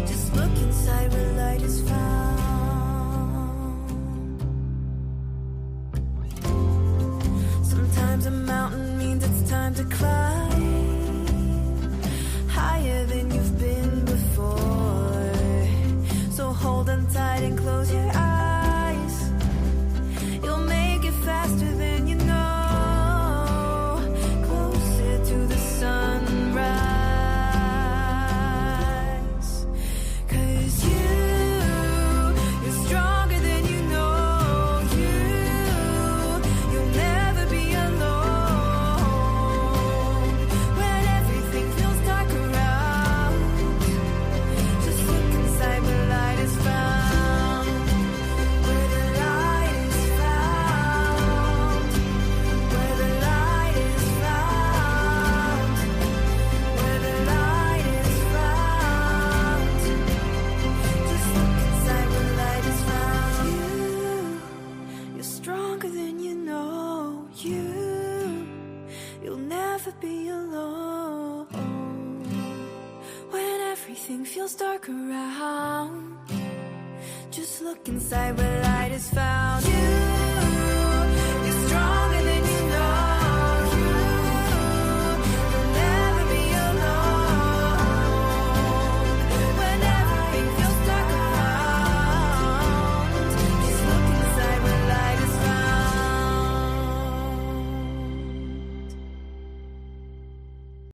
Just look inside where light is found. everything feels dark around. Just look inside where light is found.